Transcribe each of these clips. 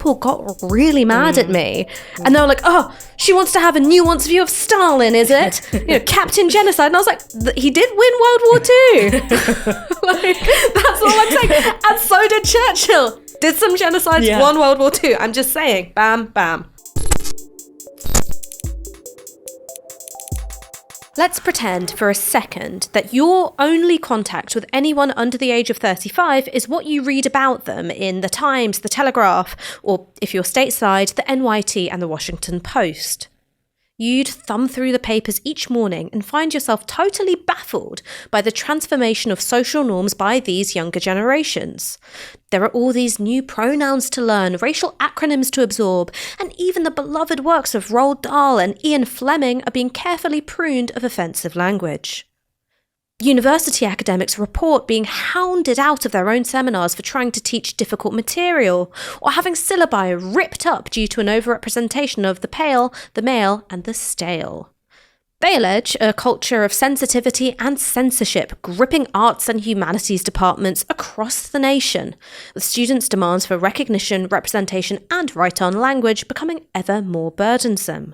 people got really mad at me. And they were like, oh, she wants to have a nuanced view of Stalin, is it? Captain Genocide. And I was like, he did win World War II. Like, that's all I'm saying. And so did Churchill. Did some genocides, won World War II. I'm just saying, bam, bam. Let's pretend for a second that your only contact with anyone under the age of 35 is what you read about them in The Times, The Telegraph, or if you're stateside, the NYT and the Washington Post. You'd thumb through the papers each morning and find yourself totally baffled by the transformation of social norms by these younger generations. There are all these new pronouns to learn, racial acronyms to absorb, and even the beloved works of Roald Dahl and Ian Fleming are being carefully pruned of offensive language. University academics report being hounded out of their own seminars for trying to teach difficult material, or having syllabi ripped up due to an overrepresentation of the pale, the male, and the stale. They allege a culture of sensitivity and censorship gripping arts and humanities departments across the nation, with students' demands for recognition, representation, and right-on language becoming ever more burdensome.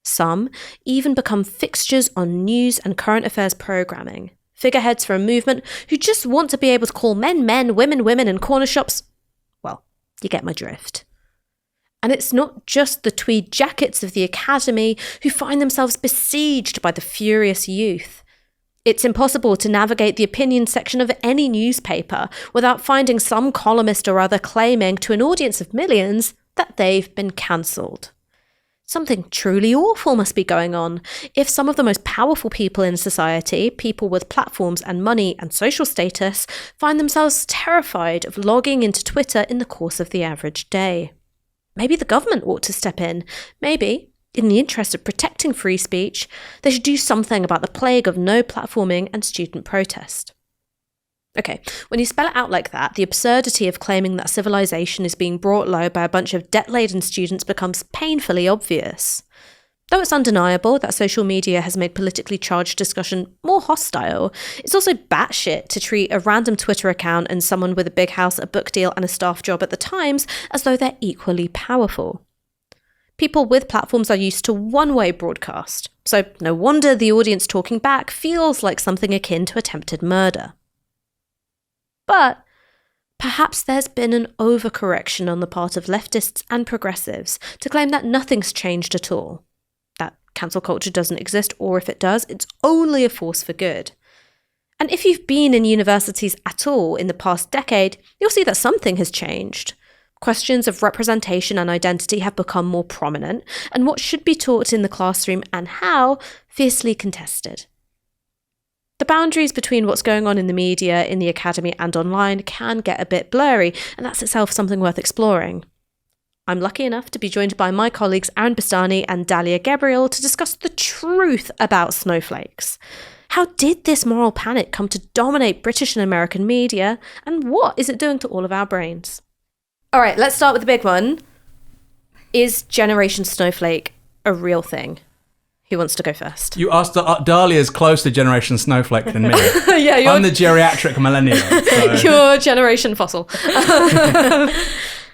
Some even become fixtures on news and current affairs programming, figureheads for a movement who just want to be able to call men men, women women, and corner shops. Well, you get my drift. And it's not just the tweed jackets of the academy who find themselves besieged by the furious youth. It's impossible to navigate the opinion section of any newspaper without finding some columnist or other claiming to an audience of millions that they've been cancelled. Something truly awful must be going on if some of the most powerful people in society, people with platforms and money and social status, find themselves terrified of logging into Twitter in the course of the average day. Maybe the government ought to step in. Maybe, in the interest of protecting free speech, they should do something about the plague of no platforming and student protest. Okay, when you spell it out like that, the absurdity of claiming that civilization is being brought low by a bunch of debt-laden students becomes painfully obvious. Though it's undeniable that social media has made politically charged discussion more hostile, it's also batshit to treat a random Twitter account and someone with a big house, a book deal, and a staff job at the Times as though they're equally powerful. People with platforms are used to one-way broadcast, so no wonder the audience talking back feels like something akin to attempted murder. But perhaps there's been an overcorrection on the part of leftists and progressives to claim that nothing's changed at all, that cancel culture doesn't exist, or if it does, it's only a force for good. And if you've been in universities at all in the past decade, you'll see that something has changed. Questions of representation and identity have become more prominent, and what should be taught in the classroom and how, fiercely contested. The boundaries between what's going on in the media, in the academy, and online can get a bit blurry, and that's itself something worth exploring. I'm lucky enough to be joined by my colleagues Aaron Bastani and Dalia Gebrial to discuss the truth about snowflakes. How did this moral panic come to dominate British and American media, and what is it doing to all of our brains? All right, let's start with the big one. Is Generation Snowflake a real thing? Who wants to go first? You asked, Dalia's close to Generation Snowflake than me. Yeah, I'm the geriatric millennial. So. You're Generation Fossil.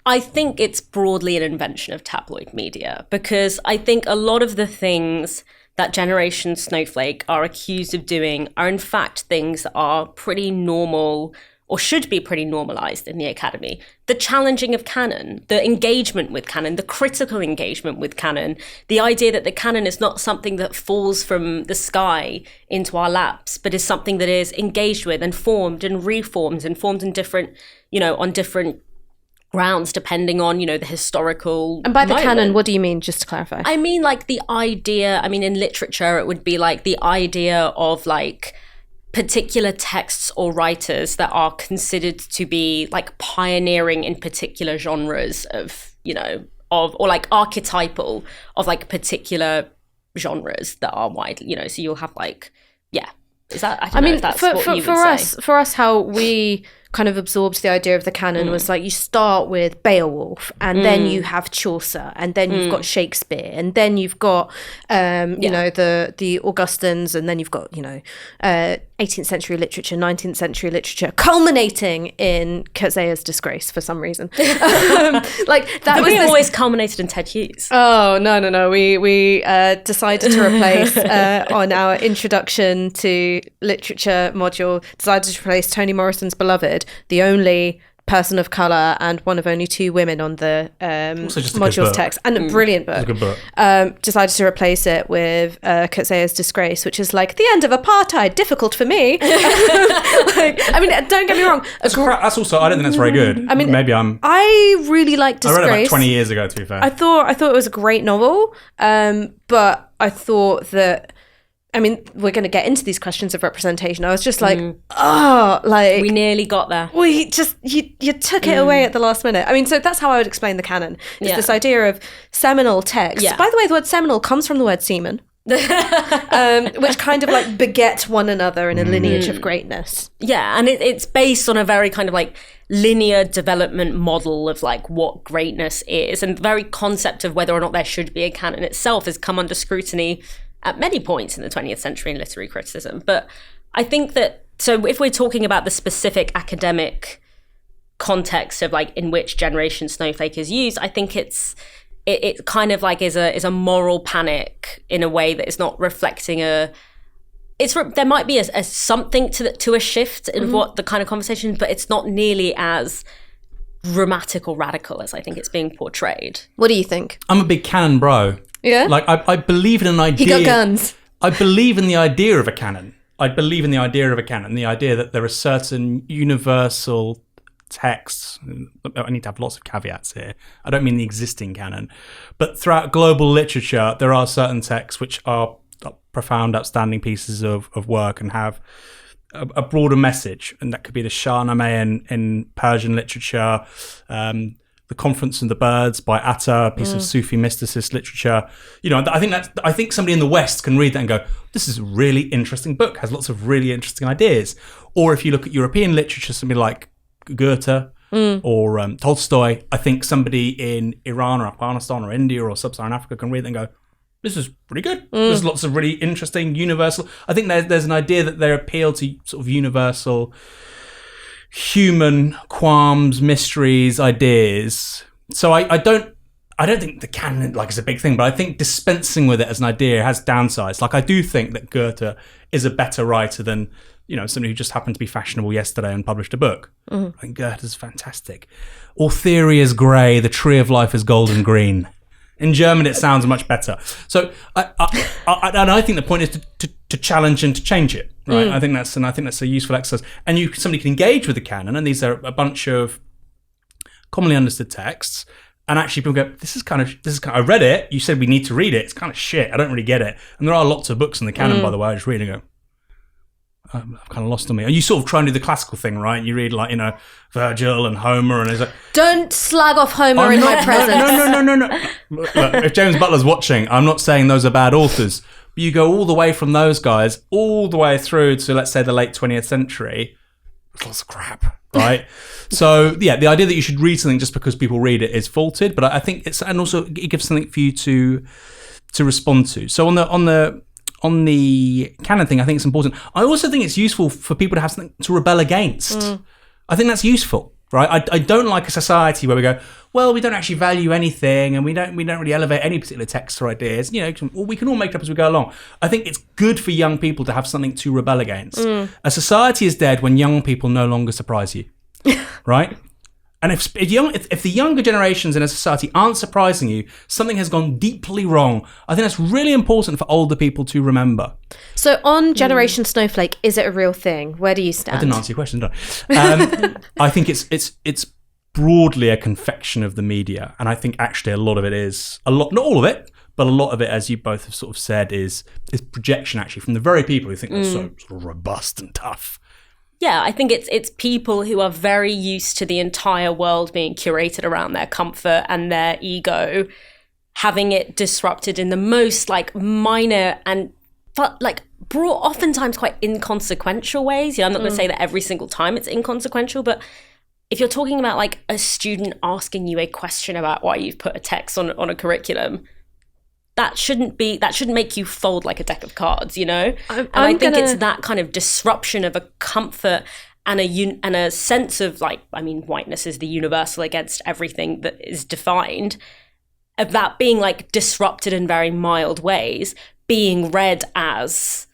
I think it's broadly an invention of tabloid media, because I think a lot of the things that Generation Snowflake are accused of doing are in fact things that are pretty normal, or should be pretty normalized in the academy. The challenging of canon, the engagement with canon, the critical engagement with canon, the idea that the canon is not something that falls from the sky into our laps, but is something that is engaged with and formed and reformed and formed in different, on different grounds, depending on, the historical And by the moment. canon, what do you mean, just to clarify? I mean, like the idea, in literature, it would be like the idea of like particular texts or writers that are considered to be like pioneering in particular genres of, or like archetypal of like particular genres that are widely, so you'll have like, is that, I don't know if that's what you would say. For us, how we kind of absorbed the idea of the canon was like you start with Beowulf, and then you have Chaucer, and then you've got Shakespeare, and then you've got the Augustans, and then you've got 18th century literature, 19th century literature, culminating in Kurtzaya's disgrace for some reason. Always culminated in Ted Hughes. Oh, no. We decided to replace, on our introduction to literature module, decided to replace Toni Morrison's Beloved, the only person of colour and one of only 2 women on the module's text, and a brilliant book. It's a good book. Decided to replace it with Kurtzaya's Disgrace, which is like the end of apartheid, difficult for me. Don't get me wrong. That's also, I don't think that's very good. I mean, I really like Disgrace. I read it about 20 years ago, to be fair. I thought it was a great novel, but I thought that, we're going to get into these questions of representation. I was just like, we nearly got there. You took it away at the last minute. So that's how I would explain the canon. It's this idea of seminal text. Yeah. By the way, the word seminal comes from the word semen, which kind of like beget one another in a lineage of greatness. Yeah, and it's based on a very kind of like linear development model of like what greatness is, and the very concept of whether or not there should be a canon itself has come under scrutiny at many points in the 20th century in literary criticism. But I think that, so if we're talking about the specific academic context of like in which generation snowflake is used, I think it kind of like is a moral panic in a way that is not reflecting there might be a something to a shift in what the kind of conversation, but it's not nearly as dramatic or radical as I think it's being portrayed. What do you think? I'm a big canon bro. Yeah? Like, I believe in an idea. He got guns. I believe in the idea of a canon. The idea that there are certain universal texts. I need to have lots of caveats here. I don't mean the existing canon. But throughout global literature, there are certain texts which are profound, outstanding pieces of work and have a broader message. And that could be the Shahnameh in Persian literature, The Conference of the Birds by Atta, a piece of Sufi mysticist literature. I think somebody in the West can read that and go, this is a really interesting book, has lots of really interesting ideas. Or if you look at European literature, somebody like Goethe or Tolstoy, I think somebody in Iran or Afghanistan or India or Sub-Saharan Africa can read that and go, this is pretty good. There's lots of really interesting universal. I think there's an idea that they appeal to sort of universal human qualms, mysteries, ideas. So I don't think the canon is a big thing, but I think dispensing with it as an idea has downsides. Like, I do think that Goethe is a better writer than somebody who just happened to be fashionable yesterday and published a book. I think Goethe's fantastic. All theory is grey, the tree of life is golden green. In German, it sounds much better. So, I think the point is to challenge and to change it, right? I think that's a useful exercise. And somebody can engage with the canon, and these are a bunch of commonly understood texts. And actually, people go, "This is kind of. I read it. You said we need to read it. It's kind of shit. I don't really get it." And there are lots of books in the canon, by the way. I just read and go, I've kind of lost on me. And you sort of try and do the classical thing, right? You read Virgil and Homer, and it's like, don't slag off Homer in my presence. No. Look, if James Butler's watching, I'm not saying those are bad authors, but you go all the way from those guys all the way through to, let's say, the late 20th century. It's lots of crap, right? So yeah, the idea that you should read something just because people read it is faulted, but I think and also it gives something for you to respond to. So on the canon thing, I think it's important. I also think it's useful for people to have something to rebel against. I think that's useful, right? I don't like a society where we go, well, we don't actually value anything, and we don't really elevate any particular texts or ideas. We can all make it up as we go along. I think it's good for young people to have something to rebel against. A society is dead when young people no longer surprise you, right? And if the younger generations in a society aren't surprising you, something has gone deeply wrong. I think that's really important for older people to remember. So on Generation Snowflake, is it a real thing? Where do you stand? I didn't answer your question, did I? I think it's broadly a confection of the media, and I think actually a lot of it is not all of it, but a lot of it, as you both have sort of said, is projection actually from the very people who think they're so sort of robust and tough. Yeah, I think it's people who are very used to the entire world being curated around their comfort and their ego, having it disrupted in the most minor and brought oftentimes quite inconsequential ways. I'm not going to say that every single time it's inconsequential, but if you're talking about a student asking you a question about why you've put a text on a curriculum, that shouldn't make you fold like a deck of cards, you know? I think it's that kind of disruption of a comfort and a sense of, like, I mean, whiteness is the universal against everything that is defined, of that being like disrupted in very mild ways, being read as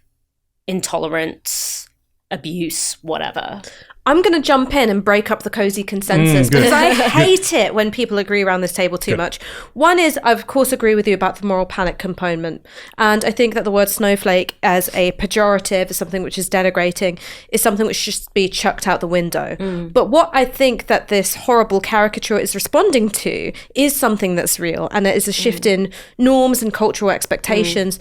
intolerance, abuse, whatever. I'm going to jump in and break up the cozy consensus because I hate it when people agree around this table too much. One is, I of course agree with you about the moral panic component. And I think that the word snowflake as a pejorative, as something which is denigrating, is something which should be chucked out the window. But what I think that this horrible caricature is responding to is something that's real. And it is a shift in norms and cultural expectations,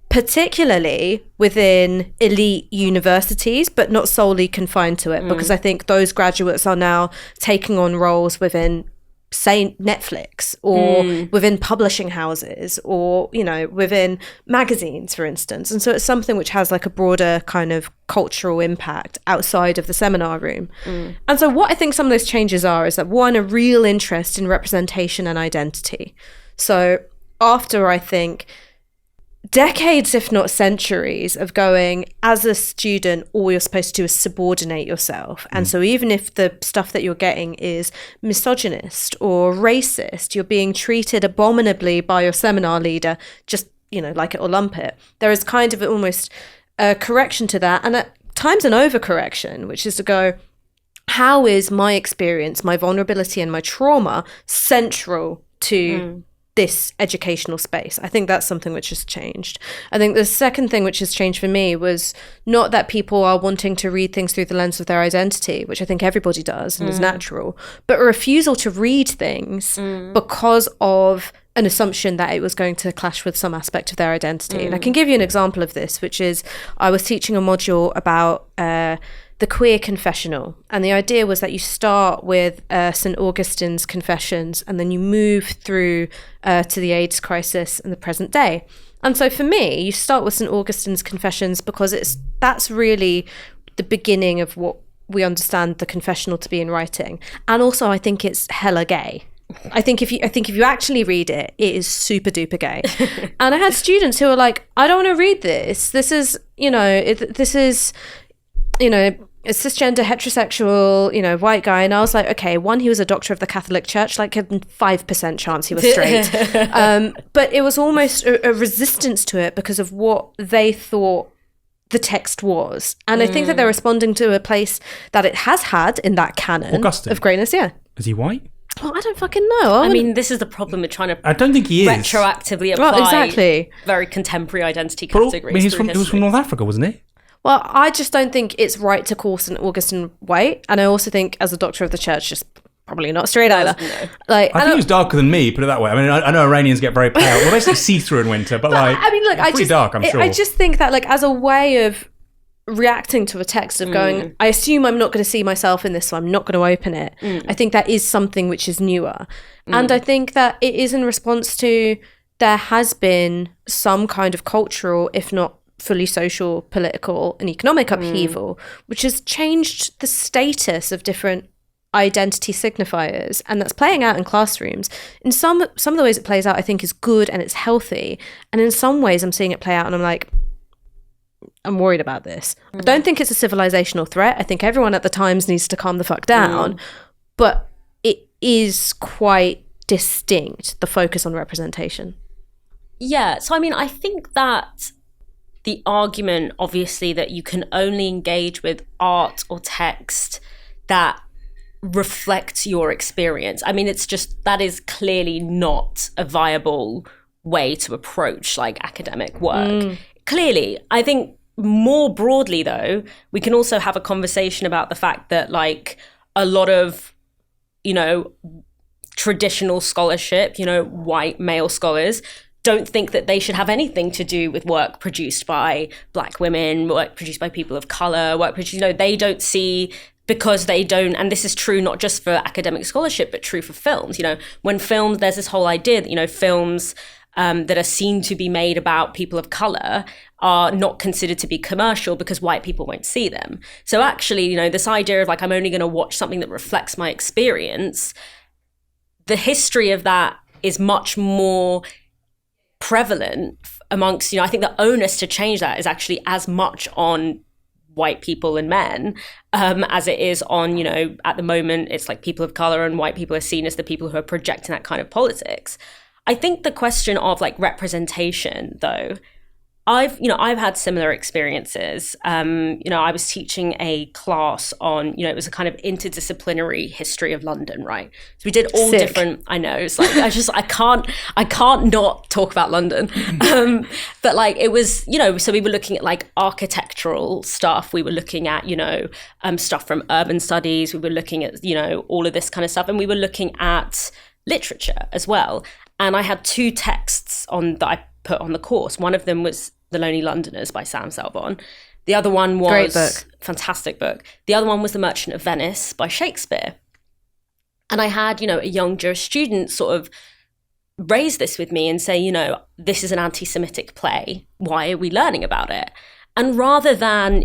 particularly within elite universities, but not solely confined to it, because I think those graduates are now taking on roles within, say, Netflix, or within publishing houses, or, you know, within magazines, for instance. And so it's something which has like a broader kind of cultural impact outside of the seminar room. And so what I think some of those changes are is that, one, a real interest in representation and identity. So after, I think, decades, if not centuries, of going, as a student, all you're supposed to do is subordinate yourself. And so even if the stuff that you're getting is misogynist or racist, you're being treated abominably by your seminar leader, just, you know, like it or lump it. There is kind of almost a correction to that, and at times an overcorrection, which is to go, how is my experience, my vulnerability and my trauma central to this educational space? I think that's something which has changed. I think the second thing which has changed for me was not that people are wanting to read things through the lens of their identity, which I think everybody does and is natural, but a refusal to read things because of an assumption that it was going to clash with some aspect of their identity. And I can give you an example of this, which is I was teaching a module about the queer confessional. And the idea was that you start with St. Augustine's Confessions, and then you move through to the AIDS crisis and the present day. And so for me, you start with St. Augustine's Confessions because that's really the beginning of what we understand the confessional to be in writing. And also I think it's hella gay. I think if you actually read it, it is super duper gay. And I had students who were like, I don't want to read this. This is, you know, a cisgender, heterosexual, you know, white guy. And I was like, okay, one, he was a doctor of the Catholic Church, like a 5% chance he was straight. But it was almost a resistance to it because of what they thought the text was. And I think that they're responding to a place that it has had in that canon of greatness. Yeah. Is he white? Well, I don't fucking know. I mean, this is the problem with trying to I don't think he is. retroactively apply very contemporary identity categories. I mean, he was from North Africa, wasn't he? Well, I just don't think it's right to call St. Augustine white. And I also think, as a doctor of the church, just probably not straight either. No. Like, I think he was darker than me, put it that way. I mean, I know Iranians get very pale. Well, basically see-through in winter, but like, I mean, look, pretty dark, I'm sure. I just think that, like, as a way of reacting to a text of going, I assume I'm not going to see myself in this, so I'm not going to open it. I think that is something which is newer. And I think that it is in response to, there has been some kind of cultural, if not fully social, political and economic upheaval, which has changed the status of different identity signifiers, and that's playing out in classrooms. In some of the ways it plays out, I think, is good and it's healthy, and in some ways I'm seeing it play out and I'm like, I'm worried about this. I don't think it's a civilizational threat. I think everyone at the Times needs to calm the fuck down, but it is quite distinct, the focus on representation. Yeah, so I mean, I think that the argument, obviously, that you can only engage with art or text that reflects your experience. I mean, it's just, that is clearly not a viable way to approach like academic work. Clearly, I think more broadly though, we can also have a conversation about the fact that like a lot of, you know, traditional scholarship, you know, white male scholars don't think that they should have anything to do with work produced by Black women, work produced by people of color, work produced, you know, they don't see, because they don't, and this is true not just for academic scholarship, but true for films. You know, when films, there's this whole idea that, you know, films that are seen to be made about people of color are not considered to be commercial because white people won't see them. So actually, you know, this idea of like, I'm only going to watch something that reflects my experience, the history of that is much more prevalent amongst, I think the onus to change that is actually as much on white people and men as it is on, at the moment, it's like people of color and white people are seen as the people who are projecting that kind of politics. I think the question of like representation, though, I've had similar experiences. I was teaching a class on, it was a kind of interdisciplinary history of London, right? So we did all different, I know, it's like, I can't not talk about London. But like, it was, so we were looking at like architectural stuff. We were looking at, stuff from urban studies. We were looking at, all of this kind of stuff. And we were looking at literature as well. And I had 2 texts that I put on the course. One of them was The Lonely Londoners by Sam Selbon. The other one was great book. Fantastic book. The other one was The Merchant of Venice by Shakespeare. And I had, a young Jewish student sort of raise this with me and say, this is an anti-Semitic play. Why are we learning about it? And rather than,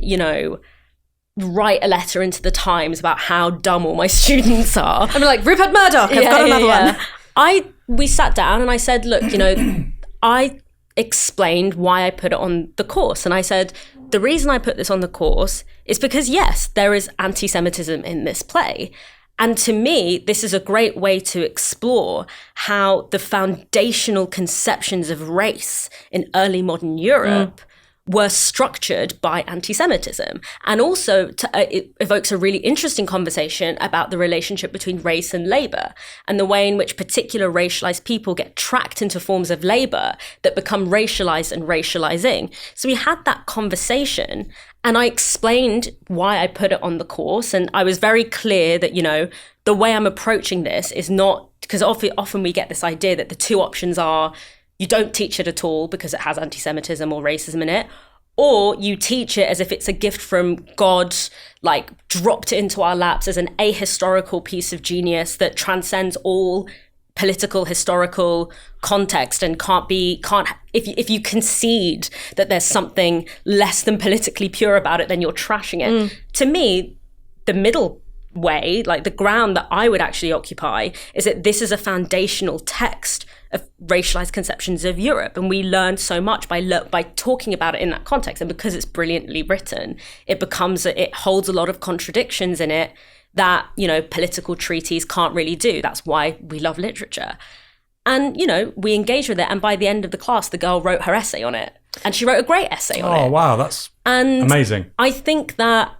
write a letter into the Times about how dumb all my students are, I'm like, Rupert Murdoch, I've got another one. We sat down and I said, look, I explained why I put it on the course. And I said, the reason I put this on the course is because, yes, there is anti-Semitism in this play. And to me, this is a great way to explore how the foundational conceptions of race in early modern Europe were structured by anti-Semitism. And also it evokes a really interesting conversation about the relationship between race and labor and the way in which particular racialized people get tracked into forms of labor that become racialized and racializing. So we had that conversation and I explained why I put it on the course. And I was very clear that, the way I'm approaching this is not, because often we get this idea that the 2 options are, you don't teach it at all because it has anti-Semitism or racism in it, or you teach it as if it's a gift from God, like dropped it into our laps as an ahistorical piece of genius that transcends all political, historical context and if you concede that there's something less than politically pure about it, then you're trashing it. To me, the middle way, like the ground that I would actually occupy, is that this is a foundational text of racialized conceptions of Europe, and we learn so much by talking about it in that context. And because it's brilliantly written, it holds a lot of contradictions in it that political treaties can't really do. That's why we love literature. And we engage with it, and by the end of the class, the girl wrote her essay on it, and she wrote a great essay on it. Oh wow, that's amazing. I think that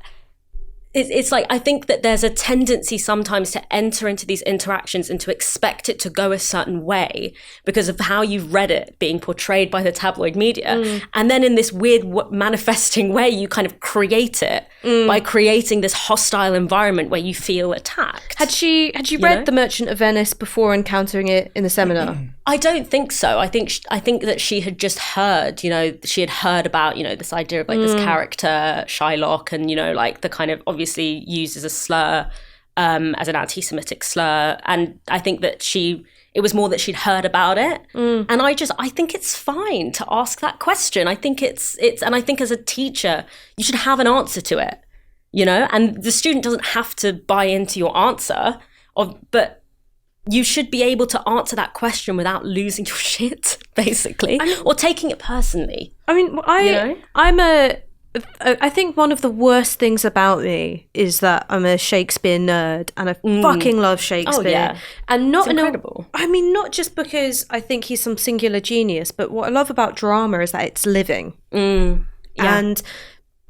it's like, I think that there's a tendency sometimes to enter into these interactions and to expect it to go a certain way because of how you've read it being portrayed by the tabloid media. And then in this weird manifesting way, you kind of create it by creating this hostile environment where you feel attacked. Had you read The Merchant of Venice before encountering it in the seminar? I don't think so. I think that she had just heard, she had heard about, this idea of like this character, Shylock, and, like the kind of obviously used as a slur, as an anti-Semitic slur. And I think that it was more that she'd heard about it. And I think it's fine to ask that question. I think and I think as a teacher, you should have an answer to it, and the student doesn't have to buy into your answer, but you should be able to answer that question without losing your shit, basically, or taking it personally. I mean, I think one of the worst things about me is that I'm a Shakespeare nerd and I fucking love Shakespeare. Oh, yeah. And not incredible. Not just because I think he's some singular genius, but what I love about drama is that it's living. Yeah. And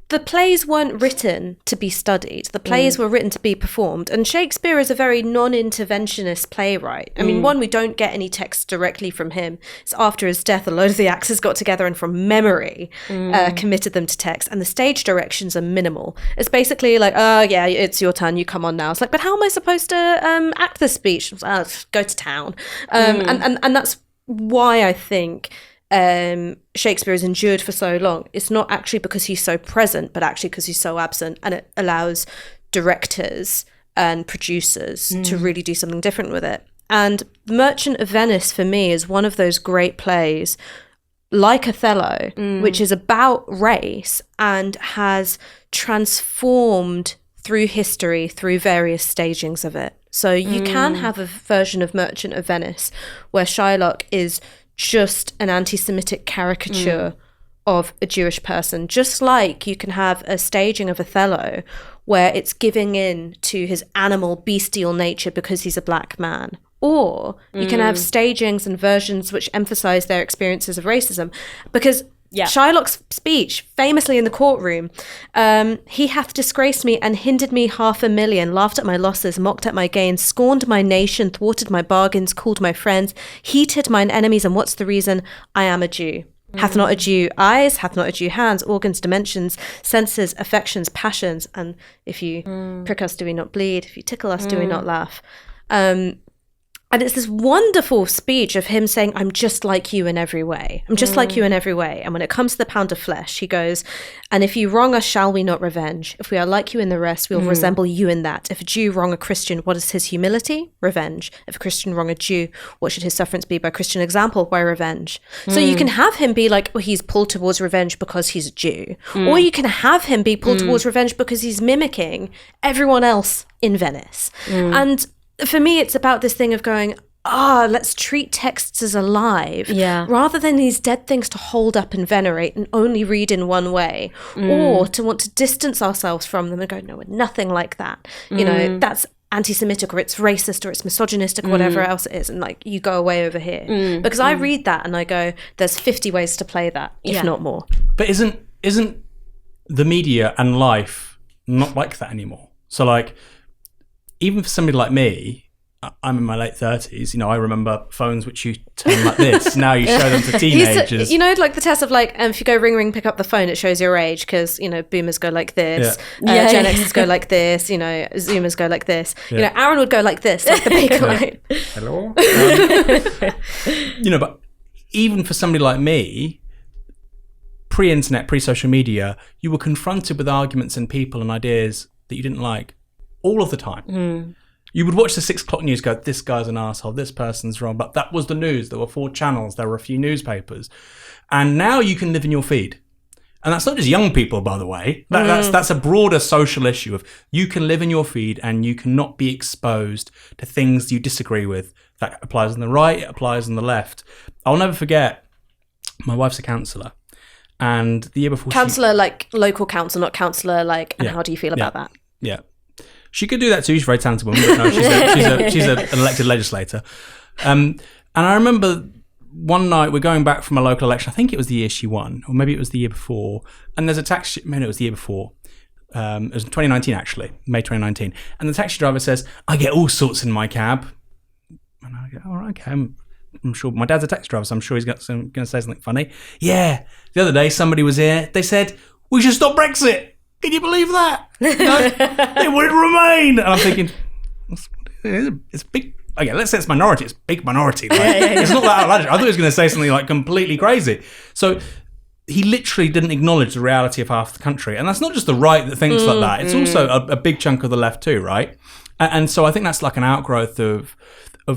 the plays weren't written to be studied. The plays were written to be performed. And Shakespeare is a very non-interventionist playwright. I mean, we don't get any text directly from him. It's after his death, a load of the actors got together and from memory committed them to text. And the stage directions are minimal. It's basically like, oh, yeah, it's your turn. You come on now. It's like, but how am I supposed to act the speech? Go to town. And that's why I think Shakespeare has endured for so long. It's not actually because he's so present, but actually because he's so absent, and it allows directors and producers to really do something different with it. And Merchant of Venice for me is one of those great plays, like Othello, which is about race and has transformed through history, through various stagings of it. So you can have a version of Merchant of Venice where Shylock is just an anti-Semitic caricature of a Jewish person, just like you can have a staging of Othello where it's giving in to his animal, bestial nature because he's a black man. Or you can have stagings and versions which emphasize their experiences of racism. Because Shylock's speech, famously in the courtroom, he hath disgraced me and hindered me 500,000, laughed at my losses, mocked at my gains, scorned my nation, thwarted my bargains, called my friends, heated mine enemies, and what's the reason? I am a Jew. Hath not a Jew eyes, hath not a Jew hands, organs, dimensions, senses, affections, passions, and if you prick us, do we not bleed? If you tickle us, do we not laugh? And it's this wonderful speech of him saying, I'm just like you in every way. I'm just like you in every way. And when it comes to the pound of flesh, he goes, and if you wrong us, shall we not revenge? If we are like you in the rest, we'll resemble you in that. If a Jew wrong a Christian, what is his humility? Revenge. If a Christian wrong a Jew, what should his sufferance be? By Christian example, by revenge. So you can have him be like, well, he's pulled towards revenge because he's a Jew. Or you can have him be pulled towards revenge because he's mimicking everyone else in Venice. And for me, it's about this thing of going, let's treat texts as alive rather than these dead things to hold up and venerate and only read in one way, or to want to distance ourselves from them and go, no, we're nothing like that. You know, that's anti-Semitic or it's racist or it's misogynistic or whatever else it is. And like, you go away over here. Because I read that and I go, there's 50 ways to play that, if not more. But isn't the media and life not like that anymore? So like, even for somebody like me, I'm in my late 30s, you know, I remember phones which you turn like this. Now you show them to teenagers. You know, like the test of like, if you go ring, ring, pick up the phone, it shows your age because, you know, boomers go like this. Gen Xers go like this. You know, Zoomers go like this. You know, Aaron would go like this, like the big line. Hello? You know, but even for somebody like me, pre-internet, pre-social media, you were confronted with arguments and people and ideas that you didn't like all of the time. You would watch the 6 o'clock news, go, this guy's an asshole, this person's wrong. But that was the news. There were 4 channels. There were a few newspapers. And now you can live in your feed. And that's not just young people, by the way. That's a broader social issue of you can live in your feed and you cannot be exposed to things you disagree with. That applies on the right, it applies on the left. I'll never forget, my wife's a counsellor. And the year before counsellor, like local council, not counsellor, like, and how do you feel about that? Yeah. She could do that too. She's a very talented woman, but no, she's an elected legislator. And I remember one night we're going back from a local election. I think it was the year she won, or maybe it was the year before. And there's a taxi. Maybe it was the year before. It was 2019 actually, May 2019. And the taxi driver says, "I get all sorts in my cab." And I go, "All right, okay." I'm sure my dad's a taxi driver, so I'm sure he's going to say something funny. Yeah. The other day, somebody was here. They said, "We should stop Brexit." Can you believe that? No, it would remain. And I'm thinking, it's big. Okay, let's say it's minority. It's big minority. Right? It's not that outlandish. I thought he was going to say something like completely crazy. So he literally didn't acknowledge the reality of half the country. And that's not just the right that thinks like that. It's also a big chunk of the left too, right? And so I think that's like an outgrowth of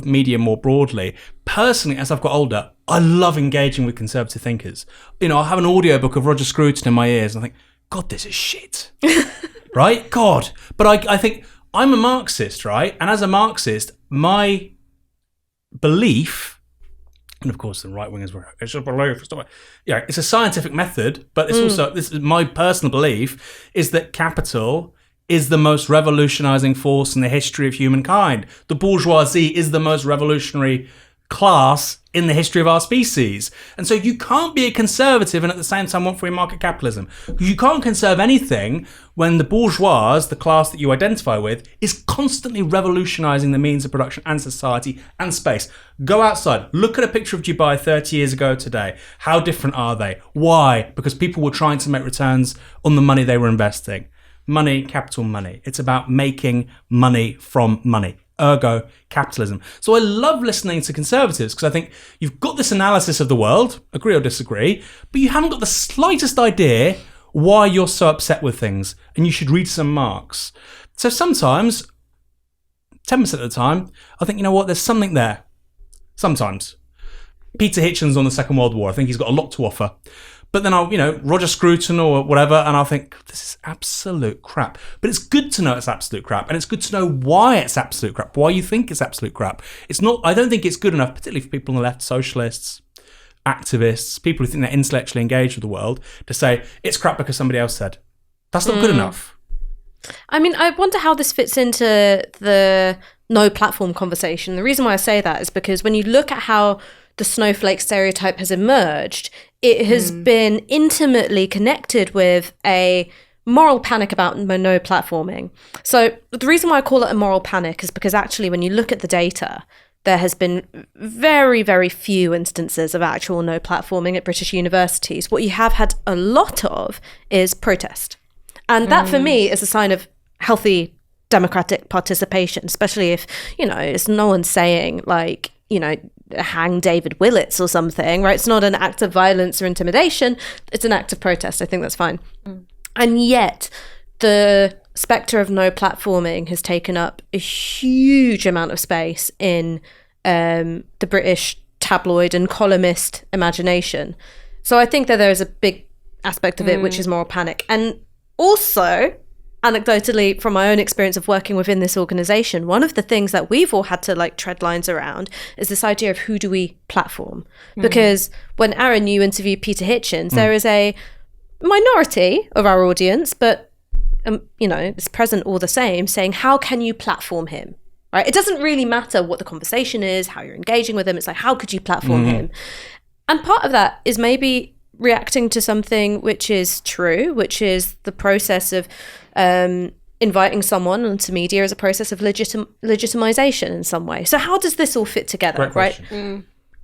media more broadly. Personally, as I've got older, I love engaging with conservative thinkers. You know, I have an audiobook of Roger Scruton in my ears and I think, God, this is shit. Right? God. But I think I'm a Marxist, right? And as a Marxist, my belief, and of course the right-wingers were, it's a belief. Yeah, it's a scientific method, but it's also, this is my personal belief, is that capital is the most revolutionizing force in the history of humankind. The bourgeoisie is the most revolutionary class in the history of our species. And so you can't be a conservative and at the same time want free market capitalism. You can't conserve anything when the bourgeois, the class that you identify with, is constantly revolutionizing the means of production and society and space. Go outside, look at a picture of Dubai 30 years ago today. How different are they? Why? Because people were trying to make returns on the money they were investing. Money, capital money. It's about making money from money. Ergo, capitalism. So I love listening to conservatives because I think you've got this analysis of the world, agree or disagree, but you haven't got the slightest idea why you're so upset with things, and you should read some Marx. So sometimes, 10% of the time, I think, you know what, there's something there. Sometimes. Peter Hitchens on the Second World War, I think he's got a lot to offer. But then I'll, you know, Roger Scruton or whatever, and I'll think, this is absolute crap. But it's good to know it's absolute crap, and it's good to know why it's absolute crap, why you think it's absolute crap. It's not, I don't think it's good enough, particularly for people on the left, socialists, activists, people who think they're intellectually engaged with the world, to say it's crap because somebody else said. That's not good enough. I mean, I wonder how this fits into the no platform conversation. The reason why I say that is because when you look at how the snowflake stereotype has emerged, it has been intimately connected with a moral panic about no platforming. So the reason why I call it a moral panic is because actually when you look at the data, there has been very, very few instances of actual no platforming at British universities. What you have had a lot of is protest. And that for me is a sign of healthy democratic participation, especially if, it's no one saying like, hang David Willits or something, right? It's not an act of violence or intimidation. It's an act of protest. I think that's fine. And yet the spectre of no platforming has taken up a huge amount of space in the British tabloid and columnist imagination. So I think that there is a big aspect of it, which is moral panic. And also, anecdotally, from my own experience of working within this organization, one of the things that we've all had to like tread lines around is this idea of who do we platform? Because when Aaron, you interviewed Peter Hitchens, there is a minority of our audience, but it's present all the same, saying, how can you platform him? Right? It doesn't really matter what the conversation is, how you're engaging with him. It's like, how could you platform him? And part of that is maybe reacting to something which is true, which is the process of inviting someone onto media as a process of legitimization in some way. So how does this all fit together, right?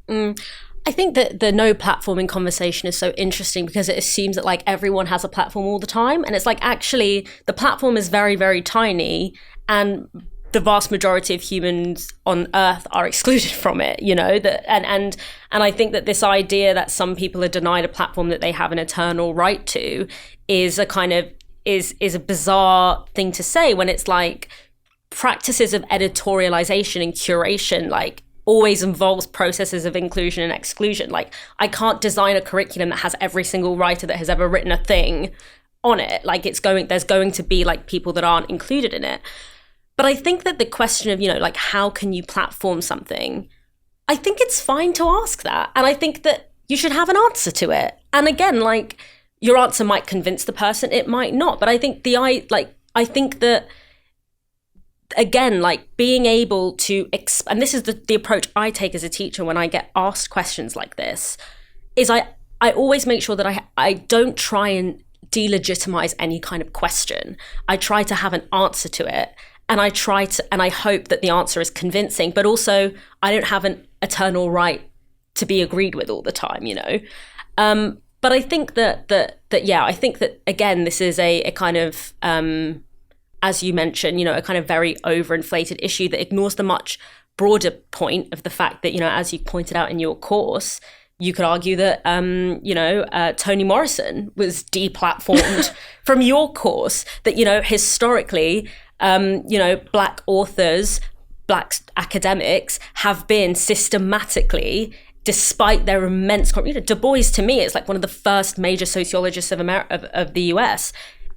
I think that the no platforming conversation is so interesting because it assumes that like everyone has a platform all the time. And it's like, actually, the platform is very, very tiny and the vast majority of humans on Earth are excluded from it, and I think that this idea that some people are denied a platform that they have an eternal right to is a kind of is a bizarre thing to say when it's like practices of editorialization and curation like always involves processes of inclusion and exclusion. Like, I can't design a curriculum that has every single writer that has ever written a thing on it. Like, there's going to be like people that aren't included in it. But I think that the question of, like, how can you platform something? I think it's fine to ask that. And I think that you should have an answer to it. And again, like, your answer might convince the person, it might not. But I think I think that, again, like, being able to, and this is the approach I take as a teacher when I get asked questions like this, is I always make sure that I don't try and delegitimize any kind of question. I try to have an answer to it. And I hope that the answer is convincing, but also I don't have an eternal right to be agreed with all the time, But I think that I think that, again, this is a kind of, as you mentioned, a kind of very overinflated issue that ignores the much broader point of the fact that, as you pointed out in your course, you could argue that, Toni Morrison was deplatformed from your course, that, historically, Black authors, Black academics have been systematically, despite their immense, Du Bois to me is like one of the first major sociologists of the US.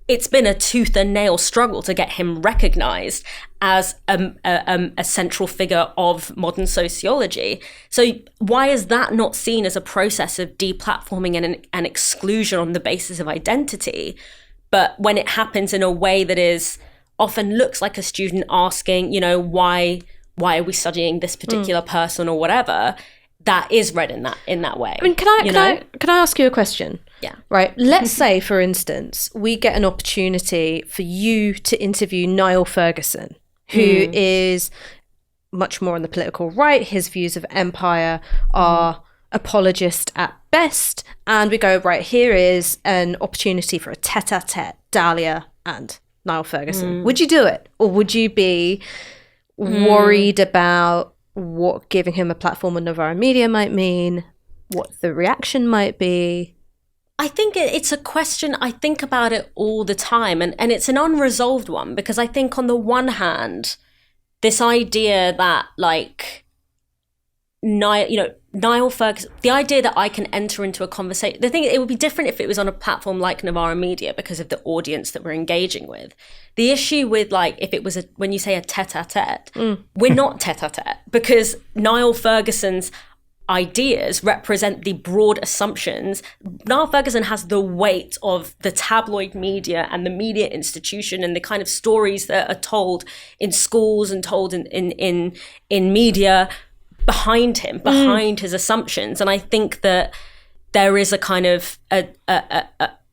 It's been a tooth and nail struggle to get him recognized as a central figure of modern sociology. So why is that not seen as a process of deplatforming and exclusion on the basis of identity? But when it happens in a way that is often looks like a student asking, why are we studying this particular person or whatever, that is read in that way. I mean, can I ask you a question? Yeah. Right. Let's say, for instance, we get an opportunity for you to interview Niall Ferguson, who is much more on the political right. His views of empire are apologist at best. And we go, right, here is an opportunity for a tete-a-tete, Dalia and Niall Ferguson. Would you do it? Or would you be worried about what giving him a platform on Novara Media might mean, what the reaction might be? I think it's a question, I think about it all the time, and it's an unresolved one, because I think on the one hand, this idea that, like, Niall Ferguson, the idea that I can enter into a conversation, the thing, it would be different if it was on a platform like Novara Media because of the audience that we're engaging with. The issue with, like, if it was when you say a tete-a-tete, we're not tete-a-tete, because Niall Ferguson's ideas represent the broad assumptions. Niall Ferguson has the weight of the tabloid media and the media institution and the kind of stories that are told in schools and told in media behind him, behind his assumptions. And I think that there is a kind of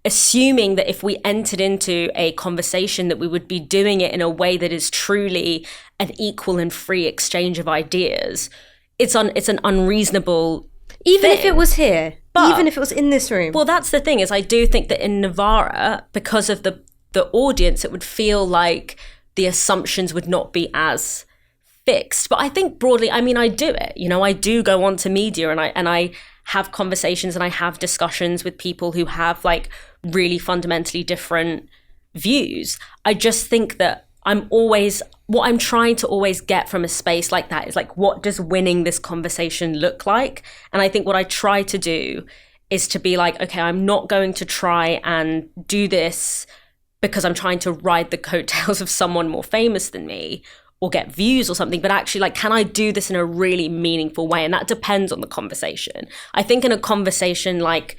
assuming that if we entered into a conversation that we would be doing it in a way that is truly an equal and free exchange of ideas. It's an unreasonable even thing. if it was here, But- even if it was in this room. Well, that's the thing, is I do think that in Novara, because of the audience, it would feel like the assumptions would not be as fixed. But I think broadly, I mean, I do it. You know, I do go onto media and I have conversations and I have discussions with people who have like really fundamentally different views. I just think that what I'm trying to always get from a space like that is like, what does winning this conversation look like? And I think what I try to do is to be like, okay, I'm not going to try and do this because I'm trying to ride the coattails of someone more famous than me or get views or something, but actually like, can I do this in a really meaningful way? And that depends on the conversation. I think in a conversation like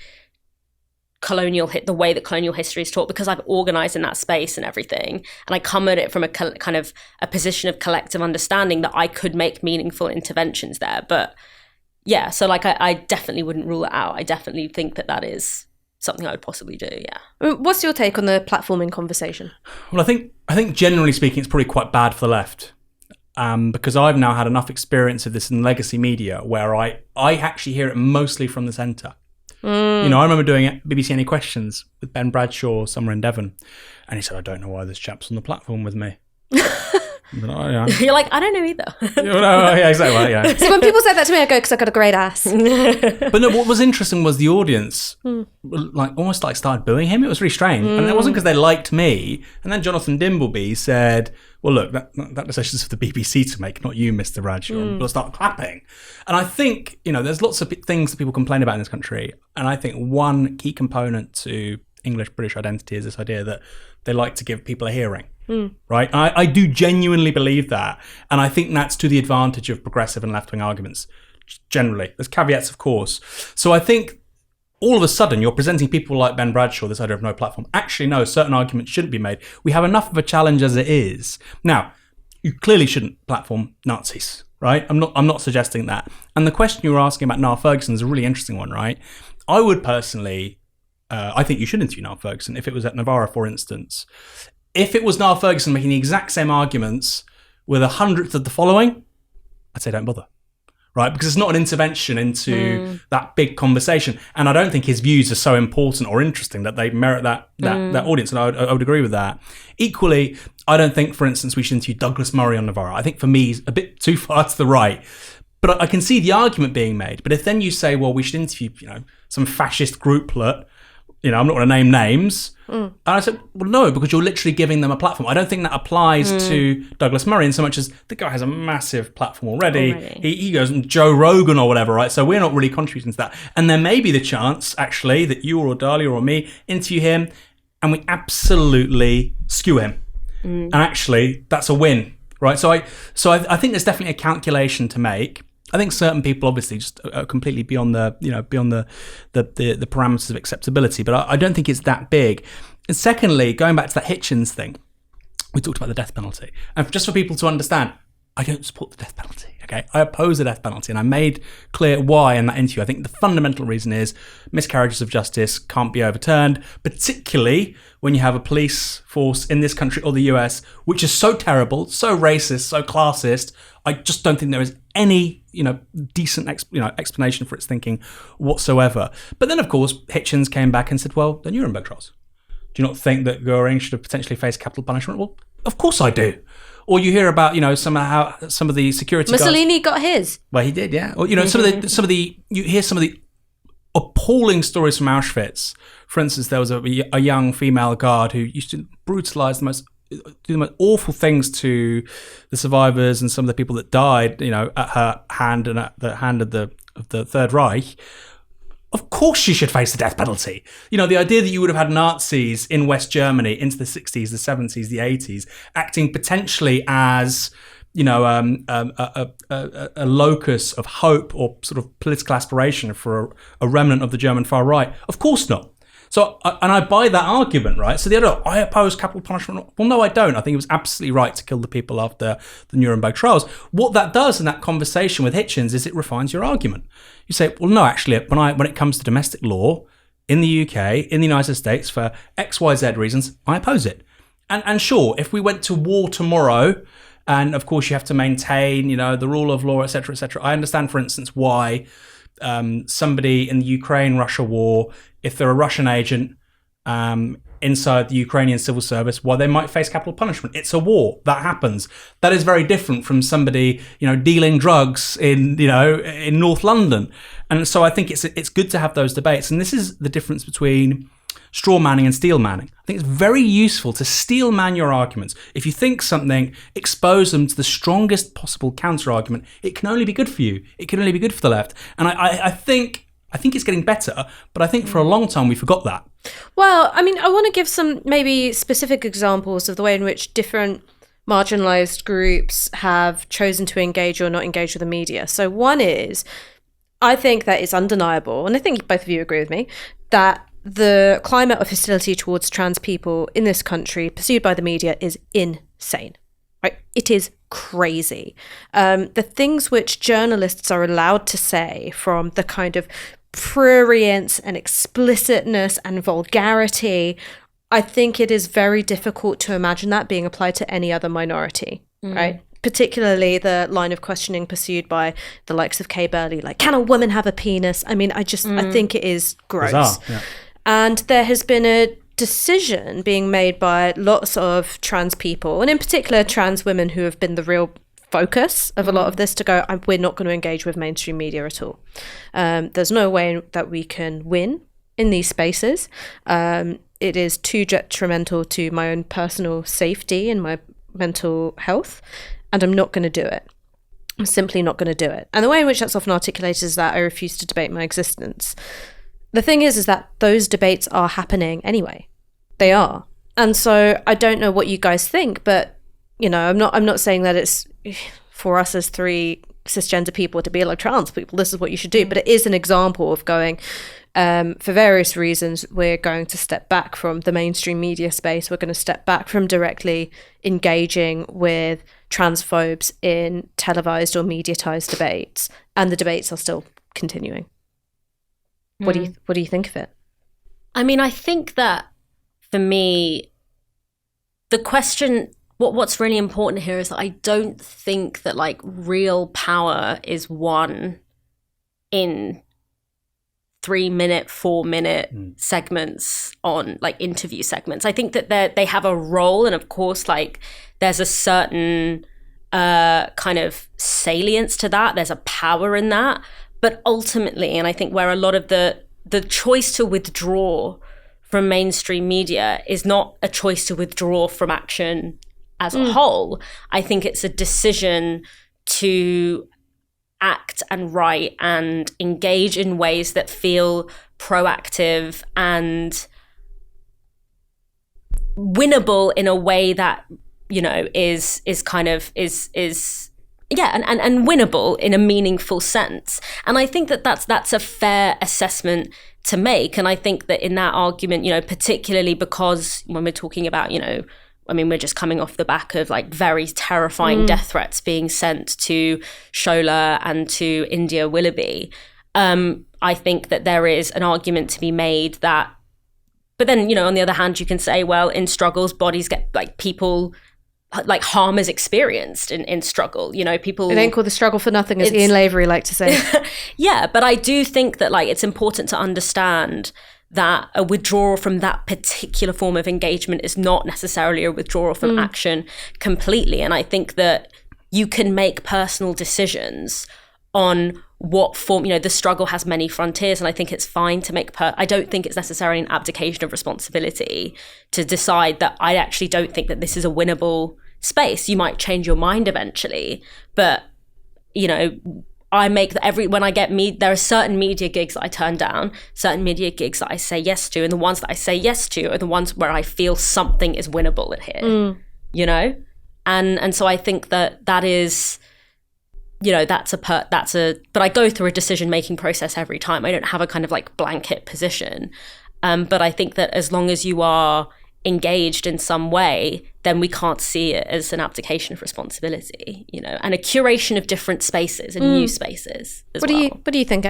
the way that colonial history is taught, because I've organized in that space and everything, and I come at it from a kind of a position of collective understanding, that I could make meaningful interventions there. But yeah, so like I definitely wouldn't rule it out. I definitely think that is something I would possibly do. Yeah. What's your take on the platforming conversation? Well, I think generally speaking, it's probably quite bad for the left. Because I've now had enough experience of this in legacy media where I actually hear it mostly from the centre. You know, I remember doing BBC Any Questions with Ben Bradshaw somewhere in Devon, and he said, I don't know why this chap's on the platform with me. But, oh, yeah. You're like, I don't know either. Yeah, exactly. Well, yeah. So when people say that to me, I go, because I've got a great ass. But no, what was interesting was the audience, almost started booing him. It was really strange, and it wasn't because they liked me. And then Jonathan Dimbleby said, "Well, look, that decision's for the BBC to make, not you, Mr. Bradshaw." We'll start clapping. And I think there's lots of things that people complain about in this country, and I think one key component to English British identity is this idea that they like to give people a hearing. Right? I do genuinely believe that. And I think that's to the advantage of progressive and left-wing arguments, generally. There's caveats, of course. So I think all of a sudden you're presenting people like Ben Bradshaw, this idea of no platform. Actually, no, certain arguments shouldn't be made. We have enough of a challenge as it is. Now, you clearly shouldn't platform Nazis, right? I'm not suggesting that. And the question you were asking about Niall Ferguson is a really interesting one, right? I would personally, I think you should interview Niall Ferguson if it was at Novara, for instance. If it was Niall Ferguson making the exact same arguments with 100th of the following, I'd say don't bother, right? Because it's not an intervention into that big conversation. And I don't think his views are so important or interesting that they merit that audience. And I would agree with that. Equally, I don't think, for instance, we should interview Douglas Murray on Novara. I think for me, he's a bit too far to the right. But I can see the argument being made. But if then you say, well, we should interview, some fascist grouplet, I'm not going to name names. And I said, well, no, because you're literally giving them a platform. I don't think that applies to Douglas Murray in so much as the guy has a massive platform already. He goes on Joe Rogan or whatever, right? So we're not really contributing to that. And there may be the chance, actually, that you or Dalia or me interview him and we absolutely skew him. And actually, that's a win, right? So I think there's definitely a calculation to make. I think certain people obviously just are completely beyond the parameters of acceptability, but I don't think it's that big. And secondly, going back to that Hitchens thing, we talked about the death penalty. And just for people to understand, I don't support the death penalty, okay? I oppose the death penalty, and I made clear why in that interview. I think the fundamental reason is miscarriages of justice can't be overturned, particularly when you have a police force in this country or the US, which is so terrible, so racist, so classist. I just don't think there is any, decent, explanation for its thinking whatsoever. But then, of course, Hitchens came back and said, well, the Nuremberg trials. Do you not think that Göring should have potentially faced capital punishment? Well, of course I do. Or you hear about, some of the security Mussolini guards, got his. Well, he did, yeah. Or, you hear some of the appalling stories from Auschwitz. For instance, there was a young female guard who used to brutalize do the most awful things to the survivors and some of the people that died, at her hand and at the hand of the Third Reich. Of course she should face the death penalty. The idea that you would have had Nazis in West Germany into the 60s, the 70s, the 80s, acting potentially as, a locus of hope or sort of political aspiration for a remnant of the German far right? Of course not. So, and I buy that argument, right? So the other, I oppose capital punishment. Well, no, I don't. I think it was absolutely right to kill the people after the Nuremberg trials. What that does in that conversation with Hitchens is it refines your argument. You say, well, no, actually, when it comes to domestic law in the UK, in the United States, for X, Y, Z reasons, I oppose it. And sure, if we went to war tomorrow, and of course you have to maintain, the rule of law, etc., etc. I understand, for instance, why somebody in the Ukraine-Russia war, if they're a Russian agent inside the Ukrainian civil service, why they might face capital punishment. It's a war. That happens. That is very different from somebody, dealing drugs in North London. And so I think it's good to have those debates. And this is the difference between straw manning and steel manning. I think it's very useful to steel man your arguments. If you think something, expose them to the strongest possible counter argument. It can only be good for you. It can only be good for the left. And I think it's getting better, but I think for a long time we forgot that. Well, I want to give some maybe specific examples of the way in which different marginalized groups have chosen to engage or not engage with the media. So one is, I think that it's undeniable, and I think both of you agree with me, that the climate of hostility towards trans people in this country pursued by the media is insane. Right? It is crazy. The things which journalists are allowed to say, from the kind of prurience and explicitness and vulgarity, I think it is very difficult to imagine that being applied to any other minority, right? Particularly the line of questioning pursued by the likes of Kay Burley, like, can a woman have a penis? I think it is gross. Bizarre, yeah. And there has been a decision being made by lots of trans people, and in particular trans women who have been the real focus of a lot of this, to go, we're not going to engage with mainstream media at all. There's no way that we can win in these spaces. It is too detrimental to my own personal safety and my mental health, and I'm not going to do it. I'm simply not going to do it. And the way in which that's often articulated is that I refuse to debate my existence. The thing is that those debates are happening anyway. They are. And so I don't know what you guys think, but I'm not saying that it's for us as three cisgender people to be like trans people, this is what you should do. But it is an example of going, for various reasons, we're going to step back from the mainstream media space. We're going to step back from directly engaging with transphobes in televised or mediatized debates. And the debates are still continuing. What do you think of it? I think that for me, the question, what's really important here is that I don't think that real power is won in 3-minute, 4-minute segments on interview segments. I think that they have a role, and of course there's a certain kind of salience to that. There's a power in that. But ultimately, and I think where a lot of the choice to withdraw from mainstream media is not a choice to withdraw from action as a whole. I think it's a decision to act and write and engage in ways that feel proactive and winnable in a way that, is winnable in a meaningful sense. And I think that that's a fair assessment to make. And I think that in that argument, particularly because when we're talking about, we're just coming off the back of very terrifying death threats being sent to Shola and to India Willoughby. I think that there is an argument to be made that, but then, on the other hand, you can say, well, in struggles, bodies get people, harm is experienced in struggle, people. It ain't called the struggle for nothing, as Ian Lavery liked to say. Yeah, but I do think that it's important to understand that a withdrawal from that particular form of engagement is not necessarily a withdrawal from action completely. And I think that you can make personal decisions on what form, the struggle has many frontiers, and I think it's fine to make I don't think it's necessarily an abdication of responsibility to decide that I actually don't think that this is a winnable space. You might change your mind eventually, but I make when I get there are certain media gigs that I turn down, certain media gigs that I say yes to, and the ones that I say yes to are the ones where I feel something is winnable in here, And so I think that is, you know, but I go through a decision-making process every time. I don't have a kind of like blanket position. But I think that as long as you are engaged in some way, then we can't see it as an abdication of responsibility, you know, and a curation of different spaces and new spaces as well. What do you think?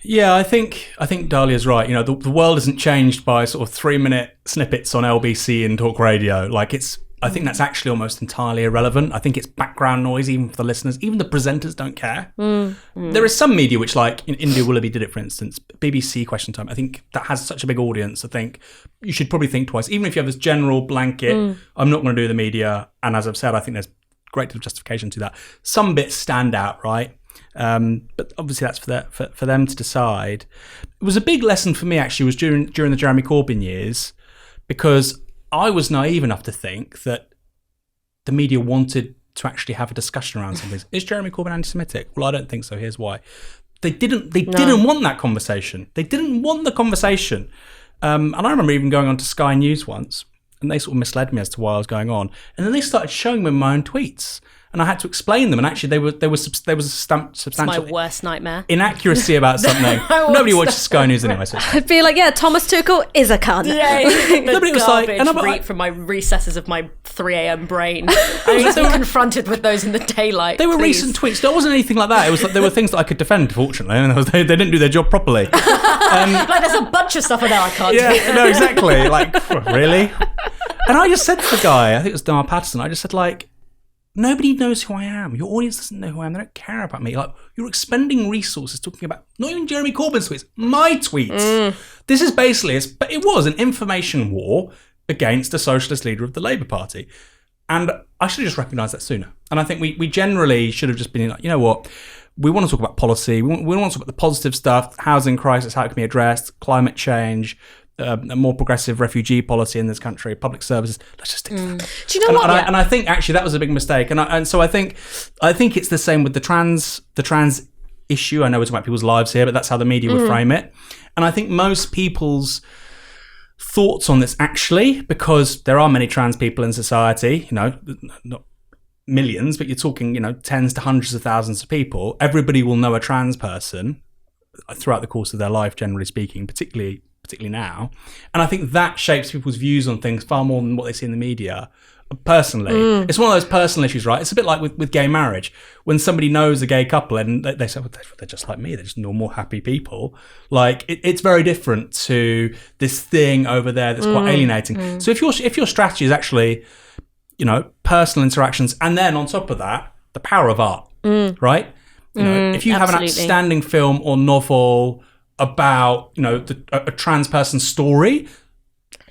Yeah, I think Dalia's right. You know, the world isn't changed by sort of 3-minute snippets on LBC and talk radio. Like I think that's actually almost entirely irrelevant. I think it's background noise, even for the listeners. Even the presenters don't care. There is some media which, like India Willoughby did it, for instance, BBC Question Time. I think that has such a big audience. I think you should probably think twice. Even if you have this general blanket, I'm not going to do the media. And as I've said, I think there's great deal of justification to that. Some bits stand out, right? But obviously that's for them to decide. It was a big lesson for me, actually, was during the Jeremy Corbyn years, because I was naive enough to think that the media wanted to actually have a discussion around something. Is Jeremy Corbyn anti-Semitic? Well, I don't think so. Here's why. They didn't want that conversation. They didn't want the conversation. And I remember even going on to Sky News once, and they sort of misled me as to why I was going on. And then they started showing me my own tweets. And I had to explain them, and actually there was a substantial. It's my worst nightmare. Inaccuracy about something. Nobody watches Sky News anyway. So I'd be like, yeah, Thomas Tuchel is a cunt. Yeah, Nobody was like, and read from my recesses of my 3 a.m. brain. I was confronted with those in the daylight. They were recent tweets. There wasn't anything like that. It was like there were things that I could defend, fortunately, and they didn't do their job properly. Like there's a bunch of stuff in there I can't do. Yeah, no, exactly. Like, really? And I just said to the guy, I think it was Darl Patterson, I just said, like, nobody knows who I am. Your audience doesn't know who I am. They don't care about me. Like, you're expending resources talking about not even Jeremy Corbyn's tweets, my tweets. This is basically, it was an information war against a socialist leader of the Labour Party. And I should have just recognised that sooner. And I think we generally should have just been like, you know what? We want to talk about policy. We want to talk about the positive stuff, housing crisis, how it can be addressed, climate change, a more progressive refugee policy in this country, public services. Let's just stick to that. Do you know what? And I think actually that was a big mistake. And so I think it's the same with the trans issue. I know we're talking about people's lives here, but that's how the media would frame it. And I think most people's thoughts on this, actually, because there are many trans people in society, you know, not millions, but you're talking, you know, tens to hundreds of thousands of people. Everybody will know a trans person throughout the course of their life, generally speaking, particularly now. And I think that shapes people's views on things far more than what they see in the media. Personally, it's one of those personal issues, right? It's a bit like with gay marriage. When somebody knows a gay couple and they say, well, they're just like me, they're just normal, happy people. Like, it's very different to this thing over there that's quite alienating. So if your strategy is actually, you know, personal interactions, and then on top of that, the power of art, right? You know, if you have an outstanding film or novel about, you know, a trans person's story,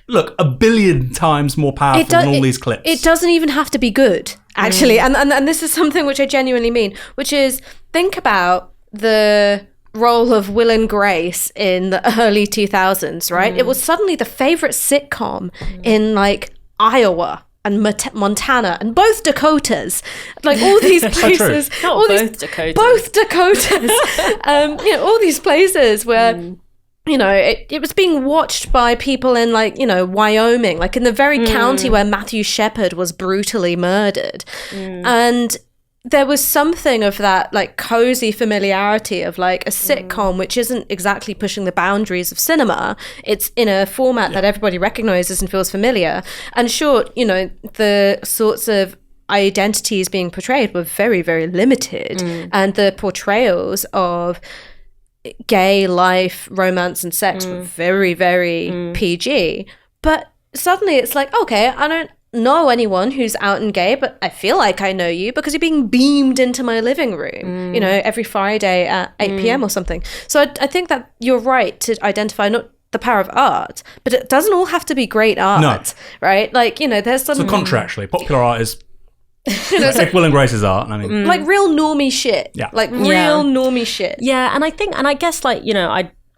look, 1 billion times more powerful than all these clips. It doesn't even have to be good, actually. And this is something which I genuinely mean, which is, think about the role of Will and Grace in the early 2000s, right? It was suddenly the favorite sitcom in, like, Iowa and Montana and both Dakotas, like all these places. Both Dakotas. Both Dakotas. You know, all these places where, you know, it was being watched by people in, like, you know, Wyoming, like in the very county where Matthew Shepard was brutally murdered. And there was something of that, like, cozy familiarity of, like, a sitcom which isn't exactly pushing the boundaries of cinema. It's in a format that everybody recognizes and feels familiar. And sure, you know, the sorts of identities being portrayed were very, very limited. And the portrayals of gay life, romance and sex were very, very PG. But suddenly it's like, okay, I don't know anyone who's out and gay, but I feel like I know you because you're being beamed into my living room, you know, every Friday at 8 p.m. or something. So I think that you're right to identify not the power of art, but it doesn't all have to be great art, right? Like, you know, there's some... It's the contrary, actually. Popular art is... like Will and Grace's art. I mean, like real normie shit. Yeah. Like real normie shit. Yeah, and I guess, like, you know,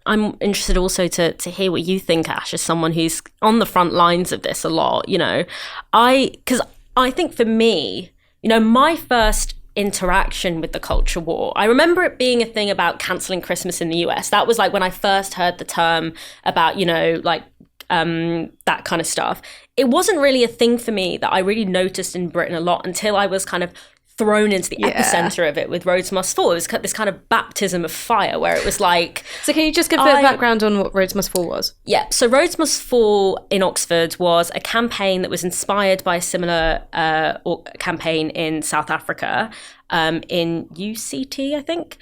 I'm interested also to hear what you think, Ash, as someone who's on the front lines of this a lot, you know. Because I think for me, you know, my first interaction with the culture war, I remember it being a thing about cancelling Christmas in the US. That was like when I first heard the term about, you know, like that kind of stuff. It wasn't really a thing for me that I really noticed in Britain a lot until I was kind of thrown into the epicenter of it with Roads Must Fall. It was this kind of baptism of fire where it was like... So can you just give a bit of background on what Roads Must Fall was? Yeah, so Roads Must Fall in Oxford was a campaign that was inspired by a similar campaign in South Africa, in UCT, I think.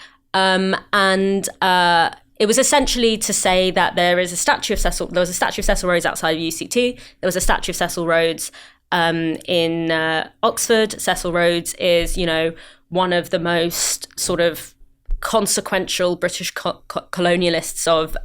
It was essentially to say that there was a statue of Cecil Rhodes outside of UCT. There was a statue of Cecil Rhodes in Oxford. Cecil Rhodes is, one of the most sort of consequential British colonialists of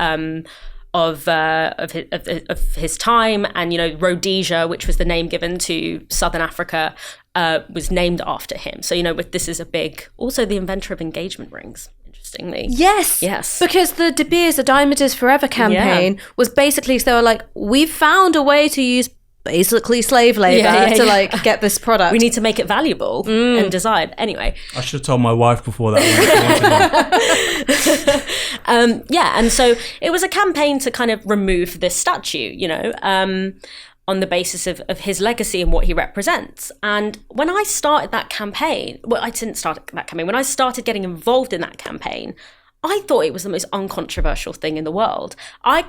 his time, and Rhodesia, which was the name given to Southern Africa, was named after him. So this is a big, also the inventor of engagement rings. Interestingly, yes, because the De Beers, a Diamond is Forever campaign was basically, so they were like, we've found a way to use basically slave labor to get this product. We need to make it valuable and desired. Anyway, I should have told my wife before that. And so it was a campaign to kind of remove this statue, on the basis of his legacy and what he represents. And when I started that campaign, when I started getting involved in that campaign, I thought it was the most uncontroversial thing in the world. I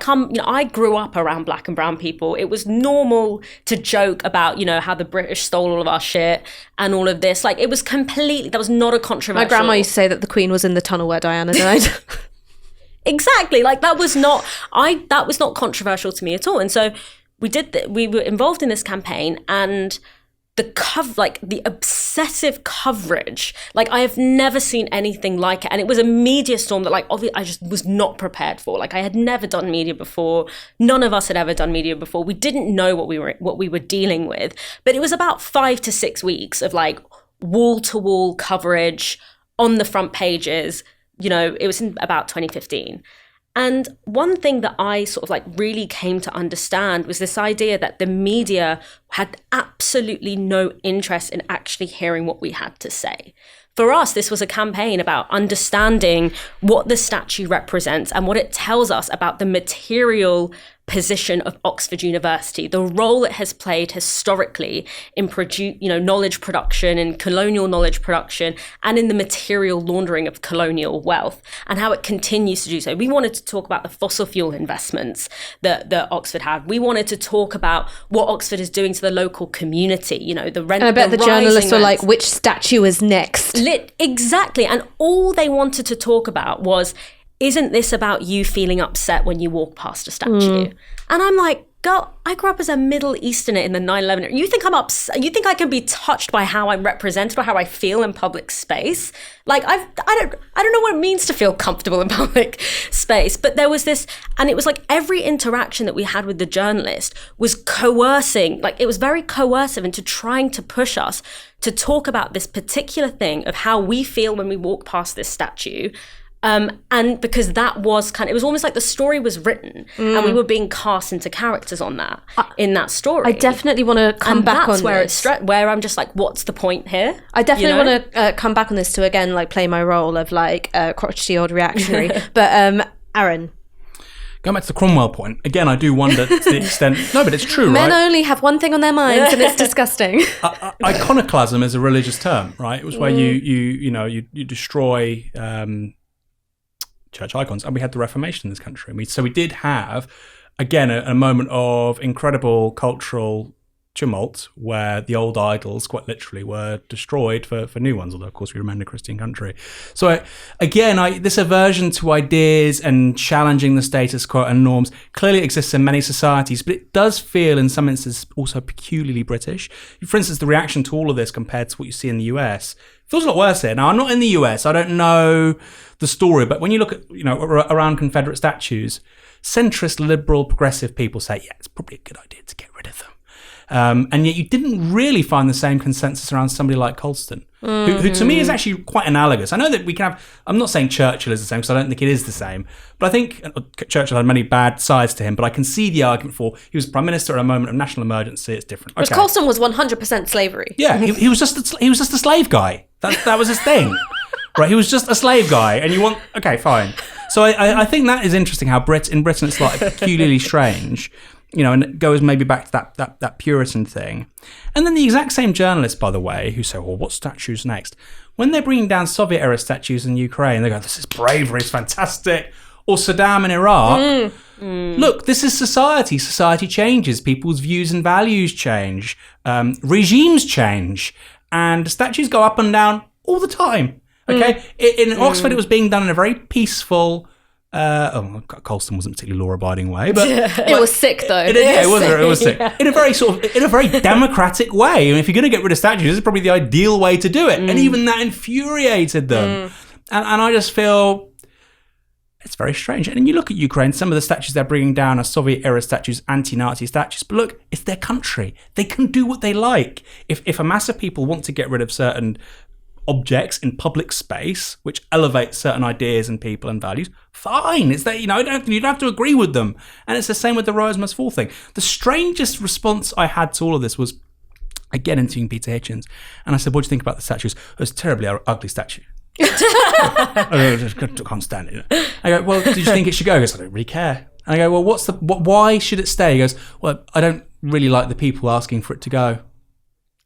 grew up around black and brown people. It was normal to joke about, how the British stole all of our shit and all of this. Like, it was completely, that was not a controversial... My grandma used to say that the Queen was in the tunnel where Diana died. Exactly. Like, that was not controversial to me at all. And so we were involved in this campaign, and the obsessive coverage, I have never seen anything like it. And it was a media storm that obviously I just was not prepared for. I had never done media before. None of us had ever done media before. We didn't know what we were dealing with. But it was about 5 to 6 weeks of wall-to-wall coverage on the front pages. It was in about 2015. And one thing that I sort of really came to understand was this idea that the media had absolutely no interest in actually hearing what we had to say. For us, this was a campaign about understanding what the statue represents and what it tells us about the material position of Oxford University, the role it has played historically in knowledge production and colonial knowledge production, and in the material laundering of colonial wealth, and how it continues to do so. We wanted to talk about the fossil fuel investments that Oxford had. We wanted to talk about what Oxford is doing to the local community, the rent. And I bet the journalists were like, which statue is next? Exactly. And all they wanted to talk about was, isn't this about you feeling upset when you walk past a statue? And I'm like, girl, I grew up as a Middle Easterner in the 9/11. You think I'm upset? You think I can be touched by how I'm represented or how I feel in public space? I don't know what it means to feel comfortable in public space. But there was this, and it was every interaction that we had with the journalist was coercing. It was very coercive into trying to push us to talk about this particular thing of how we feel when we walk past this statue. And because that was it was almost like the story was written and we were being cast into characters on that, in that story. I definitely want to come back on this. Where I'm just what's the point here? I definitely want to come back on this to, again, play my role of crotchety old reactionary. But Aaron. Going back to the Cromwell point, again, I do wonder to the extent... No, but it's true, right? Men only have one thing on their minds, and it's disgusting. Iconoclasm is a religious term, right? It was where you destroy... church icons, and we had the Reformation in this country. So we did have, again, a moment of incredible cultural tumult where the old idols, quite literally, were destroyed for new ones, although, of course, we remain a Christian country. So, again, this aversion to ideas and challenging the status quo and norms clearly exists in many societies, but it does feel, in some instances, also peculiarly British. For instance, the reaction to all of this compared to what you see in the US feels a lot worse here. Now, I'm not in the US. I don't know the story, but when you look at, around Confederate statues, centrist, liberal, progressive people say, yeah, it's probably a good idea to get rid of them. And yet you didn't really find the same consensus around somebody like Colston, who to me is actually quite analogous. I know that we can have, I'm not saying Churchill is the same, because I don't think it is the same, but I think Churchill had many bad sides to him, but I can see the argument for he was Prime Minister at a moment of national emergency, it's different. Whereas Colston was 100% slavery. Yeah, he was just a slave guy. That was his thing. Right, he was just a slave guy, and you want... Okay, fine. So I think that is interesting how in Britain it's peculiarly strange and it goes maybe back to that Puritan thing. And then the exact same journalists, by the way, who say, well, what statues next? When they're bringing down Soviet-era statues in Ukraine, they go, this is bravery, it's fantastic. Or Saddam in Iraq. Look, this is society. Society changes. People's views and values change. Regimes change. And statues go up and down all the time. Okay? In Oxford, it was being done in a very peaceful... Colston wasn't particularly law-abiding way, but it was sick though. It was sick. In a very democratic way. And if you're going to get rid of statues, this is probably the ideal way to do it. And even that infuriated them. And I just feel it's very strange. And then you look at Ukraine, some of the statues they're bringing down are Soviet-era statues, anti-Nazi statues. But look, it's their country. They can do what they like. If a mass of people want to get rid of certain objects in public space, which elevate certain ideas and people and values, fine. It's that, you don't have to agree with them. And it's the same with the Rise Must Fall thing. The strangest response I had to all of this was, again, interviewing Peter Hitchens. And I said, what do you think about the statues? It was a terribly ugly statue. I just can't stand it. I go, well, did you think it should go? He goes, I don't really care. And I go, well, why should it stay? He goes, well, I don't really like the people asking for it to go.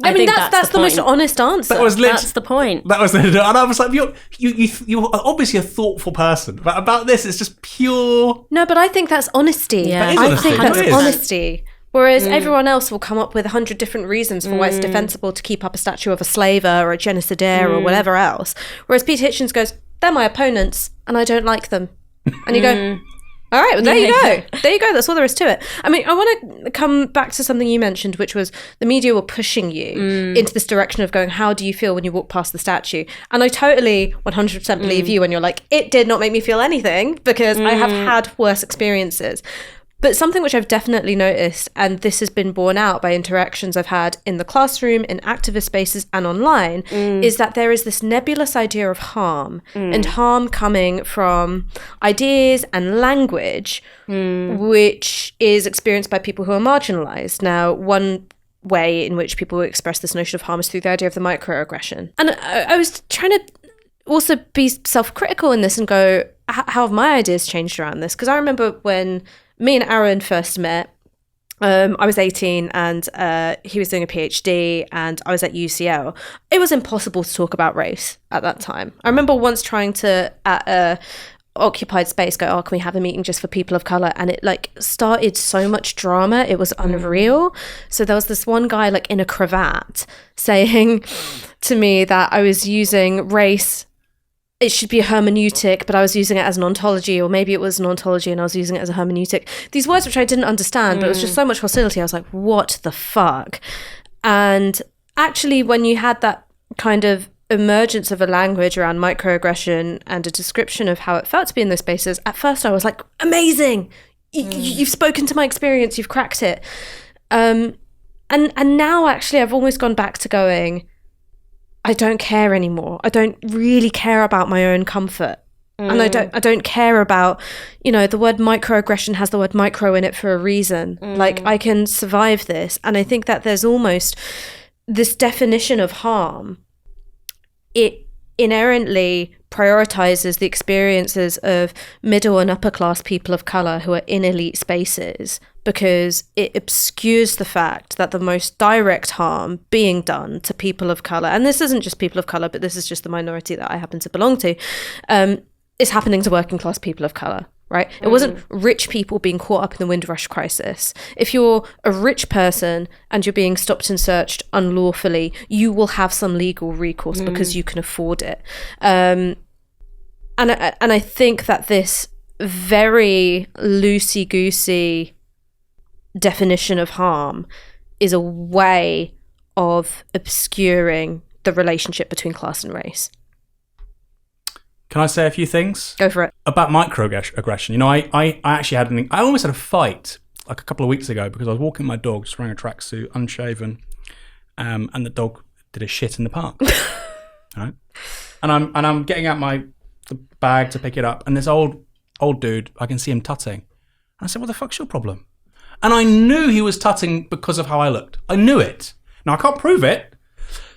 I mean, that's the most honest answer. That's the point. That was, and I was like, you're obviously a thoughtful person, but about this, it's just pure. No, but I think that's honesty. Yeah. I think that's honesty. Whereas everyone else will come up with 100 different reasons for why it's defensible to keep up a statue of a slaver or a genocidaire or whatever else. Whereas Peter Hitchens goes, they're my opponents and I don't like them. And you go, all right, well, there you go. There you go. That's all there is to it. I mean, I want to come back to something you mentioned, which was the media were pushing you into this direction of going, how do you feel when you walk past the statue? And I totally 100% believe you when you're like, it did not make me feel anything because I have had worse experiences. But something which I've definitely noticed, and this has been borne out by interactions I've had in the classroom, in activist spaces and online, is that there is this nebulous idea of harm, and harm coming from ideas and language, which is experienced by people who are marginalized. Now, one way in which people express this notion of harm is through the idea of the microaggression. And I was trying to also be self-critical in this and go, how have my ideas changed around this? Because I remember when me and Aaron first met, I was 18 and he was doing a PhD and I was at UCL. It was impossible to talk about race at that time. I remember once trying to, at a occupied space, go, can we have a meeting just for people of colour? And it started so much drama. It was unreal. So there was this one guy in a cravat saying to me that I was using race, it should be a hermeneutic, but I was using it as an ontology, or maybe it was an ontology and I was using it as a hermeneutic. These words which I didn't understand, but it was just so much hostility. I was like, what the fuck? And actually, when you had that kind of emergence of a language around microaggression and a description of how it felt to be in those spaces, at first I was like, amazing! You've spoken to my experience, you've cracked it. And now actually I've almost gone back to going, I don't care anymore. I don't really care about my own comfort. And I don't care about, the word microaggression has the word micro in it for a reason. I can survive this. And I think that there's almost this definition of harm. It inherently prioritizes the experiences of middle and upper class people of color who are in elite spaces, because it obscures the fact that the most direct harm being done to people of colour, and this isn't just people of colour, but this is just the minority that I happen to belong to, is happening to working class people of colour, right? It wasn't rich people being caught up in the Windrush crisis. If you're a rich person and you're being stopped and searched unlawfully, you will have some legal recourse because you can afford it. And I think that this very loosey-goosey definition of harm is a way of obscuring the relationship between class and race. Can I say a few things? Go for it. About microaggression. I actually had I almost had a fight a couple of weeks ago because I was walking my dog, just wearing a tracksuit, unshaven, and the dog did a shit in the park. Right? And I'm getting out the bag to pick it up, and this old dude, I can see him tutting. And I said, what the fuck's your problem? And I knew he was tutting because of how I looked. I knew it. Now, I can't prove it.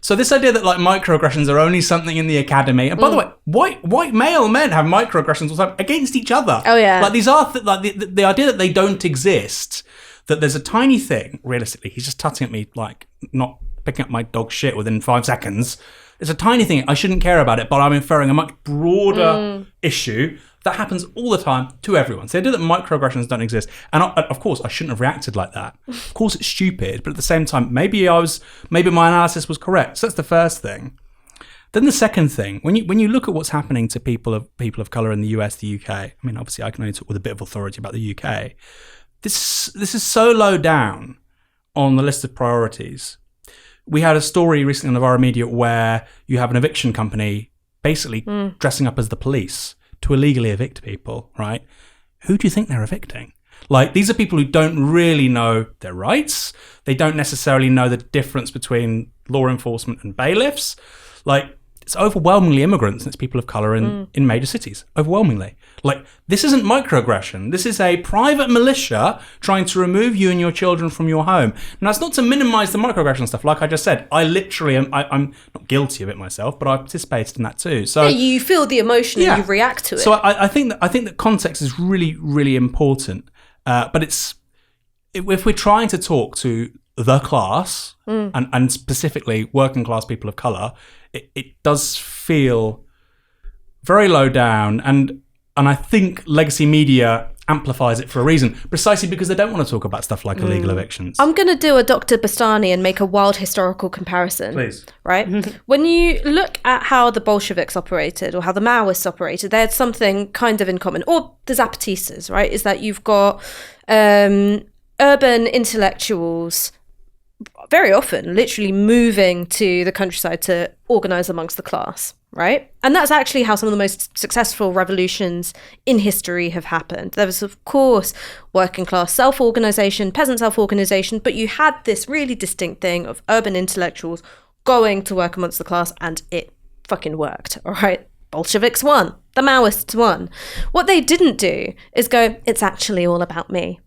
So this idea that microaggressions are only something in the academy, and by the way, white male men have microaggressions all the time against each other. Oh yeah, these are the idea that they don't exist. that there's a tiny thing, realistically, he's just tutting at me, like not picking up my dog shit within 5 seconds. It's a tiny thing. I shouldn't care about it, but I'm inferring a much broader issue that happens all the time to everyone. So the idea that microaggressions don't exist, and of course I shouldn't have reacted like that. Of course it's stupid, but at the same time, maybe my analysis was correct. So that's the first thing. Then the second thing, when you look at what's happening to people of colour in the US, the UK, I mean, obviously I can only talk with a bit of authority about the UK. This is so low down on the list of priorities. We had a story recently on Novara Media where you have an eviction company basically dressing up as the police to illegally evict people, right? Who do you think they're evicting? Like, these are people who don't really know their rights. They don't necessarily know the difference between law enforcement and bailiffs. Like, it's overwhelmingly immigrants and it's people of colour in major cities. Overwhelmingly. Like, this isn't microaggression. This is a private militia trying to remove you and your children from your home. Now, it's not to minimise the microaggression stuff. Like I just said, I literally am, I'm not guilty of it myself, but I participated in that too. So yeah, you feel the emotion and you react to it. So I think that context is really, really important. But if we're trying to talk to the class and specifically working class people of colour, it does feel very low down, and I think legacy media amplifies it for a reason, precisely because they don't want to talk about stuff like illegal evictions. I'm going to do a Dr. Bastani and make a wild historical comparison. Please. Right? When you look at how the Bolsheviks operated or how the Maoists operated, they had something kind of in common, or the Zapatistas, right? Is that you've got urban intellectuals very often literally moving to the countryside to organise amongst the class, right? And that's actually how some of the most successful revolutions in history have happened. There was, of course, working class self-organisation, peasant self-organisation, but you had this really distinct thing of urban intellectuals going to work amongst the class, and it fucking worked, all right? Bolsheviks won. The Maoists won. What they didn't do is go, it's actually all about me.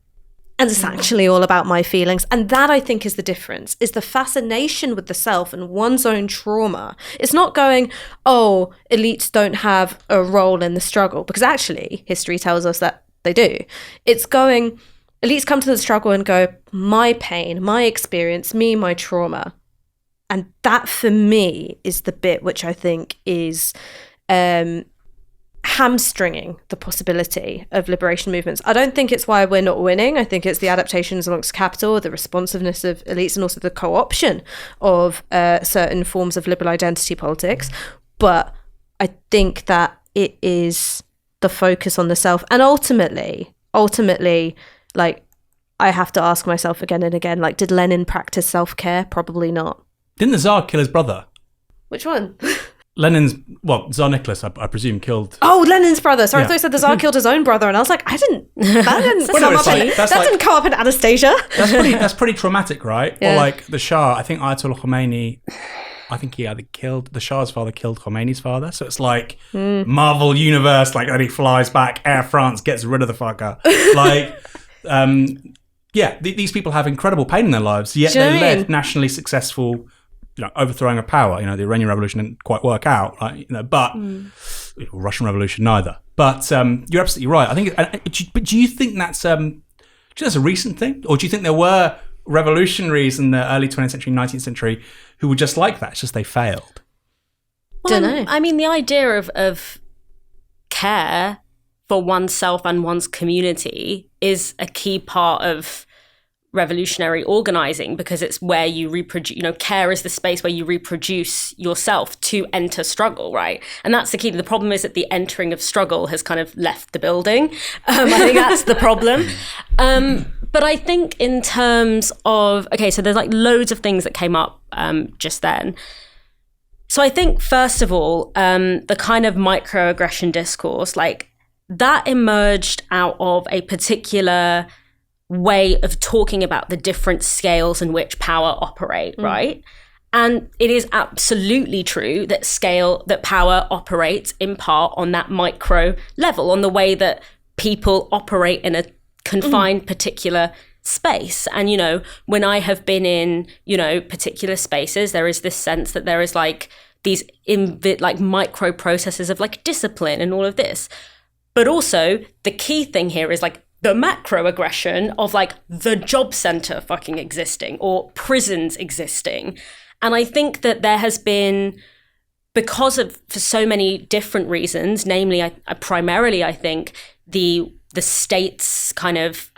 And it's actually all about my feelings. And that, I think, is the difference, is the fascination with the self and one's own trauma. It's not going, oh, elites don't have a role in the struggle, because actually history tells us that they do. It's going, elites come to the struggle and go, my pain, my experience, me, my trauma. And that, for me, is the bit which I think is hamstringing the possibility of liberation movements. I don't think it's why we're not winning. I think it's the adaptations amongst capital, the responsiveness of elites, and also the co-option of certain forms of liberal identity politics. But I think that it is the focus on the self. And ultimately, like, I have to ask myself again and again, like, did Lenin practice self-care? Probably not. Didn't the Tsar kill his brother? Which one? Tsar Nicholas, I presume, killed... Oh, Lenin's brother. Sorry, I thought you said the Tsar killed his own brother, and I was like, that didn't come up in Anastasia. That's pretty traumatic, right? Yeah. Or like the Shah, I think Ayatollah Khomeini, I think he either killed... The Shah's father killed Khomeini's father, so it's like Marvel Universe, like, and he flies back, Air France gets rid of the fucker. Like, these people have incredible pain in their lives, yet they led nationally successful... overthrowing of power. The Iranian Revolution didn't quite work out, but Russian Revolution neither. But you're absolutely right. I think. But do you think that's a recent thing, or do you think there were revolutionaries in the early 20th century, 19th century who were just like that? It's just they failed. Well, don't know. I mean, the idea of care for oneself and one's community is a key part of revolutionary organizing, because it's where you reproduce, care is the space where you reproduce yourself to enter struggle, right? And that's the key. The problem is that the entering of struggle has kind of left the building. I think that's the problem. But I think in terms of, so there's like loads of things that came up just then. So I think, first of all, the kind of microaggression discourse, like, that emerged out of a particular way of talking about the different scales in which power operate, right? And it is absolutely true that power operates in part on that micro level, on the way that people operate in a confined particular space. And, when I have been in, particular spaces, there is this sense that there is like these micro processes of like discipline and all of this. But also the key thing here is like the macro aggression of like the job center fucking existing or prisons existing. And I think that there has been, because of, for so many different reasons, namely, I primarily, I think, the state's kind of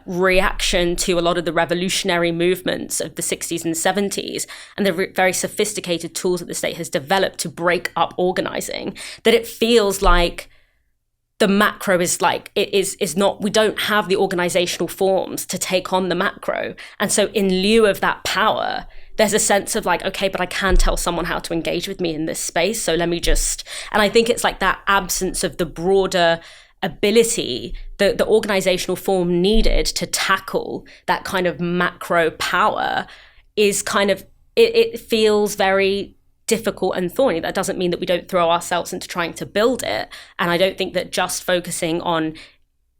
reaction to a lot of the revolutionary movements of the 60s and 70s and the very sophisticated tools that the state has developed to break up organizing, that it feels like the macro is like, it is not, we don't have the organizational forms to take on the macro. And so in lieu of that power, there's a sense of like, okay, but I can tell someone how to engage with me in this space. So let me just, and I think it's like that absence of the broader ability, the organizational form needed to tackle that kind of macro power is kind of, it feels very difficult and thorny. That doesn't mean that we don't throw ourselves into trying to build it. And I don't think that just focusing on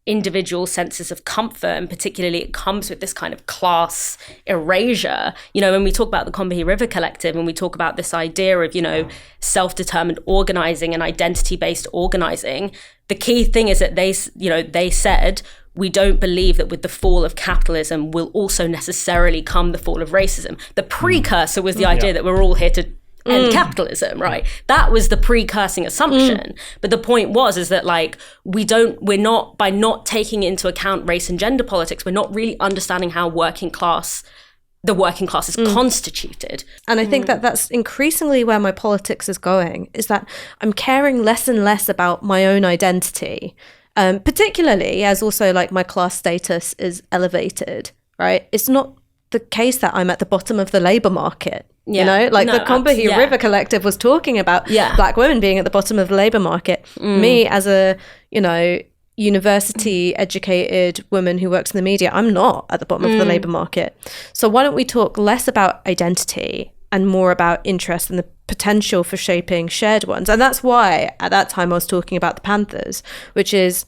individual senses of comfort, and particularly it comes with this kind of class erasure. You know, when we talk about the Combahee River Collective and we talk about this idea of, you know, self-determined organizing and identity-based organizing, the key thing is that they said, we don't believe that with the fall of capitalism will also necessarily come the fall of racism. The precursor was the idea that we're all here to end capitalism, right? That was the precursing assumption. But the point is that like, by not taking into account race and gender politics, we're not really understanding how the working class is constituted. And I think that that's increasingly where my politics is going, is that I'm caring less and less about my own identity, particularly as also like my class status is elevated, right? It's not the case that I'm at the bottom of the labour market. You know, like the Combahee River Collective was talking about black women being at the bottom of the labour market. Me as a, you know, university educated woman who works in the media, I'm not at the bottom of the labour market. So why don't we talk less about identity and more about interest and the potential for shaping shared ones? And that's why at that time I was talking about the Panthers, which is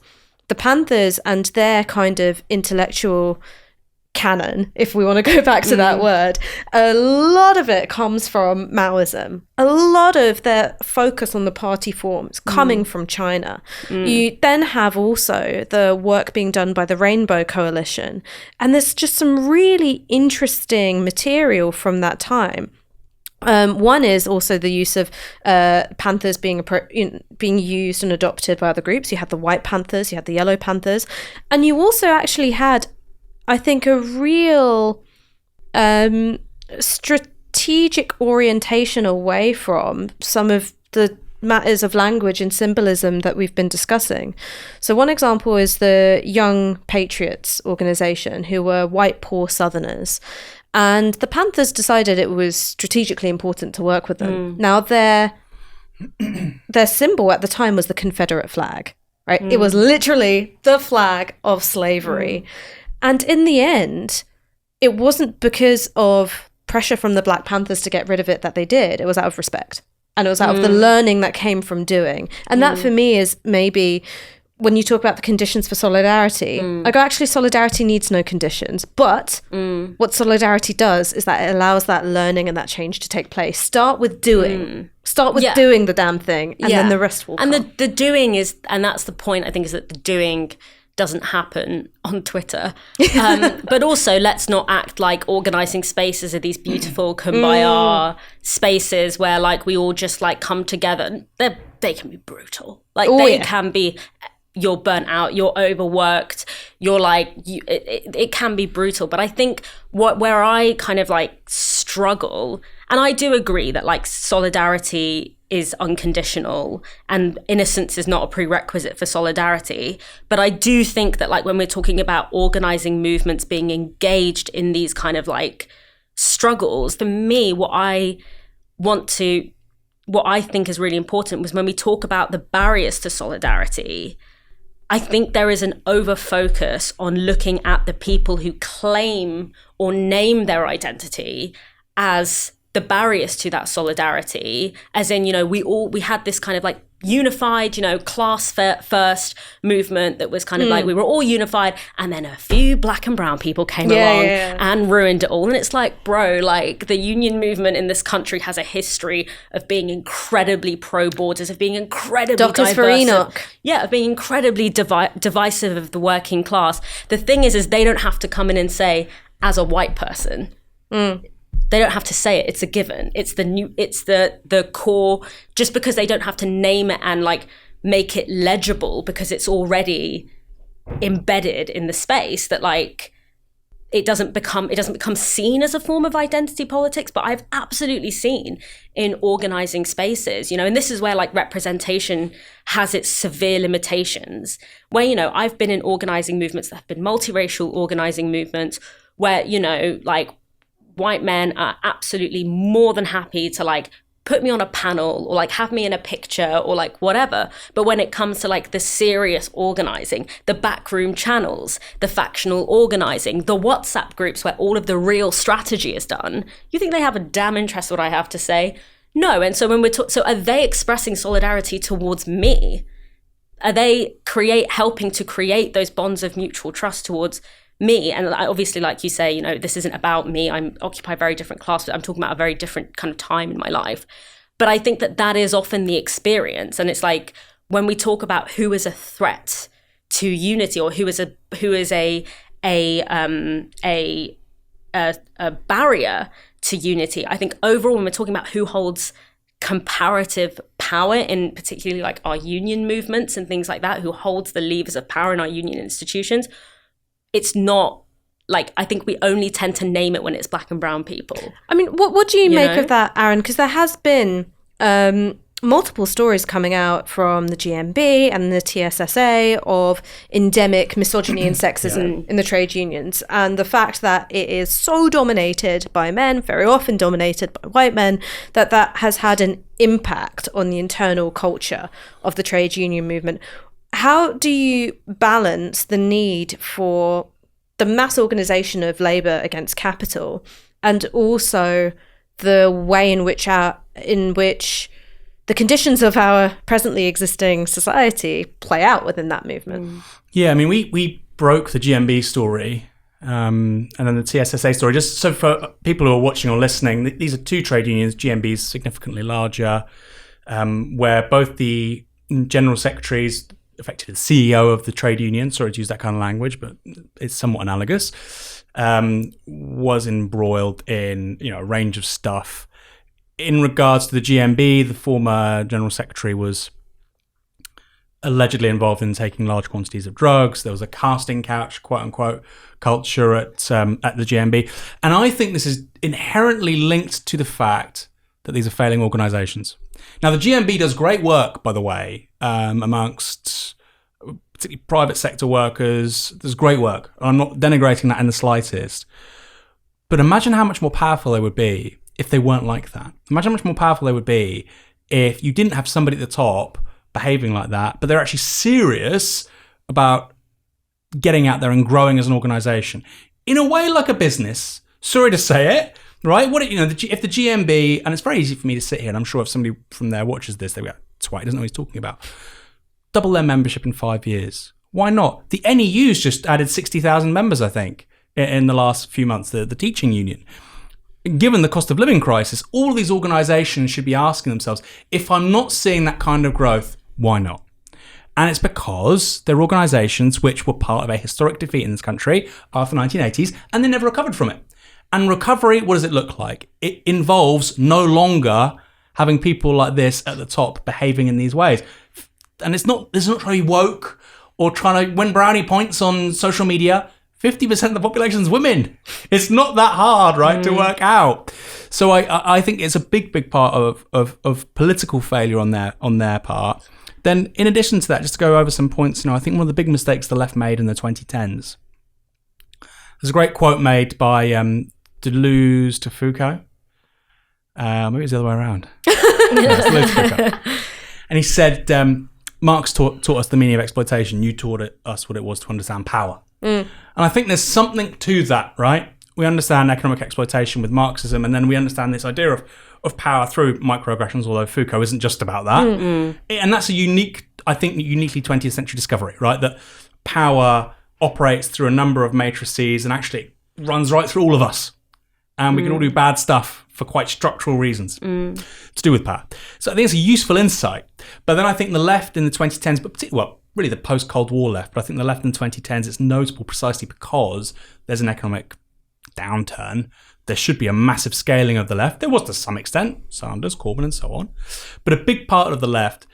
the Panthers and their kind of intellectual canon, if we want to go back to that word. A lot of it comes from Maoism. A lot of their focus on the party forms coming from China. You then have also the work being done by the Rainbow Coalition. And there's just some really interesting material from that time. One is also the use of panthers being used and adopted by other groups. You had the White Panthers, you had the Yellow Panthers, and you also actually had, I think, a real strategic orientation away from some of the matters of language and symbolism that we've been discussing. So one example is the Young Patriots organization, who were white, poor Southerners. And the Panthers decided it was strategically important to work with them. Now, their symbol at the time was the Confederate flag, right? It was literally the flag of slavery. And in the end, it wasn't because of pressure from the Black Panthers to get rid of it that they did. It was out of respect. And it was out of the learning that came from doing. And that for me is maybe when you talk about the conditions for solidarity, I go, actually, solidarity needs no conditions. But what solidarity does is that it allows that learning and that change to take place. Start with doing. Start with doing the damn thing, and then the rest will come. And the doing is, and that's the point, I think, is that the doing doesn't happen on Twitter. But also, let's not act like organizing spaces are these beautiful kumbaya spaces where like we all just like come together. They can be brutal. Like they can be, you're burnt out, you're overworked, you're like, it can be brutal. But I think where I kind of like struggle, and I do agree that like solidarity is unconditional and innocence is not a prerequisite for solidarity. But I do think that like when we're talking about organizing movements being engaged in these kind of like struggles, for me, what I think is really important was when we talk about the barriers to solidarity, I think there is an over-focus on looking at the people who claim or name their identity as the barriers to that solidarity, as in, you know, we had this kind of like unified, class first movement that was kind of like we were all unified, and then a few black and brown people came along and ruined it all. And it's like, bro, like the union movement in this country has a history of being incredibly pro-borders, of being incredibly Doctors for Enoch. Yeah, of being incredibly divisive of the working class. The thing is they don't have to come in and say, as a white person, they don't have to say it. It's a given. It's the core, just because they don't have to name it and like make it legible, because it's already embedded in the space, that like it doesn't become seen as a form of identity politics. But I've absolutely seen in organizing spaces, and this is where like representation has its severe limitations, where, I've been in organizing movements that have been multiracial organizing movements where, like white men are absolutely more than happy to like put me on a panel or like have me in a picture or like whatever. But when it comes to like the serious organizing, the backroom channels, the factional organizing, the WhatsApp groups where all of the real strategy is done, you think they have a damn interest in what I have to say? No. And so when so are they expressing solidarity towards me? Are they helping to create those bonds of mutual trust towards me? And I obviously, like you say, this isn't about me. I occupy a very different class, but I'm talking about a very different kind of time in my life. But I think that is often the experience. And it's like when we talk about who is a threat to unity, or who is a barrier to unity, I think overall when we're talking about who holds comparative power in particularly like our union movements and things like that, who holds the levers of power in our union institutions, it's not like, I think we only tend to name it when it's black and brown people. I mean, what do you make of that, Aaron? Because there has been multiple stories coming out from the GMB and the TSSA of endemic misogyny and sexism in the trade unions, and the fact that it is so dominated by men, very often dominated by white men, that has had an impact on the internal culture of the trade union movement. How do you balance the need for the mass organisation of labour against capital, and also the way in which the conditions of our presently existing society play out within that movement? Yeah, I mean, we broke the GMB story and then the TSSA story. Just so for people who are watching or listening, these are two trade unions. GMB is significantly larger, where both the general secretaries, effectively the CEO of the trade union, sorry to use that kind of language, but it's somewhat analogous, was embroiled in a range of stuff. In regards to the GMB, the former general secretary was allegedly involved in taking large quantities of drugs. There was a casting couch, quote unquote, culture at the GMB. And I think this is inherently linked to the fact that these are failing organisations. Now, the GMB does great work, by the way, amongst particularly private sector workers. There's great work. I'm not denigrating that in the slightest. But imagine how much more powerful they would be if they weren't like that. Imagine how much more powerful they would be if you didn't have somebody at the top behaving like that, but they're actually serious about getting out there and growing as an organisation. In a way like a business, sorry to say it, right? If the GMB, and it's very easy for me to sit here, and I'm sure if somebody from there watches this, they go, twat, he doesn't know what he's talking about. Double their membership in 5 years. Why not? The NEU's just added 60,000 members, I think, in the last few months, the teaching union. Given the cost of living crisis, all of these organisations should be asking themselves, if I'm not seeing that kind of growth, why not? And it's because they're organisations which were part of a historic defeat in this country after the 1980s, and they never recovered from it. And recovery, what does it look like? It involves no longer having people like this at the top behaving in these ways. And it's not trying to be woke or trying to win brownie points on social media. 50% of the population is women. It's not that hard, right, to work out. So I think it's a big part of political failure on their part. Then, in addition to that, just to go over some points, I think one of the big mistakes the left made in the 2010s. There's a great quote made by Deleuze to Foucault. Maybe it's the other way around. Deleuze to Foucault. And he said, Marx taught us the meaning of exploitation. You taught us what it was to understand power. And I think there's something to that, right? we understand economic exploitation with Marxism, and then we understand this idea of power through microaggressions, although Foucault isn't just about that. And that's a uniquely 20th century discovery, right? That power operates through a number of matrices and actually runs right through all of us. And we can all do bad stuff for quite structural reasons to do with power. So I think it's a useful insight. But then I think the left in the 2010s, but really the post-Cold War left, but I think the left in the 2010s, it's notable precisely because there's an economic downturn. There should be a massive scaling of the left. There was to some extent, Sanders, Corbyn and so on. But a big part of the left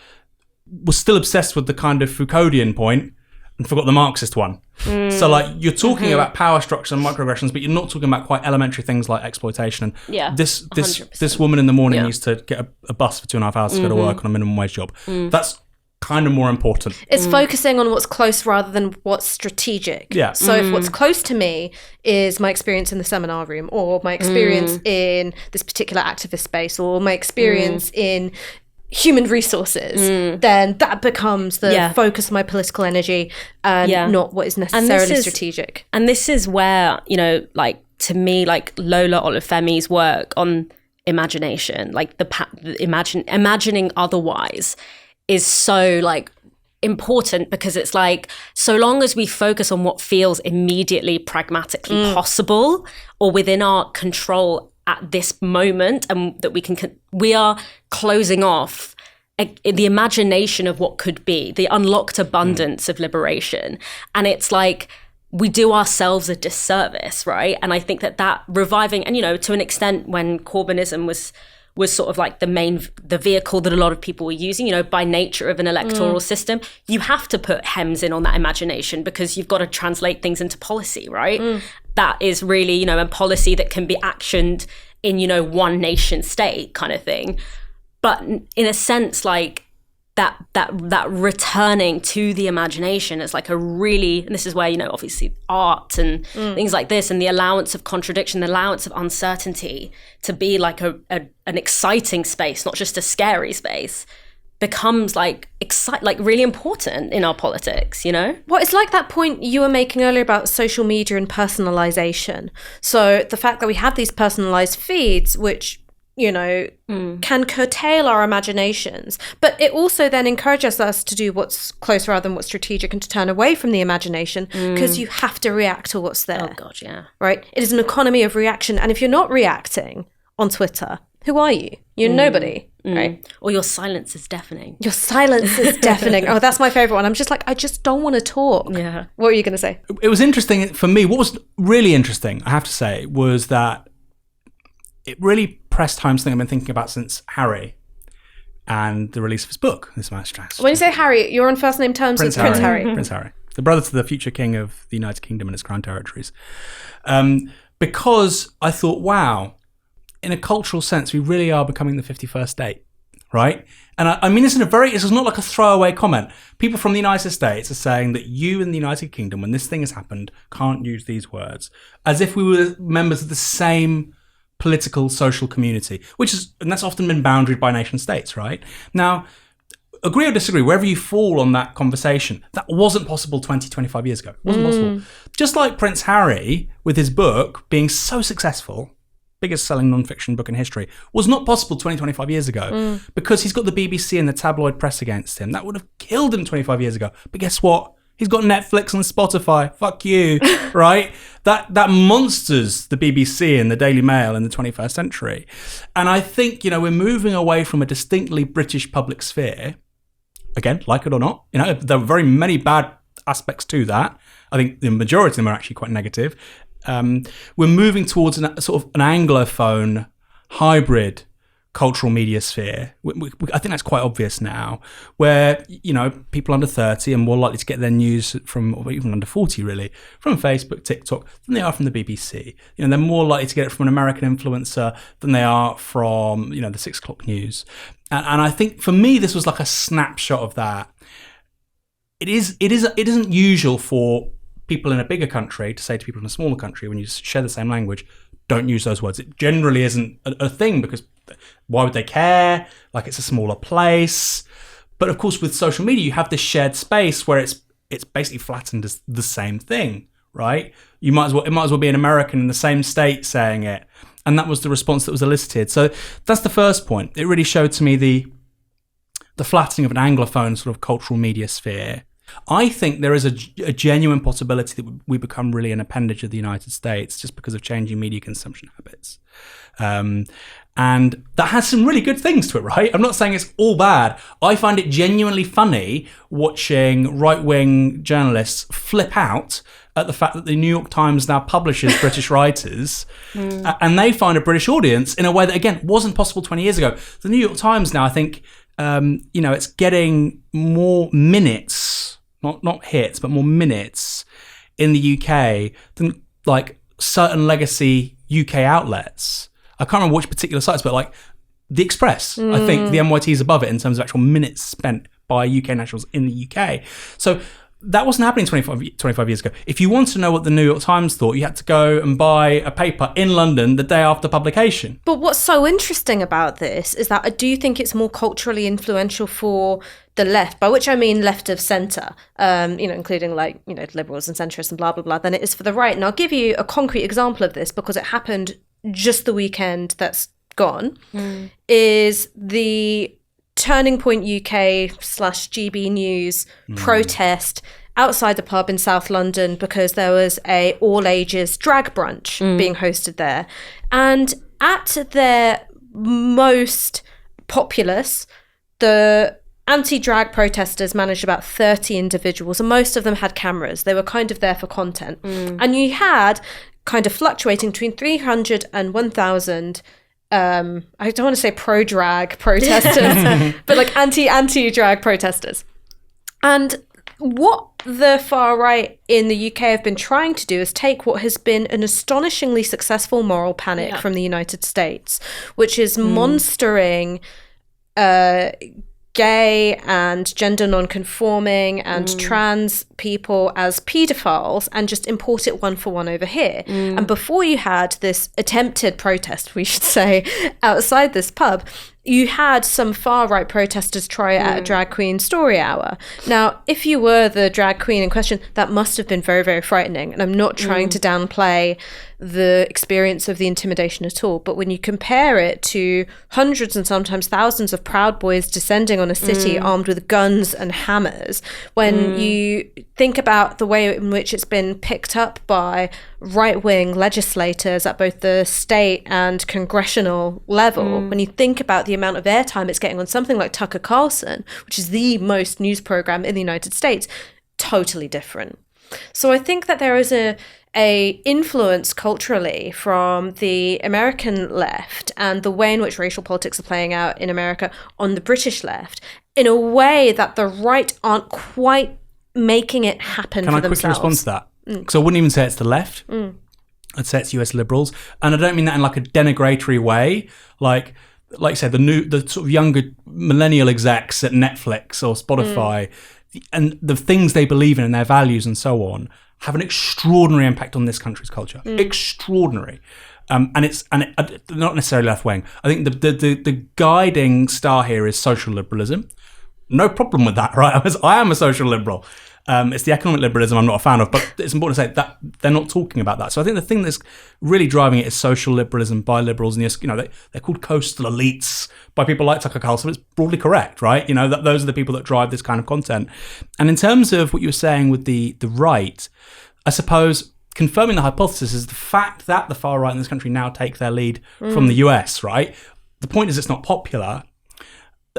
was still obsessed with the kind of Foucauldian point and forgot the Marxist one. So like you're talking about power structure and microaggressions, but you're not talking about quite elementary things like exploitation. And this woman in the morning needs to get a bus for 2.5 hours to go to work on a minimum wage job. That's kind of more important. It's focusing on what's close rather than what's strategic. Yeah. So if what's close to me is my experience in the seminar room, or my experience in this particular activist space, or my experience in human resources, then that becomes the focus of my political energy and not what is necessarily strategic. And this is where, like, to me, like Lola Olufemi's work on imagination, like imagining otherwise, is so like important, because it's like, so long as we focus on what feels immediately pragmatically possible or within our control at this moment, and that we are closing off the imagination of what could be, the unlocked abundance of liberation. And it's like, we do ourselves a disservice, right? And I think that reviving, and to an extent, when Corbynism was sort of like the vehicle that a lot of people were using, by nature of an electoral system, you have to put hems in on that imagination, because you've got to translate things into policy, right? That is really, a policy that can be actioned in, one nation state kind of thing. But in a sense, like that returning to the imagination is like a really, and this is where, obviously art and things like this, and the allowance of contradiction, the allowance of uncertainty to be like an exciting space, not just a scary space, becomes like really important in our politics, Well, it's like that point you were making earlier about social media and personalization. So the fact that we have these personalized feeds, which can curtail our imaginations, but it also then encourages us to do what's close rather than what's strategic, and to turn away from the imagination, because you have to react to what's there. Oh God, yeah. Right? It is an economy of reaction, and if you're not reacting on Twitter, who are you? You're nobody, right? Or your silence is deafening. Your silence is deafening. Oh, that's my favorite one. I'm just like, I just don't want to talk. Yeah. What were you going to say? It was interesting for me. What was really interesting, I have to say, was that it really pressed home something I've been thinking about since Harry and the release of his book, This Man's Strategy. When you say Harry, you're on first name terms with Prince Harry. Prince Harry, the brother to the future king of the United Kingdom and its crown territories. Because I thought, wow, in a cultural sense, we really are becoming the 51st state, right? And I mean this this is not like a throwaway comment. People from the United States are saying that you in the United Kingdom, when this thing has happened, can't use these words, as if we were members of the same political, social community, and that's often been boundaried by nation states, right? Now, agree or disagree, wherever you fall on that conversation, that wasn't possible 20, 25 years ago. It wasn't possible. Just like Prince Harry, with his book being so successful, biggest selling non-fiction book in history, was not possible 20, 25 years ago, because he's got the BBC and the tabloid press against him. That would have killed him 25 years ago. But guess what? He's got Netflix and Spotify. Fuck you, right? That monsters the BBC and the Daily Mail in the 21st century. And I think, we're moving away from a distinctly British public sphere. Again, like it or not, there are very many bad aspects to that. I think the majority of them are actually quite negative. We're moving towards an Anglophone hybrid cultural media sphere. I think that's quite obvious now, where, people under 30 are more likely to get their news from, or even under 40 really, from Facebook, TikTok, than they are from the BBC. They're more likely to get it from an American influencer than they are from, the 6 o'clock news. And I think for me, this was like a snapshot of that. It isn't usual for people in a bigger country to say to people in a smaller country, when you share the same language, don't use those words. It generally isn't a thing, because why would they care? Like, it's a smaller place. But of course, with social media, you have this shared space where it's basically flattened as the same thing, right? It might as well be an American in the same state saying it. And that was the response that was elicited. So that's the first point. It really showed to me the flattening of an Anglophone sort of cultural media sphere. I think there is a genuine possibility that we become really an appendage of the United States just because of changing media consumption habits. And that has some really good things to it, right? I'm not saying it's all bad. I find it genuinely funny watching right-wing journalists flip out at the fact that the New York Times now publishes British writers, and they find a British audience in a way that, again, wasn't possible 20 years ago. The New York Times now, I think, it's getting more minutes, not hits, but more minutes in the UK than like certain legacy UK outlets. I can't remember which particular sites, but like The Express, I think the NYT is above it in terms of actual minutes spent by UK nationals in the UK. So that wasn't happening 25 years ago. If you want to know what the New York Times thought, you had to go and buy a paper in London the day after publication. But what's so interesting about this is that I do think it's more culturally influential for the left, by which I mean left of centre, including liberals and centrists and blah, blah, blah, than it is for the right. And I'll give you a concrete example of this because it happened just the weekend that's gone, is the Turning Point UK/GB News protest outside the pub in South London because there was a all ages drag brunch being hosted there. And at their most populous, the anti-drag protesters managed about 30 individuals, and most of them had cameras. They were kind of there for content. And you had kind of fluctuating between 300 and 1,000 I don't want to say pro-drag protesters, but like anti-drag protesters. And what the far right in the UK have been trying to do is take what has been an astonishingly successful moral panic from the United States, which is monstering gay and gender non-conforming and trans people as paedophiles and just import it one for one over here. And before you had this attempted protest, we should say, outside this pub, you had some far-right protesters try it at a drag queen story hour. Now, if you were the drag queen in question, that must have been very, very frightening. And I'm not trying to downplay the experience of the intimidation at all. But when you compare it to hundreds and sometimes thousands of Proud Boys descending on a city armed with guns and hammers, when you think about the way in which it's been picked up by right-wing legislators at both the state and congressional level, when you think about the amount of airtime it's getting on something like Tucker Carlson, which is the most news program in the United States, totally different. So I think that there is a influence culturally from the American left and the way in which racial politics are playing out in America on the British left in a way that the right aren't quite making it happen for themselves. Can I quickly respond to that? Because I wouldn't even say it's the left. I'd say it's US liberals. And I don't mean that in like a denigratory way. Like you said, the sort of younger millennial execs at Netflix or Spotify, and the things they believe in and their values and so on have an extraordinary impact on this country's culture. Extraordinary. And it's not necessarily left wing. I think the guiding star here is social liberalism. No problem with that, right? I am a social liberal. It's the economic liberalism I'm not a fan of, but it's important to say that they're not talking about that. So I think the thing that's really driving it is social liberalism by liberals, and they're called coastal elites by people like Tucker Carlson. It's broadly correct, right? Those are the people that drive this kind of content. And in terms of what you were saying with the right, I suppose confirming the hypothesis is the fact that the far right in this country now take their lead from the US, right? The point is it's not popular.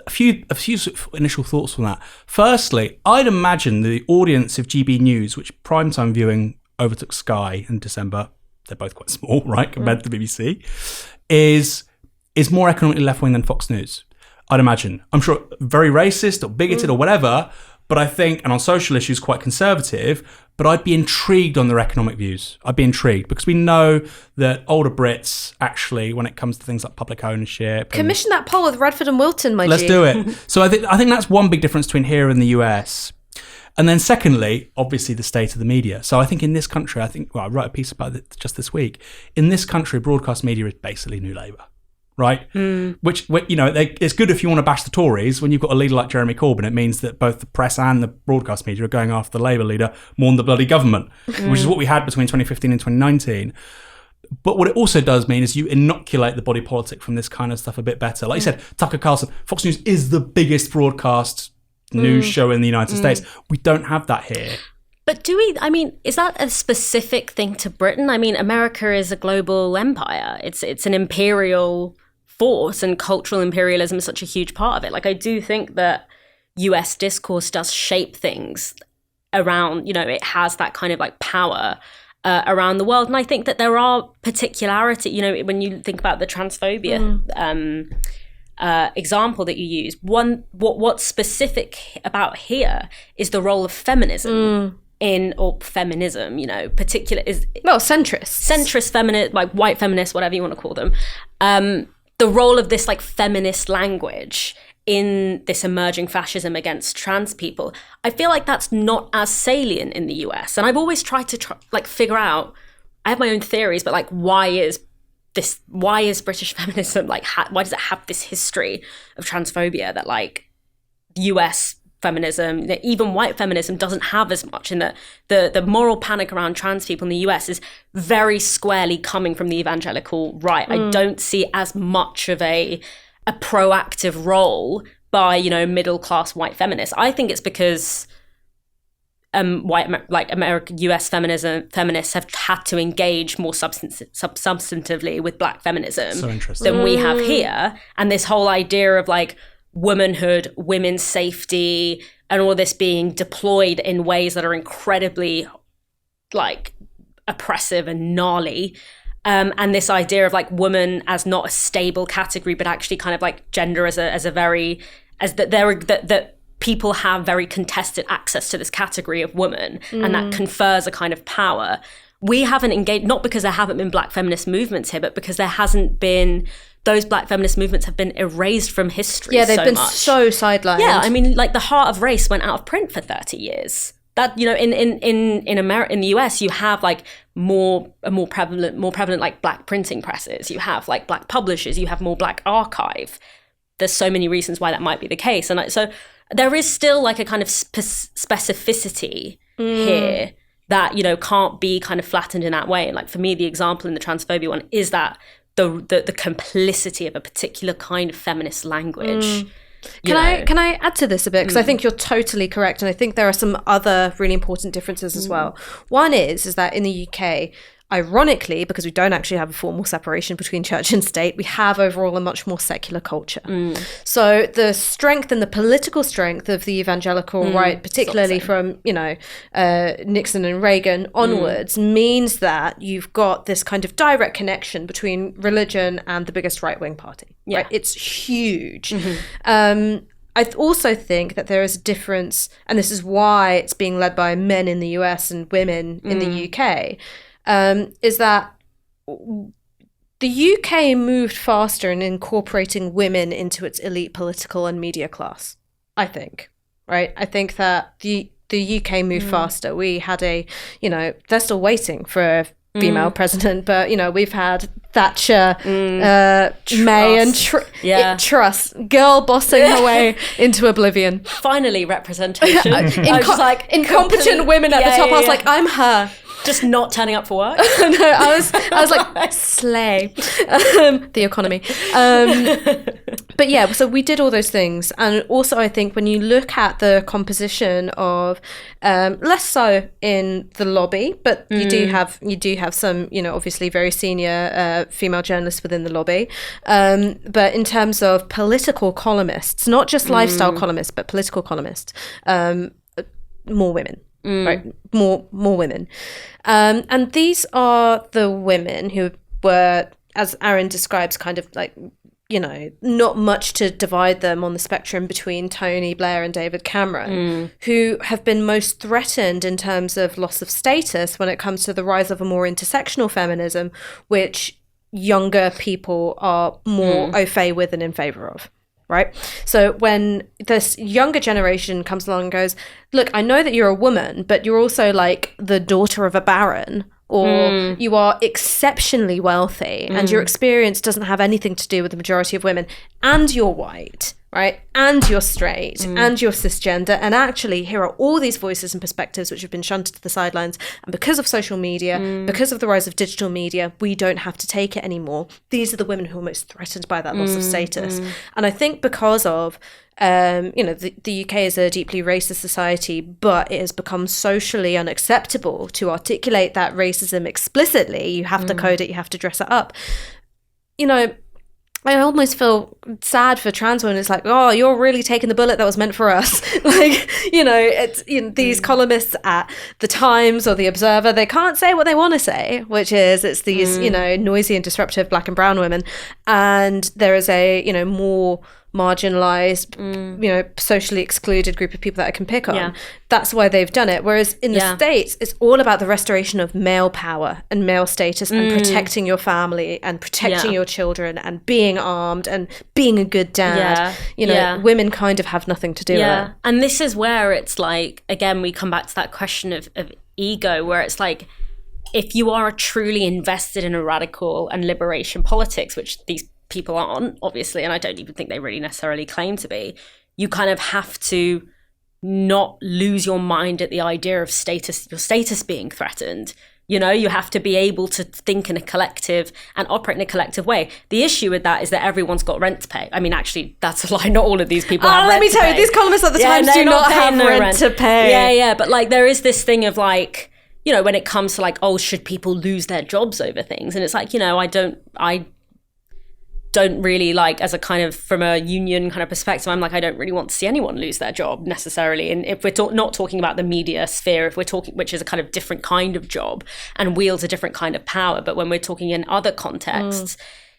A few sort of initial thoughts on that. Firstly, I'd imagine the audience of GB News, which primetime viewing overtook Sky in December, they're both quite small, right, compared to the BBC, is more economically left-wing than Fox News. I'd imagine. I'm sure very racist or bigoted or whatever, but I think, and on social issues, quite conservative, but I'd be intrigued on their economic views. I'd be intrigued because we know that older Brits actually, when it comes to things like public ownership... Commission that poll with Redford and Wilton, my G. Let's do it. So I think that's one big difference between here and the US. And then secondly, obviously the state of the media. So I think in this country, I wrote a piece about it just this week. In this country, broadcast media is basically New Labour. right? Which, you know, it's good if you want to bash the Tories. When you've got a leader like Jeremy Corbyn, it means that both the press and the broadcast media are going after the Labour leader more than the bloody government, which is what we had between 2015 and 2019. But what it also does mean is you inoculate the body politic from this kind of stuff a bit better. Like you said, Tucker Carlson, Fox News is the biggest broadcast news show in the United States. We don't have that here. But do we, I mean, is that a specific thing to Britain? I mean, America is a global empire. It's an imperial force, and cultural imperialism is such a huge part of it. Like, I do think that US discourse does shape things around, you know, it has that kind of like power around the world. And I think that there are particularity, you know, when you think about the transphobia example that you use, what's specific about here is the role of feminism. Or feminism, you know, centrist feminist, like white feminists, whatever you want to call them, the role of this like feminist language in this emerging fascism against trans people. I feel like that's not as salient in the US, and I've always tried to figure out, I have my own theories, but like why is British feminism like why does it have this history of transphobia that like US feminism, even white feminism, doesn't have as much, in that the moral panic around trans people in the US is very squarely coming from the evangelical right. I don't see as much of a proactive role by, you know, middle class white feminists. I think it's because US feminists have had to engage more substantively with black feminism than we have here, and this whole idea of like womanhood, women's safety, and all this being deployed in ways that are incredibly like oppressive and gnarly. And this idea of like woman as not a stable category, but actually kind of like gender that people have very contested access to this category of woman, and that confers a kind of power. We haven't engaged, not because there haven't been black feminist movements here, but because there hasn't been, those black feminist movements have been erased from history. Yeah, they've been so sidelined. Yeah, I mean, like the Heart of Race went out of print for 30 years. That, you know, in America, in the US, you have like more prevalent like black printing presses. You have like black publishers. You have more black archive. There's so many reasons why that might be the case, and so there is still like a kind of specificity here that, you know, can't be kind of flattened in that way. And like for me, the example in the transphobia one is that the complicity of a particular kind of feminist language. Can I add to this a bit? Because I think you're totally correct, and I think there are some other really important differences as well. One is that in the UK, ironically, because we don't actually have a formal separation between church and state, we have overall a much more secular culture. So the strength and the political strength of the evangelical right, particularly from, you know, Nixon and Reagan onwards, means that you've got this kind of direct connection between religion and the biggest right-wing party. Yeah. Right? It's huge. I also think that there is a difference, and this is why it's being led by men in the US and women in the UK, is that the UK moved faster in incorporating women into its elite political and media class, I think, right? I think that the UK moved faster. We had you know, they're still waiting for a female president, but, you know, we've had Thatcher, May, and Truss, girl bossing her way into oblivion. Finally, representation. Incompetent women at the top. I was like, I'm her. Just not turning up for work. No, I was like, slay. The economy. But yeah, so we did all those things. And also I think when you look at the composition of, less so in the lobby, but you do have some, you know, obviously very senior female journalists within the lobby. But in terms of political columnists, not just lifestyle columnists, but political columnists, more women. Right, more women, and these are the women who were, as Aaron describes, kind of like, you know, not much to divide them on the spectrum between Tony Blair and David Cameron, who have been most threatened in terms of loss of status when it comes to the rise of a more intersectional feminism, which younger people are more au fait with and in favour of. Right? So when this younger generation comes along and goes, look, I know that you're a woman, but you're also like the daughter of a baron. or you are exceptionally wealthy and your experience doesn't have anything to do with the majority of women, and you're white, right? And you're straight and you're cisgender. And actually, here are all these voices and perspectives which have been shunted to the sidelines. And because of social media, because of the rise of digital media, we don't have to take it anymore. These are the women who are most threatened by that loss of status. And I think because of, the UK is a deeply racist society, but it has become socially unacceptable to articulate that racism explicitly. You have to code it, you have to dress it up. I almost feel sad for trans women. It's like, oh, you're really taking the bullet that was meant for us. These columnists at the Times or the Observer, they can't say what they want to say, which is it's these, noisy and disruptive black and brown women. And there is a, more marginalized, socially excluded group of people that I can pick on. Yeah. That's why they've done it. Whereas in the States, it's all about the restoration of male power and male status and protecting your family and protecting your children and being armed and being a good dad. Women kind of have nothing to do with it. And this is where it's like, again, we come back to that question of ego, where it's like, if you are truly invested in a radical and liberation politics, which these people aren't, obviously, and I don't even think they really necessarily claim to be, you kind of have to not lose your mind at the idea of your status being threatened. You have to be able to think in a collective and operate in a collective way. The issue with that is that everyone's got rent to pay. I mean, actually, that's a lie. Not all of these people have rent to pay. Let me tell you, these columnists at the Times do not have rent to pay. Yeah. But like, there is this thing of like, when it comes to like, oh, should people lose their jobs over things? And it's like, I don't really like, as a kind of, from a union kind of perspective, I'm like, I don't really want to see anyone lose their job necessarily. And if we're not talking about the media sphere, if we're talking, which is a kind of different kind of job and wields a different kind of power, but when we're talking in other contexts,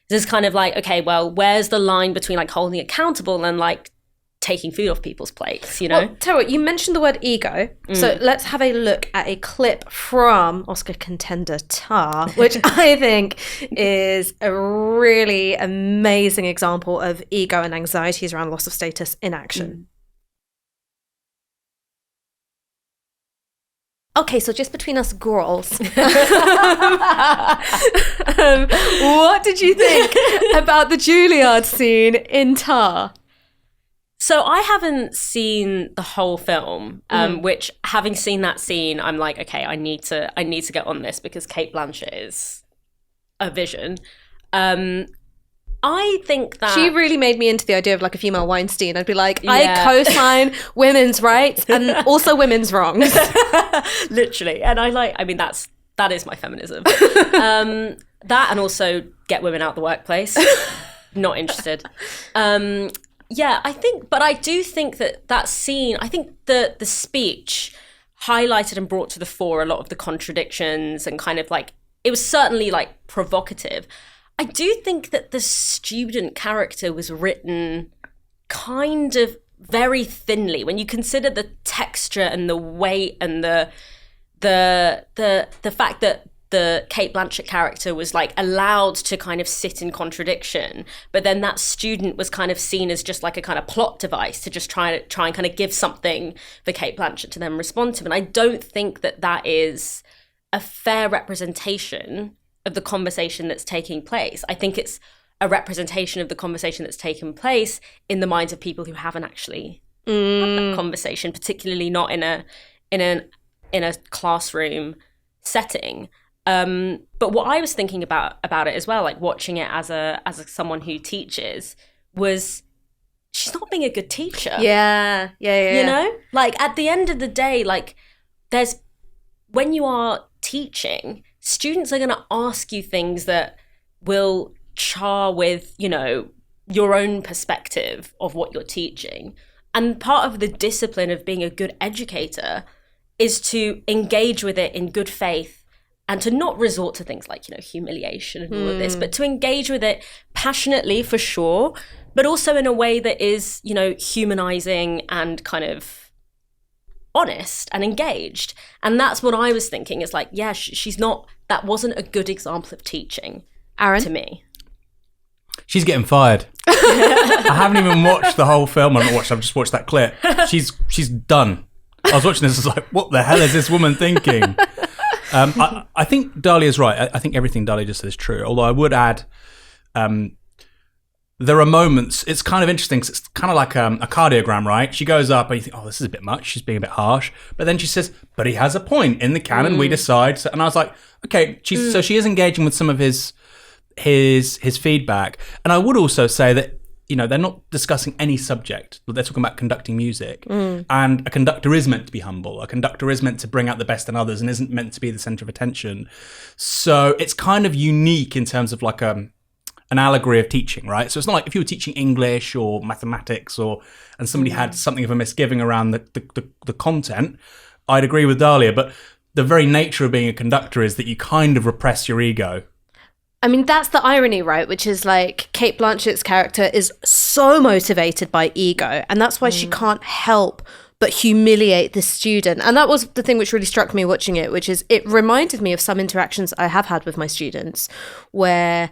this is kind of like, okay, well, where's the line between like holding accountable and like taking food off people's plates, Well, tell you what, you mentioned the word ego, so let's have a look at a clip from Oscar contender Tar, which I think is a really amazing example of ego and anxieties around loss of status in action. Okay, so just between us girls, what did you think about the Juilliard scene in Tar? So I haven't seen the whole film, which, having seen that scene, I'm like, okay, I need to get on this because Cate Blanchett is a vision. I think that she really made me into the idea of like a female Weinstein. I'd be like, I co-sign women's rights and also women's wrongs. Literally. And that is my feminism. That, and also get women out the workplace. Not interested. I do think that scene, I think the speech highlighted and brought to the fore a lot of the contradictions and kind of like, it was certainly like provocative. I do think that the student character was written kind of very thinly when you consider the texture and the weight and the fact that the Cate Blanchett character was like allowed to kind of sit in contradiction, but then that student was kind of seen as just like a kind of plot device to just try and kind of give something for Cate Blanchett to then respond to. And I don't think that is a fair representation of the conversation that's taking place. I think it's a representation of the conversation that's taken place in the minds of people who haven't actually had that conversation, particularly not in a classroom setting. But what I was thinking about it as well, like watching it as someone who teaches, was she's not being a good teacher. Yeah. Like at the end of the day, like when you are teaching, students are going to ask you things that will char with, your own perspective of what you're teaching. And part of the discipline of being a good educator is to engage with it in good faith and to not resort to things like, humiliation and all of this, but to engage with it passionately for sure, but also in a way that is, humanizing and kind of honest and engaged. And that's what I was thinking is like, yeah, that wasn't a good example of teaching, Aaron? To me. She's getting fired. I haven't even watched the whole film. I've just watched that clip. She's done. I was watching this, I was like, what the hell is this woman thinking? I think Dalia's right. I think everything Dalia just said is true. Although I would add, there are moments, it's kind of interesting because it's kind of like a cardiogram, right? She goes up and you think, oh, this is a bit much. She's being a bit harsh. But then she says, but he has a point. In the canon, we decide. So, and I was like, okay, so she is engaging with some of his feedback. And I would also say that, you know, they're not discussing any subject. They're talking about conducting music. And a conductor is meant to be humble. A conductor is meant to bring out the best in others and isn't meant to be the center of attention. So it's kind of unique in terms of like an allegory of teaching, right? So it's not like if you were teaching English or mathematics and somebody had something of a misgiving around the content, I'd agree with Dalia. But the very nature of being a conductor is that you kind of repress your ego. I mean, that's the irony, right? Which is like Cate Blanchett's character is so motivated by ego, and that's why she can't help but humiliate the student. And that was the thing which really struck me watching it, which is it reminded me of some interactions I have had with my students where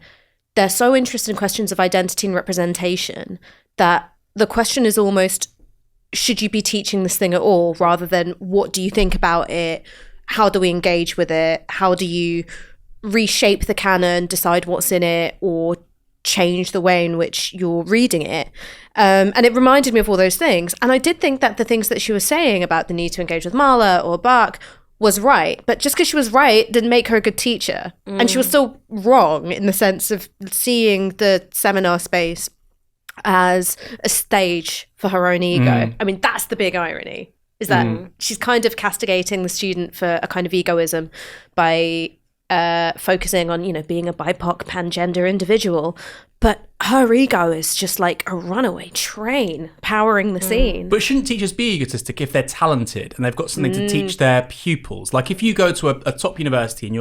they're so interested in questions of identity and representation that the question is almost, should you be teaching this thing at all, rather than what do you think about it? How do we engage with it? How do you reshape the canon, decide what's in it, or change the way in which you're reading it? And it reminded me of all those things. And I did think that the things that she was saying about the need to engage with Marla or Bach was right. But just because she was right didn't make her a good teacher. And she was still wrong in the sense of seeing the seminar space as a stage for her own ego. I mean, that's the big irony, is that she's kind of castigating the student for a kind of egoism by focusing on, you know, being a BIPOC pangender individual, but her ego is just like a runaway train powering the scene. But shouldn't teachers be egotistic if they're talented and they've got something to teach their pupils? Like if you go to a top university and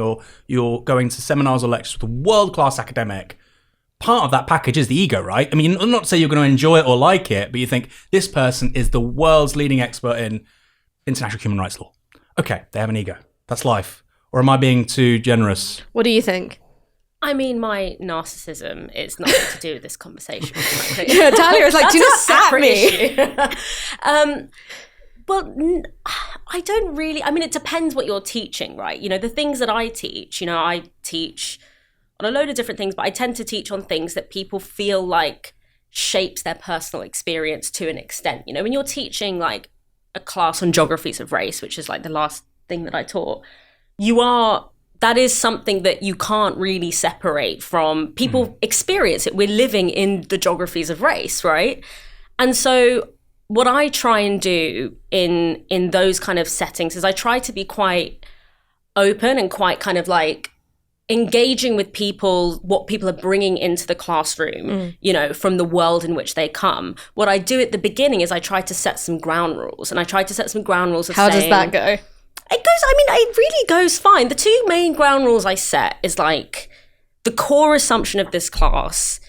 you're going to seminars or lectures with a world-class academic, part of that package is the ego, right? I mean, not to say you're going to enjoy it or like it, but you think this person is the world's leading expert in international human rights law. Okay, they have an ego. That's life. Or am I being too generous? What do you think? I mean, my narcissism is nothing to do with this conversation. Yeah, Dalia is like, do not at me. Well, I don't really, I mean, it depends what you're teaching, right? You know, the things that I teach, you know, I teach on a load of different things, but I tend to teach on things that people feel like shapes their personal experience to an extent. You know, when you're teaching like a class on geographies of race, which is like the last thing that I taught, that is something that you can't really separate from. People experience it. We're living in the geographies of race, right? And so what I try and do in those kind of settings is I try to be quite open and quite kind of like engaging with people, what people are bringing into the classroom, you know, from the world in which they come. What I do at the beginning is I try to set some ground rules, and I try to set some ground rules of How does that go? It really goes fine. The two main ground rules I set is like the core assumption of this class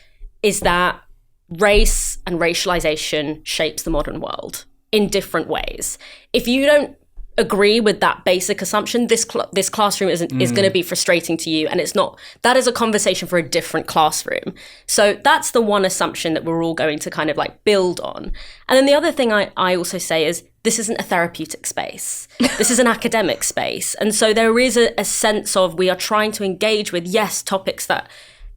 is that race and racialization shapes the modern world in different ways. If you don't agree with that basic assumption, this classroom is going to be frustrating to you, and it's not. That is a conversation for a different classroom. So that's the one assumption that we're all going to kind of like build on. And then the other thing I also say is this isn't a therapeutic space. This is an academic space. And so there is a sense of we are trying to engage with, yes, topics that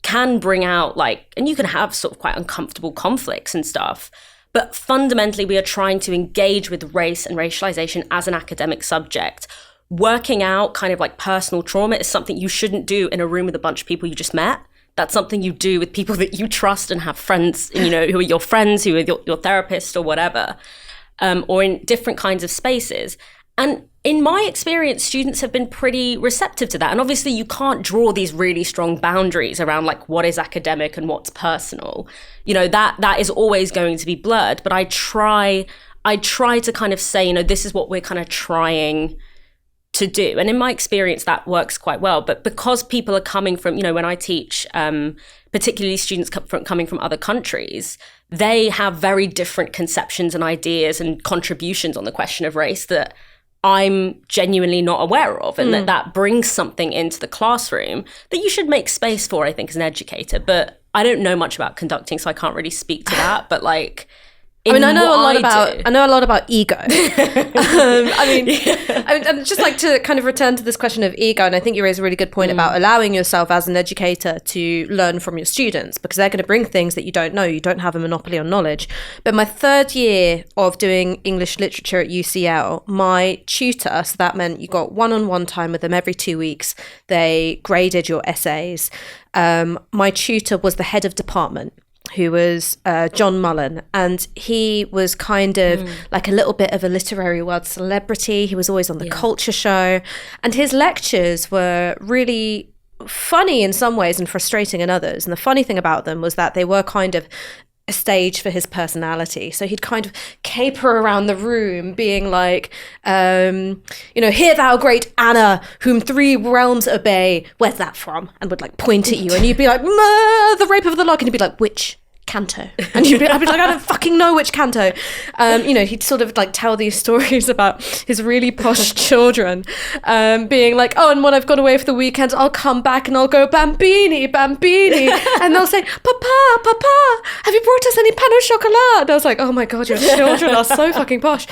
can bring out like, and you can have sort of quite uncomfortable conflicts and stuff, but fundamentally we are trying to engage with race and racialization as an academic subject. Working out kind of like personal trauma is something you shouldn't do in a room with a bunch of people you just met. That's something you do with people that you trust and have friends, you know, who are your friends, who are your therapist or whatever. Or in different kinds of spaces. And in my experience, students have been pretty receptive to that. And obviously you can't draw these really strong boundaries around like what is academic and what's personal. You know, that is always going to be blurred. But I try to kind of say, you know, this is what we're kind of trying to do. And in my experience, that works quite well. But because people are coming from, you know, when I teach, particularly students coming from other countries, they have very different conceptions and ideas and contributions on the question of race that I'm genuinely not aware of. And that brings something into the classroom that you should make space for, I think, as an educator. But I don't know much about conducting, so I can't really speak to that. But like, I know a lot about ego. I mean, just like to kind of return to this question of ego, and I think you raise a really good point about allowing yourself as an educator to learn from your students, because they're going to bring things that you don't know. You don't have a monopoly on knowledge. But my third year of doing English literature at UCL, my tutor, so that meant you got one-on-one time with them every 2 weeks. They graded your essays. My tutor was the head of department, who was John Mullen, and he was kind of like a little bit of a literary world celebrity. He was always on the culture show, and his lectures were really funny in some ways and frustrating in others. And the funny thing about them was that they were kind of a stage for his personality. So he'd kind of caper around the room being like, hear thou great Anna, whom 3 realms obey. Where's that from? And would like point at you, and you'd be like, the Rape of the Lock, and he'd be like, which canto? And I'd be like, I don't fucking know which canto. He'd sort of like tell these stories about his really posh children, being like, oh, and when I've gone away for the weekend, I'll come back and I'll go, Bambini, Bambini. And they'll say, Papa, have you brought us any pain au chocolat? And I was like, oh my God, your children are so fucking posh.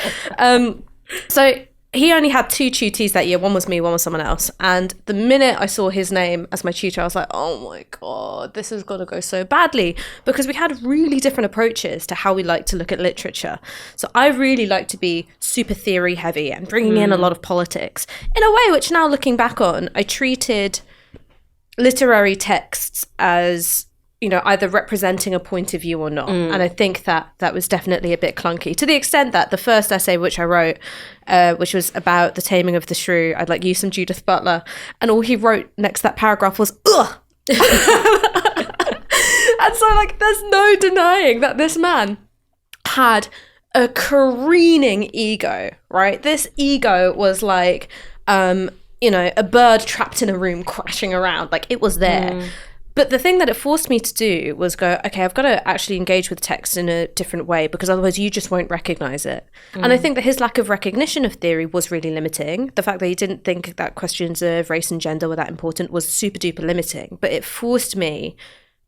So he only had 2 tutees that year. One was me, one was someone else. And the minute I saw his name as my tutor, I was like, oh my God, this has got to go so badly, because we had really different approaches to how we like to look at literature. So I really like to be super theory heavy and bringing in a lot of politics in a way which, now looking back on, I treated literary texts as, either representing a point of view or not. And I think that was definitely a bit clunky, to the extent that the first essay which I wrote, which was about the taming of the shrew, I'd like used some Judith Butler, and all he wrote next to that paragraph was, ugh. And so like, there's no denying that this man had a careening ego, right? This ego was like, a bird trapped in a room crashing around. Like, it was there. But the thing that it forced me to do was go, okay, I've got to actually engage with text in a different way, because otherwise you just won't recognize it. And I think that his lack of recognition of theory was really limiting. The fact that he didn't think that questions of race and gender were that important was super duper limiting. But it forced me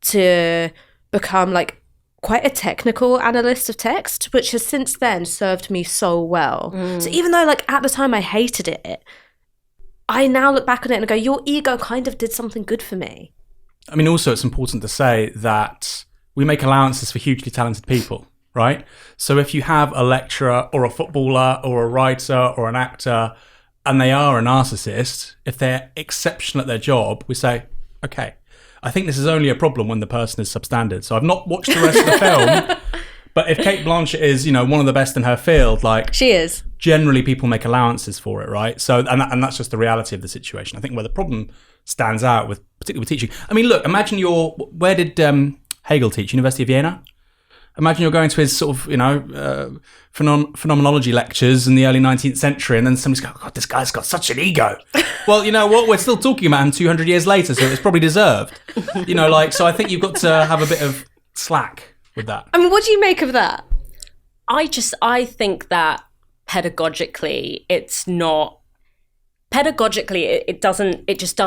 to become like quite a technical analyst of text, which has since then served me so well. So even though like at the time I hated it, I now look back on it and go, your ego kind of did something good for me. I mean, also, it's important to say that we make allowances for hugely talented people, right? So if you have a lecturer or a footballer or a writer or an actor, and they are a narcissist, if they're exceptional at their job, we say, okay, I think this is only a problem when the person is substandard. So I've not watched the rest of the film, but if Cate Blanchett is, one of the best in her field, like... She is. Generally, people make allowances for it, right? So, and that's just the reality of the situation. I think where the problem stands out, particularly with teaching. I mean, look, imagine where did Hegel teach? University of Vienna? Imagine you're going to his sort of, phenomenology lectures in the early 19th century, and then somebody's going, oh, God, this guy's got such an ego. Well, you know what? We're still talking about him 200 years later, so it's probably deserved. So I think you've got to have a bit of slack with that. I mean, what do you make of that? I think that pedagogically, it's not it's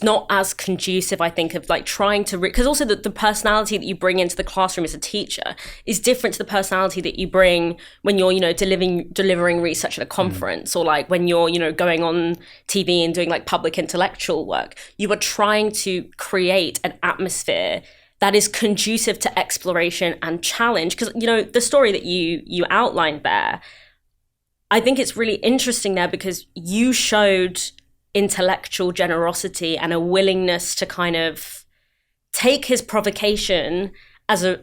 not as conducive, I think, of like trying to, because also the personality that you bring into the classroom as a teacher is different to the personality that you bring when you're, delivering research at a conference, or like when you're, going on TV and doing like public intellectual work. You are trying to create an atmosphere that is conducive to exploration and challenge. Because, the story that you outlined there, I think it's really interesting there because you showed intellectual generosity and a willingness to kind of take his provocation as a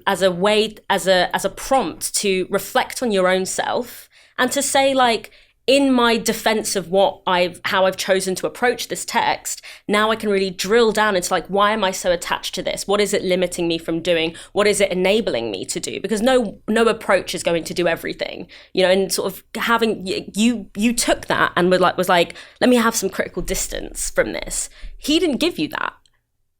prompt to reflect on your own self and to say, like, in my defense of how I've chosen to approach this text, now I can really drill down into like, why am I so attached to this? What is it limiting me from doing? What is it enabling me to do? Because no approach is going to do everything, and sort of having, you took that and was like, let me have some critical distance from this. He didn't give you that.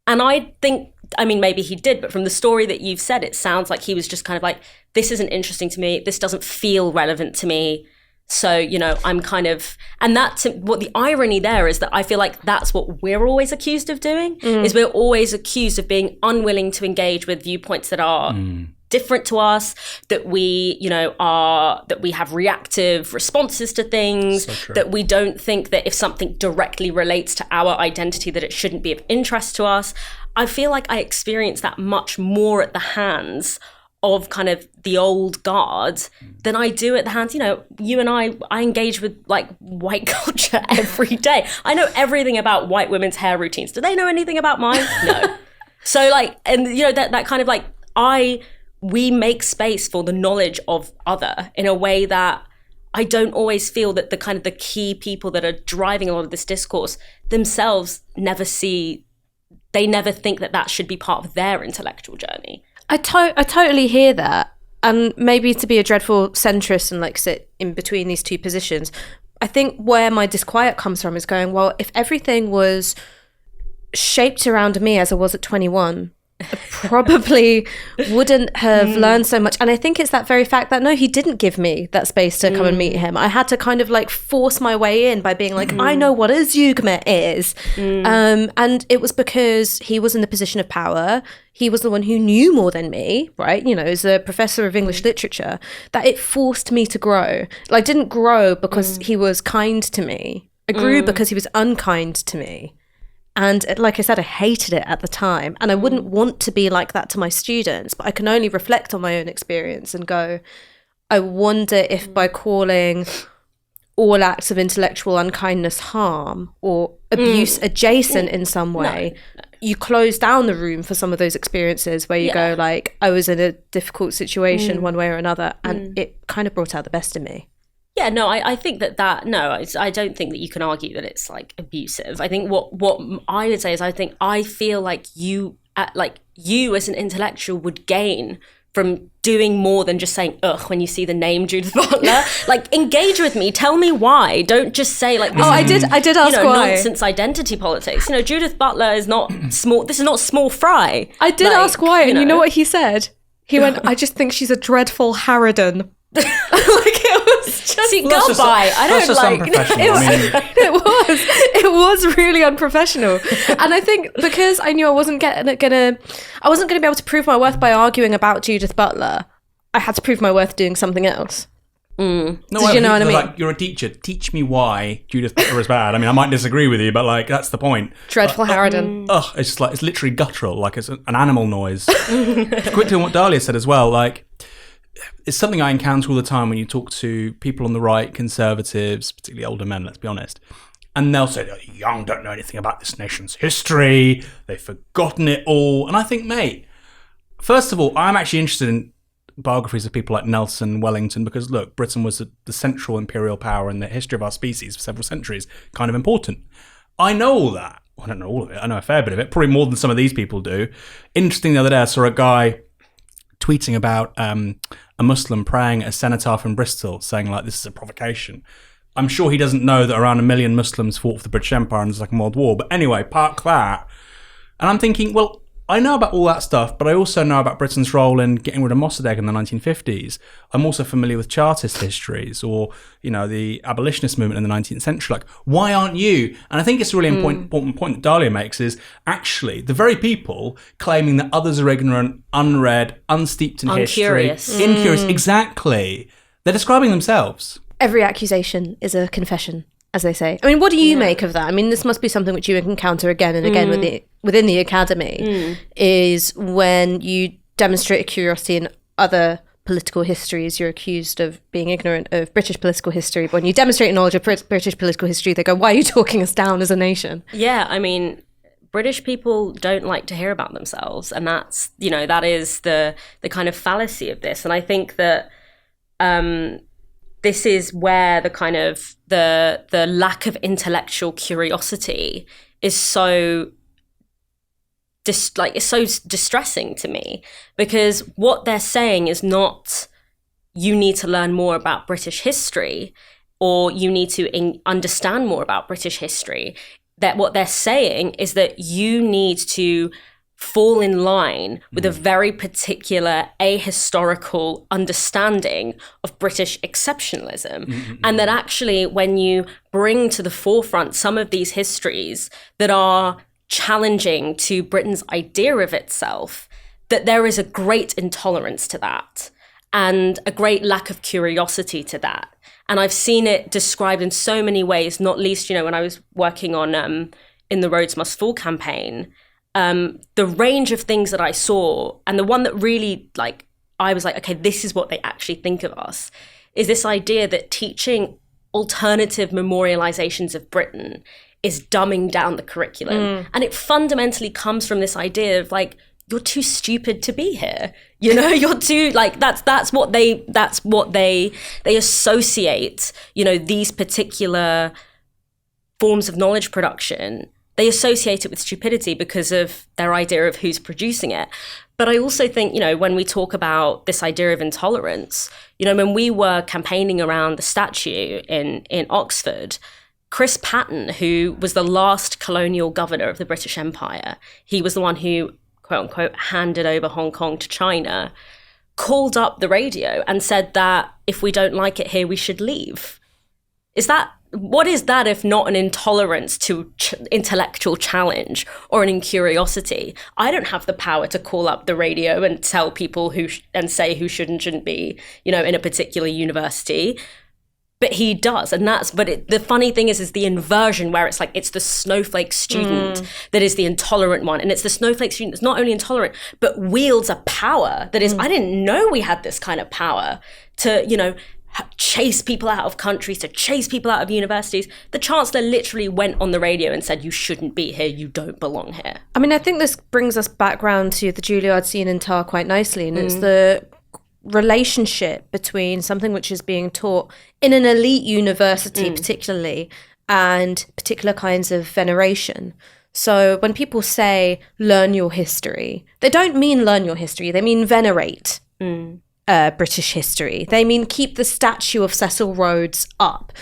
And I think, maybe he did, but from the story that you've said, it sounds like he was just kind of like, this isn't interesting to me. This doesn't feel relevant to me. So, I'm kind of, and that's what the irony there is, that I feel like that's what we're always accused of doing, is we're always accused of being unwilling to engage with viewpoints that are different to us, that we, that we have reactive responses to things, that we don't think that if something directly relates to our identity, that it shouldn't be of interest to us. I feel like I experience that much more at the hands of kind of the old guard than I do at the hands. You and I engage with like white culture every day. I know everything about white women's hair routines. Do they know anything about mine? No. So like, and that kind of like, we make space for the knowledge of other in a way that I don't always feel that the kind of the key people that are driving a lot of this discourse themselves never see. They never think that should be part of their intellectual journey. I totally hear that. And maybe to be a dreadful centrist and like sit in between these two positions, I think where my disquiet comes from is going, well, if everything was shaped around me as I was at 21, I probably wouldn't have learned so much. And I think it's that very fact that, no, he didn't give me that space to come and meet him. I had to kind of like force my way in by being like, I know what a zeugma is. And it was because he was in the position of power. He was the one who knew more than me, right? As a professor of English literature, that it forced me to grow. I didn't grow because he was kind to me. I grew because he was unkind to me. And like I said, I hated it at the time. And I wouldn't want to be like that to my students, but I can only reflect on my own experience and go, I wonder if by calling all acts of intellectual unkindness harm or abuse adjacent in some way, you close down the room for some of those experiences where you go like, I was in a difficult situation one way or another, and it kind of brought out the best in me. Yeah, no, I think I don't think that you can argue that it's like abusive. I think what I would say is I feel like you as an intellectual would gain from doing more than just saying ugh when you see the name Judith Butler. Like, engage with me, tell me why. Don't just say like this I did ask why. Nonsense identity politics. Judith Butler is not small. This is not small fry. I did ask why, and you know what he said? He went, I just think she's a dreadful harridan. Like, it was just go by. I don't like it was really unprofessional. And I think because I knew I wasn't gonna be able to prove my worth by arguing about Judith Butler, I had to prove my worth doing something else. No, you know what I mean? Like, you're a teacher. Teach me why Judith Butler is bad. I mean, I might disagree with you, but like that's the point. Dreadful harridan. It's just like it's literally guttural, like it's an animal noise. Quickly on what Dalia said as well, like. It's something I encounter all the time when you talk to people on the right, conservatives, particularly older men, let's be honest. And they'll say, the young don't know anything about this nation's history. They've forgotten it all. And I think, mate, first of all, I'm actually interested in biographies of people like Nelson, Wellington, because, look, Britain was the central imperial power in the history of our species for several centuries. Kind of important. I know all that. I don't know all of it. I know a fair bit of it, probably more than some of these people do. Interesting, the other day, I saw a guy tweeting about a Muslim praying at a cenotaph in Bristol, saying like, this is a provocation. I'm sure he doesn't know that around 1 million Muslims fought for the British Empire in the Second World War. But anyway, park that. And I'm thinking, well, I know about all that stuff, but I also know about Britain's role in getting rid of Mossadegh in the 1950s. I'm also familiar with Chartist histories or, the abolitionist movement in the 19th century. Like, why aren't you? And I think it's a really important point that Dalia makes is actually the very people claiming that others are ignorant, unread, unsteeped in Uncurious. history, incurious. Exactly. They're describing themselves. Every accusation is a confession, as they say. I mean, what do you make of that? I mean, this must be something which you encounter again and again within the academy, is when you demonstrate a curiosity in other political histories, you're accused of being ignorant of British political history. But when you demonstrate knowledge of British political history, they go, why are you talking us down as a nation? Yeah, I mean, British people don't like to hear about themselves. And that's, that is the kind of fallacy of this. And I think that this is where the kind of the lack of intellectual curiosity is so it's so distressing to me, because what they're saying is not you need to learn more about British history or you need to understand more about British history. That what they're saying is that you need to fall in line with a very particular ahistorical understanding of British exceptionalism. And that actually when you bring to the forefront some of these histories that are challenging to Britain's idea of itself, that there is a great intolerance to that and a great lack of curiosity to that. And I've seen it described in so many ways, not least, when I was working on in the Roads Must Fall campaign, the range of things that I saw, and the one that really, I was like, okay, this is what they actually think of us, is this idea that teaching alternative memorializations of Britain is dumbing down the curriculum. And it fundamentally comes from this idea of you're too stupid to be here. You're too that's what they associate, these particular forms of knowledge production. They associate it with stupidity because of their idea of who's producing it. But I also think, when we talk about this idea of intolerance, when we were campaigning around the statue in Oxford, Chris Patten, who was the last colonial governor of the British Empire, he was the one who, quote unquote, handed over Hong Kong to China, called up the radio and said that if we don't like it here, we should leave. What is that if not an intolerance to intellectual challenge or an incuriosity? I don't have the power to call up the radio and tell people and say who should and shouldn't be, in a particular university. But he does. And the funny thing is the inversion where it's the snowflake student that is the intolerant one. And it's the snowflake student that's not only intolerant, but wields a power that is, I didn't know we had this kind of power to, chase people out of countries, to chase people out of universities. The Chancellor literally went on the radio and said, you shouldn't be here, you don't belong here. I mean, I think this brings us back round to the Juilliard scene in Tar quite nicely, and it's the relationship between something which is being taught in an elite university particularly, and particular kinds of veneration. So when people say learn your history, they don't mean learn your history, they mean venerate British history. They mean keep the statue of Cecil Rhodes up.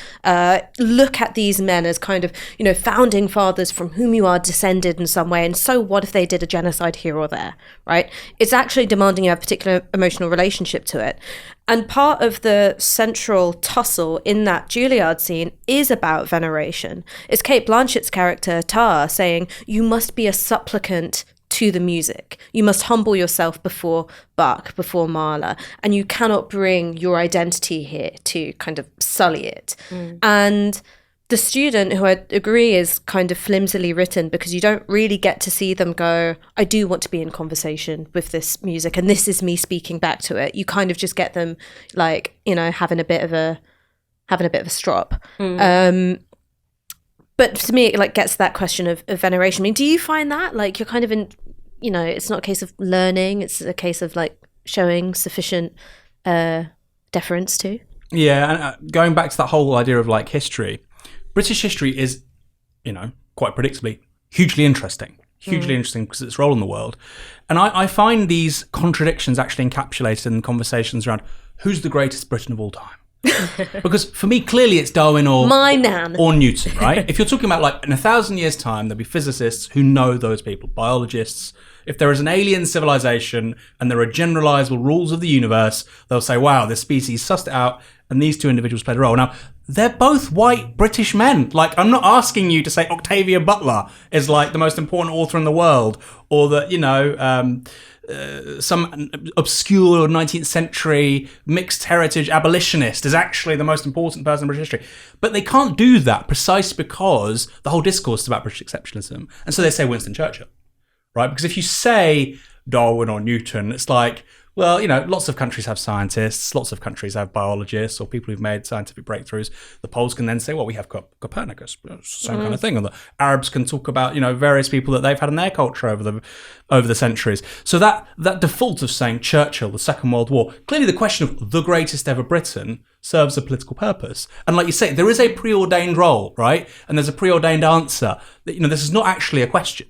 Look at these men as kind of, founding fathers from whom you are descended in some way. And so what if they did a genocide here or there, right? It's actually demanding you have a particular emotional relationship to it. And part of the central tussle in that Juilliard scene is about veneration. It's Cate Blanchett's character, Tar, saying, you must be a supplicant to the music. You must humble yourself before Bach, before Mahler, and you cannot bring your identity here to kind of sully it. And the student, who I agree is kind of flimsily written because you don't really get to see them go, I do want to be in conversation with this music and this is me speaking back to it. You kind of just get them having a bit of a strop. But to me, it gets to that question of veneration. I mean, do you find that you're kind of in, it's not a case of learning, it's a case of showing sufficient deference to? Yeah, and going back to that whole idea of history, British history is, quite predictably, hugely interesting because of its role in the world. And I find these contradictions actually encapsulated in conversations around who's the greatest Briton of all time. Because for me, clearly it's Darwin or my nan or Newton, right? If you're talking about in 1,000 years' time, there'll be physicists who know those people, biologists. If there is an alien civilization and there are generalizable rules of the universe, they'll say, wow, this species sussed it out and these two individuals played a role. Now, they're both white British men. I'm not asking you to say Octavia Butler is the most important author in the world, or that, some obscure 19th century mixed heritage abolitionist is actually the most important person in British history. But they can't do that precisely because the whole discourse is about British exceptionalism. And so they say Winston Churchill, right? Because if you say Darwin or Newton, it's well, lots of countries have scientists, lots of countries have biologists or people who've made scientific breakthroughs. The Poles can then say, well, we have Copernicus, same kind of thing. Or the Arabs can talk about, various people that they've had in their culture over the centuries. So that default of saying Churchill, the Second World War, clearly the question of the greatest ever Briton serves a political purpose. And like you say, there is a preordained role, right? And there's a preordained answer. This is not actually a question.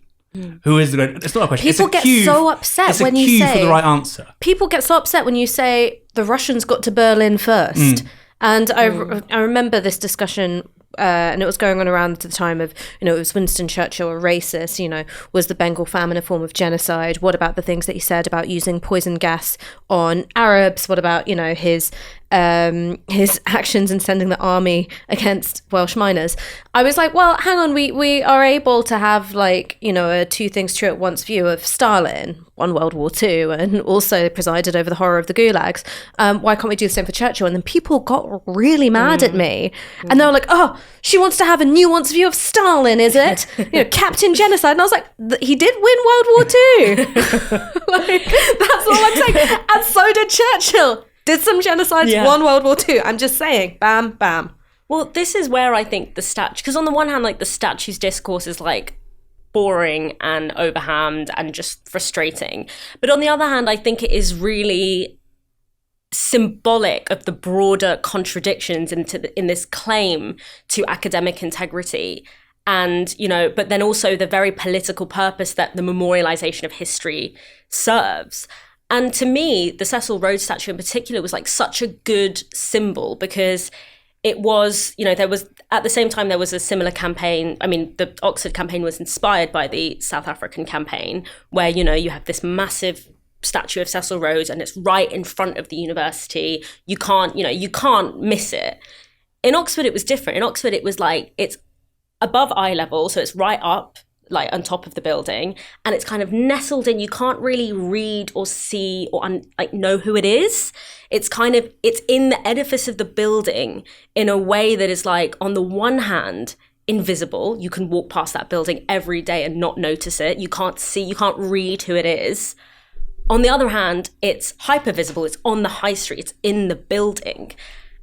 Who is the great? It's not a question. People get so upset when you say... It's a cue for the right answer. People get so upset when you say the Russians got to Berlin first. And I remember this discussion, and it was going on around the time of, it was Winston Churchill a racist, was the Bengal famine a form of genocide? What about the things that he said about using poison gas on Arabs? What about, his his actions in sending the army against Welsh miners, I was like, well, hang on, we are able to have like, you know, a two things true at once view of Stalin, won World War II, and also presided over the horror of the gulags. Why can't we do the same for Churchill? And then people got really mad at me, and they were like, oh, she wants to have a nuanced view of Stalin, is it? You know, Captain Genocide. And I was like, he did win World War II. Like, that's all I'm saying. And so did Churchill. Did some genocides, won World War II. I'm just saying, bam, bam. Well, this is where I think the statue, because on the one hand, like the statue's discourse is like boring and overhammed and just frustrating. But on the other hand, I think it is really symbolic of the broader contradictions in this claim to academic integrity. And, you know, but then also the very political purpose that the memorialization of history serves. And to me, the Cecil Rhodes statue in particular was like such a good symbol, because it was, you know, there was, at the same time, there was a similar campaign. I mean, the Oxford campaign was inspired by the South African campaign, where, you know, you have this massive statue of Cecil Rhodes and it's right in front of the university. You can't miss it. In Oxford, it was different. In Oxford, it was like, it's above eye level, so it's right up, like on top of the building, and it's kind of nestled in. You can't really read or see or know who it is. It's kind of, it's in the edifice of the building in a way that is like, on the one hand, invisible. You can walk past that building every day and not notice it. You can't see, you can't read who it is. On the other hand, it's hyper visible. It's on the high street. It's in the building.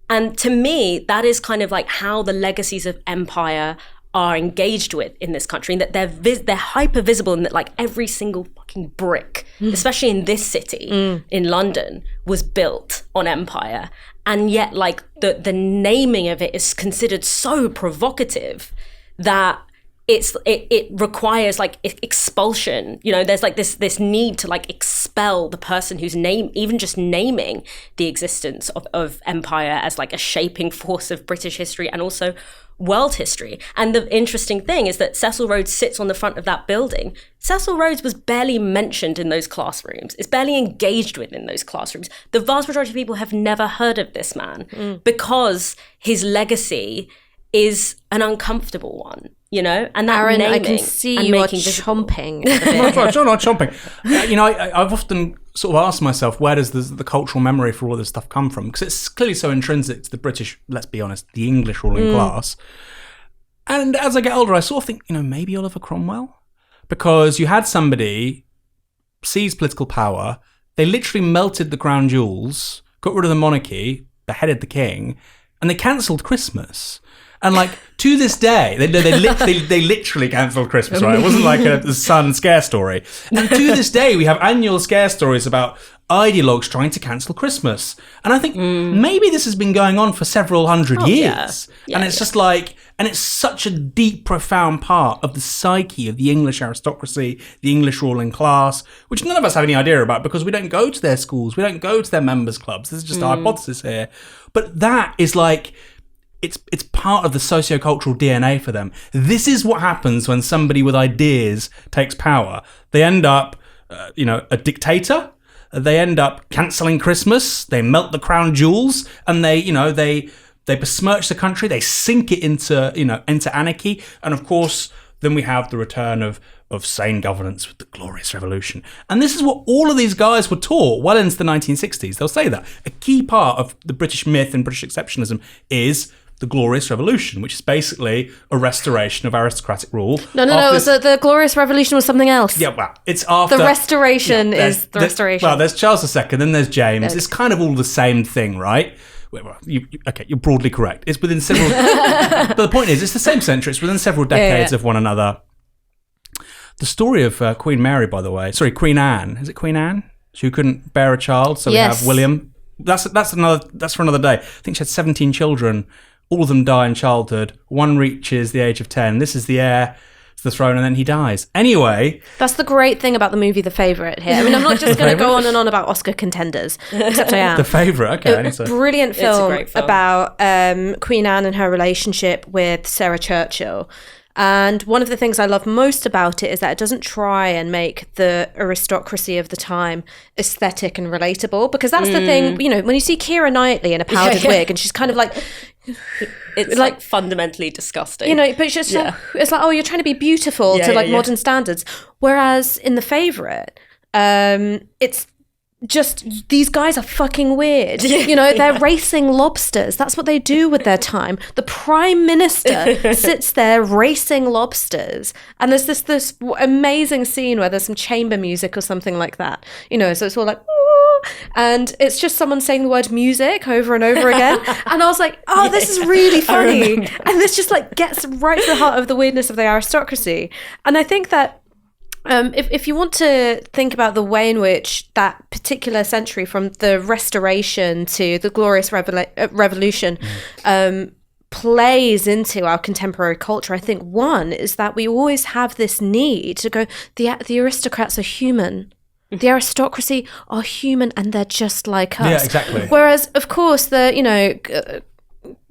And to me, that is kind of like how the legacies of empire are engaged with in this country, and that they're hyper visible, and that like every single fucking brick, especially in this city, in London, was built on empire. And yet like the naming of it is considered so provocative that it requires like expulsion. You know, there's like this need to like expel the person whose name, even just naming the existence of empire as like a shaping force of British history and also world history. And the interesting thing is that Cecil Rhodes sits on the front of that building. Cecil Rhodes was barely mentioned in those classrooms. It's barely engaged with in those classrooms. The vast majority of people have never heard of this man because his legacy is an uncomfortable one, you know? And that Aaron, naming I can see and you are making visible. chomping. I'm not chomping. You know, I've often sort of asked myself, where does the cultural memory for all this stuff come from? Because it's clearly so intrinsic to the British, let's be honest, the English ruling class. And as I get older, I sort of think, you know, maybe Oliver Cromwell? Because you had somebody seize political power, they literally melted the crown jewels, got rid of the monarchy, beheaded the king, and they cancelled Christmas. And like to this day, they literally cancelled Christmas, right? It wasn't like a Sun scare story. And to this day, we have annual scare stories about ideologues trying to cancel Christmas. And I think maybe this has been going on for several hundred years. Yeah, and it's just like, and it's such a deep, profound part of the psyche of the English aristocracy, the English ruling class, which none of us have any idea about because we don't go to their schools, we don't go to their members' clubs. This is just a hypothesis here. But that is like, it's part of the sociocultural DNA for them. This is what happens when somebody with ideas takes power. They end up, a dictator. They end up cancelling Christmas. They melt the crown jewels, and they besmirch the country. They sink it into anarchy. And of course, then we have the return of sane governance with the Glorious Revolution. And this is what all of these guys were taught well into the 1960s. They'll say that. A key part of the British myth and British exceptionalism is the Glorious Revolution, which is basically a restoration of aristocratic rule. No. So the Glorious Revolution was something else. Yeah, well, it's after... The restoration is the restoration. Well, there's Charles II, then there's James. It's kind of all the same thing, right? You're broadly correct. It's within several... But the point is, it's the same century. It's within several decades of one another. The story of Queen Mary, by the way... Sorry, Queen Anne. Is it Queen Anne? Who couldn't bear a child, so we have William. That's for another day. I think she had 17 children. All of them die in childhood. One reaches the age of 10. This is the heir to the throne, and then he dies. Anyway. That's the great thing about the movie The Favourite here. I mean, I'm not just going to go on and on about Oscar contenders, except I am. The Favourite, okay. A brilliant film about Queen Anne and her relationship with Sarah Churchill. And one of the things I love most about it is that it doesn't try and make the aristocracy of the time aesthetic and relatable, because that's the thing, when you see Keira Knightley in a powdered wig and she's kind of like... It's like fundamentally disgusting. But it's just it's like, oh, you're trying to be beautiful to modern standards. Whereas in The Favourite, it's just these guys are fucking weird. They're racing lobsters. That's what they do with their time. The Prime Minister sits there racing lobsters, and there's this amazing scene where there's some chamber music or something like that. So it's all like, ooh, and it's just someone saying the word music over and over again. And I was like, oh, this is really funny. And this just like gets right to the heart of the weirdness of the aristocracy. And I think that if you want to think about the way in which that particular century, from the Restoration to the Glorious Revolution, plays into our contemporary culture, I think one is that we always have this need to go, the aristocrats are human. The aristocracy are human and they're just like us. Yeah, exactly. Whereas, of course, the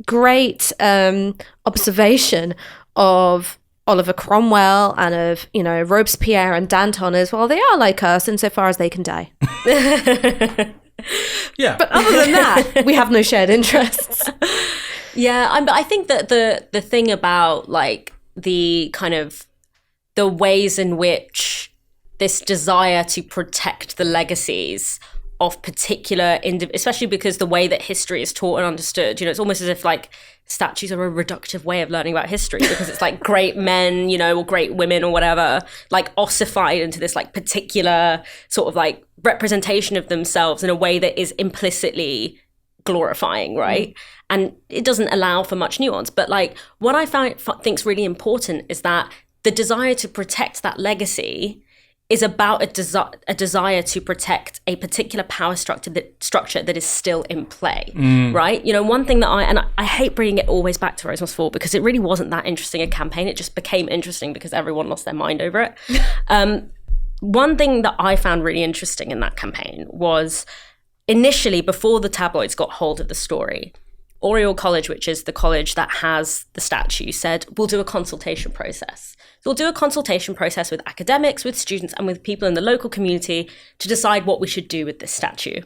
great observation of Oliver Cromwell and of, Robespierre and Danton is, well, they are like us insofar as they can die. Yeah. But other than that, we have no shared interests. Yeah, I think that the thing about like the kind of the ways in which this desire to protect the legacies of particular, especially because the way that history is taught and understood, it's almost as if like statues are a reductive way of learning about history, because it's like great men, or great women or whatever, like ossified into this like particular sort of like representation of themselves in a way that is implicitly glorifying, right? And it doesn't allow for much nuance. But like what I think's really important is that the desire to protect that legacy is about a desire to protect a particular power structure that is still in play, right? One thing that I hate bringing it always back to Rosemore's Fall, because it really wasn't that interesting a campaign. It just became interesting because everyone lost their mind over it. One thing that I found really interesting in that campaign was initially, before the tabloids got hold of the story, Oriel College, which is the college that has the statue, said, we'll do a consultation process. So we'll do a consultation process with academics, with students, and with people in the local community to decide what we should do with this statue.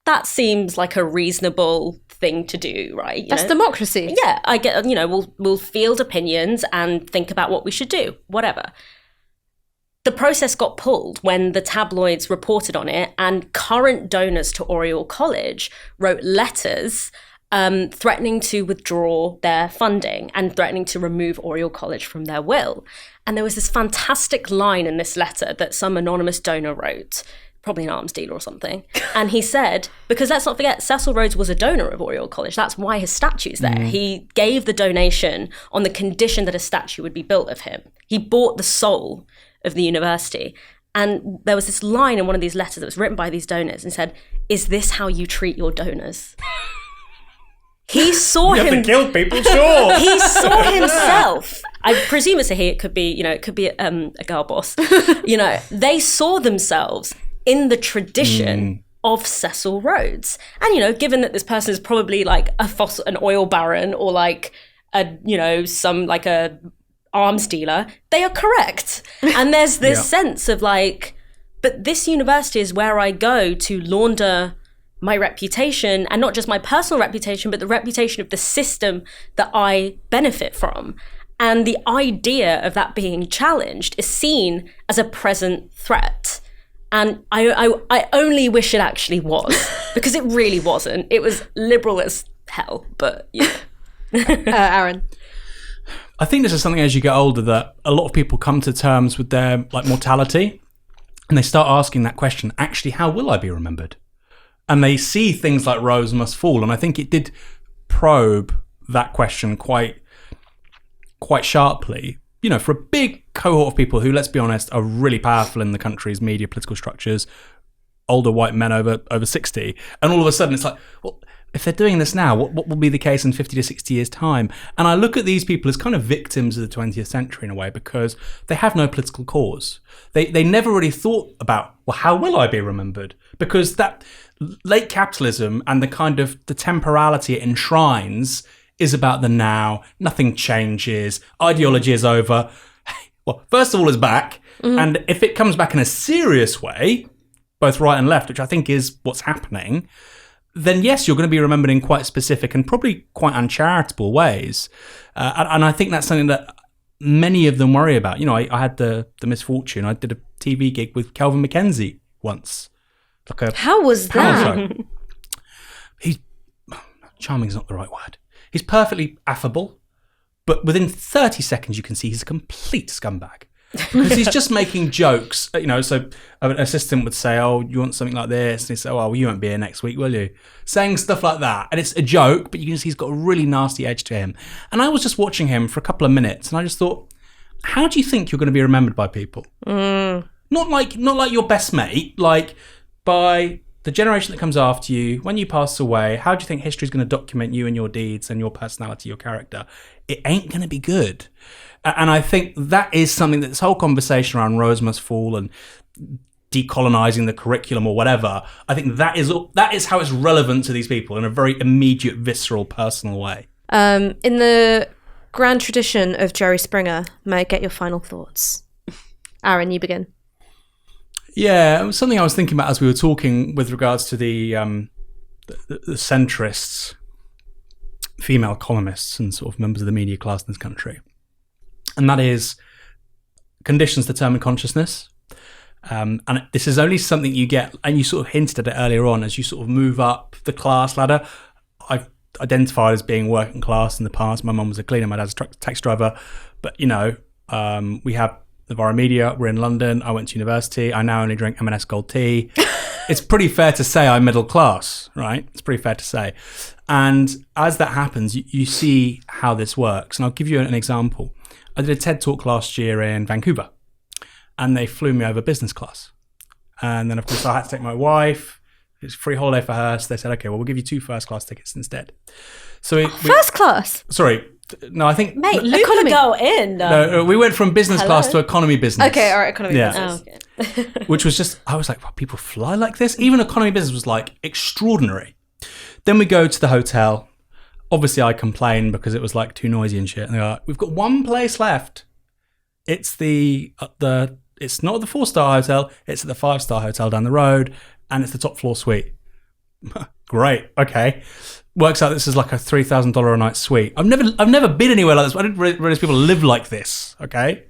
That seems like a reasonable thing to do, right? That's democracy. Yeah, I get, we'll field opinions and think about what we should do, whatever. The process got pulled when the tabloids reported on it, and current donors to Oriel College wrote letters threatening to withdraw their funding and threatening to remove Oriel College from their will. And there was this fantastic line in this letter that some anonymous donor wrote, probably an arms dealer or something. And he said, because let's not forget, Cecil Rhodes was a donor of Oriel College. That's why his statue's there. He gave the donation on the condition that a statue would be built of him. He bought the soul of the university. And there was this line in one of these letters that was written by these donors and said, "Is this how you treat your donors?" He saw him. You have to kill people, sure. He saw himself. I presume it's a he. It could be, a girl boss. They saw themselves in the tradition of Cecil Rhodes. And, given that this person is probably like an oil baron or like a arms dealer, they are correct. And there's this sense of like, but this university is where I go to launder my reputation, and not just my personal reputation, but the reputation of the system that I benefit from. And the idea of that being challenged is seen as a present threat. And I only wish it actually was, because it really wasn't. It was liberal as hell, but Aaron. I think this is something as you get older that a lot of people come to terms with their like mortality, and they start asking that question, actually, how will I be remembered? And they see things like Rose Must Fall. And I think it did probe that question quite sharply, for a big cohort of people who, let's be honest, are really powerful in the country's media political structures, older white men over 60. And all of a sudden it's like, well, if they're doing this now, what will be the case in 50 to 60 years' time? And I look at these people as kind of victims of the 20th century in a way, because they have no political cause. They never really thought about, well, how will I be remembered? Because that late capitalism and the kind of the temporality it enshrines is about the now. Nothing changes. Ideology is over. Well, first of all, it's back. And if it comes back in a serious way, both right and left, which I think is what's happening, then yes, you're going to be remembered in quite specific and probably quite uncharitable ways. And I think that's something that many of them worry about. You know, I had the misfortune. I did a TV gig with Kelvin MacKenzie once. How was that? Charming is not the right word. He's perfectly affable, but within 30 seconds you can see he's a complete scumbag. Because he's just making jokes, you know. So an assistant would say, "Oh, you want something like this?" And he'd say, "Oh, well, you won't be here next week, will you?" Saying stuff like that, and it's a joke, but you can see he's got a really nasty edge to him. And I was just watching him for a couple of minutes, and I just thought, how do you think you're going to be remembered by people? Not like your best mate, like by the generation that comes after you. When you pass away, how do you think history is going to document you and your deeds and your personality, your character? It ain't going to be good. And I think that is something that this whole conversation around Rose Must Fall and decolonizing the curriculum or whatever, I think that is how it's relevant to these people in a very immediate, visceral, personal way. In the grand tradition of Jerry Springer, may I get your final thoughts? Aaron, you begin. Yeah, it was something I was thinking about as we were talking with regards to the centrists, female columnists and sort of members of the media class in this country. And that is conditions determine consciousness. And this is only something you get, and you sort of hinted at it earlier on, as you sort of move up the class ladder. I've identified as being working class in the past. My mum was a cleaner, my dad's a taxi driver. But, you know, we have Novara Media, we're in London, I went to university, I now only drink M&S Gold tea. It's pretty fair to say I'm middle class, right? It's pretty fair to say. And as that happens, you see how this works. And I'll give you an example. I did a TED Talk last year in Vancouver, and they flew me over business class. And then, of course, I had to take my wife. It was a free holiday for her. So they said, okay, well, we'll give you 2 first-class tickets instead. So First class? Sorry. No, I think... Mate, Luke could go in. No, we went from business class to economy business. Okay, all right, economy business. Oh, okay. Which was just... I was like, wow, people fly like this? Even economy business was, like, extraordinary. Then we go to the hotel. Obviously, I complained because it was like too noisy and shit. And they're like, we've got one place left. It's it's not the 4-star hotel. It's at the 5-star hotel down the road, and it's the top floor suite. Great. Okay. Works out this is like a $3,000 a night suite. I've never been anywhere like this. I didn't realize people live like this. Okay.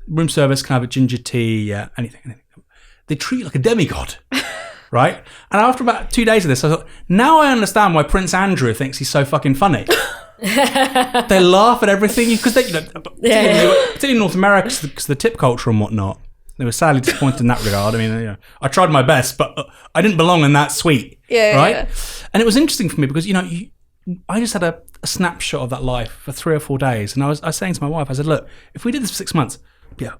Room service, can I have a ginger tea? Yeah, anything. They treat you like a demigod. Right? And after about 2 days of this, I thought, now I understand why Prince Andrew thinks he's so fucking funny. They laugh at everything because particularly in North America, because of the tip culture and whatnot. They were sadly disappointed in that regard. I mean, you know, I tried my best, but I didn't belong in that suite. Right? Yeah. And it was interesting for me because, you know, I just had a snapshot of that life for 3 or 4 days. And I was saying to my wife, I said, look, if we did this for 6 months,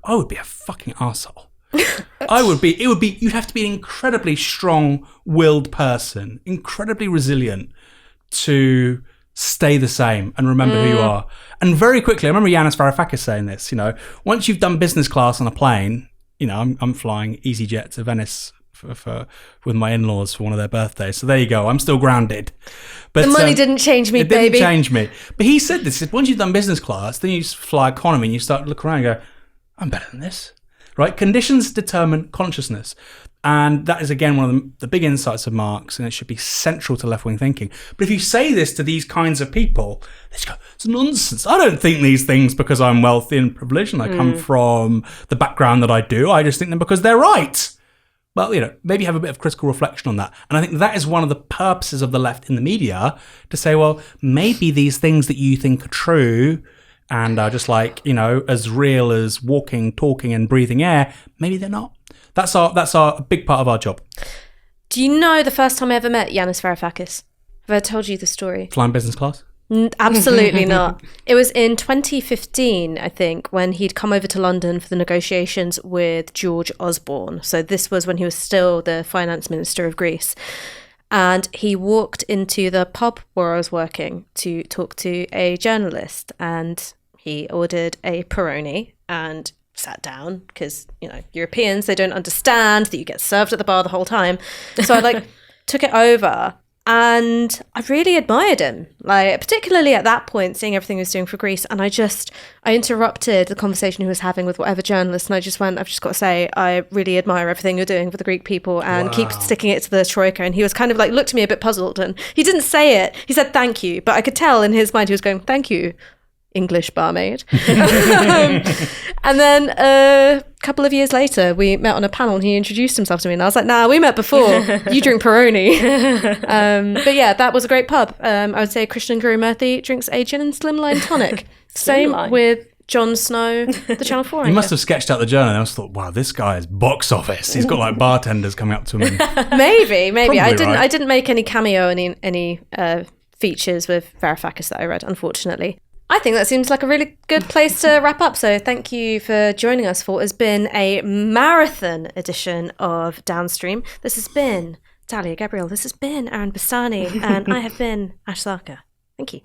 I would be a fucking arsehole. You'd have to be an incredibly strong-willed person, incredibly resilient to stay the same and remember who you are. And very quickly, I remember Yanis Varoufakis saying this, you know, once you've done business class on a plane, you know, I'm flying EasyJet to Venice with my in-laws for one of their birthdays. So there you go. I'm still grounded. But the money didn't change me, baby. It didn't change me. But he said this, he said, once you've done business class, then you fly economy and you start to look around and go, I'm better than this. Right? Conditions determine consciousness. And that is, again, one of the big insights of Marx, and it should be central to left-wing thinking. But if you say this to these kinds of people, they just go, it's nonsense. I don't think these things because I'm wealthy and privileged and I come from the background that I do. I just think them because they're right. Well, you know, maybe have a bit of critical reflection on that. And I think that is one of the purposes of the left in the media, to say, well, maybe these things that you think are true and are just like, you know, as real as walking, talking and breathing air, maybe they're not. That's a big part of our job. Do you know the first time I ever met Yanis Varoufakis? Have I told you the story? Flying business class? Absolutely not. It was in 2015, I think, when he'd come over to London for the negotiations with George Osborne. So this was when he was still the finance minister of Greece. And he walked into the pub where I was working to talk to a journalist. And he ordered a Peroni and sat down because, you know, Europeans, they don't understand that you get served at the bar the whole time. So I took it over And I really admired him, like particularly at that point, seeing everything he was doing for Greece. And I interrupted the conversation he was having with whatever journalist, and I just went, I've just got to say, I really admire everything you're doing for the Greek people, and keep sticking it to the Troika. And he was kind of like, looked at me a bit puzzled, and he didn't say it. He said thank you, but I could tell in his mind he was going, thank you, English barmaid. And then a couple of years later, we met on a panel and he introduced himself to me, and I was like, nah, we met before. You drink Peroni. But yeah, that was a great pub. I would say Christian Guru Murthy drinks a gin and slimline tonic. Same with Jon Snow, the Channel 4 He must have sketched out the journal and I just thought, wow, this guy is box office. He's got like bartenders coming up to him. Maybe. Probably I didn't make any cameo, any features with Varoufakis that I read, unfortunately. I think that seems like a really good place to wrap up. So thank you for joining us for what has been a marathon edition of Downstream. This has been Dalia, Gebrial. This has been Aaron Bastani. And I have been Ash Sarkar. Thank you.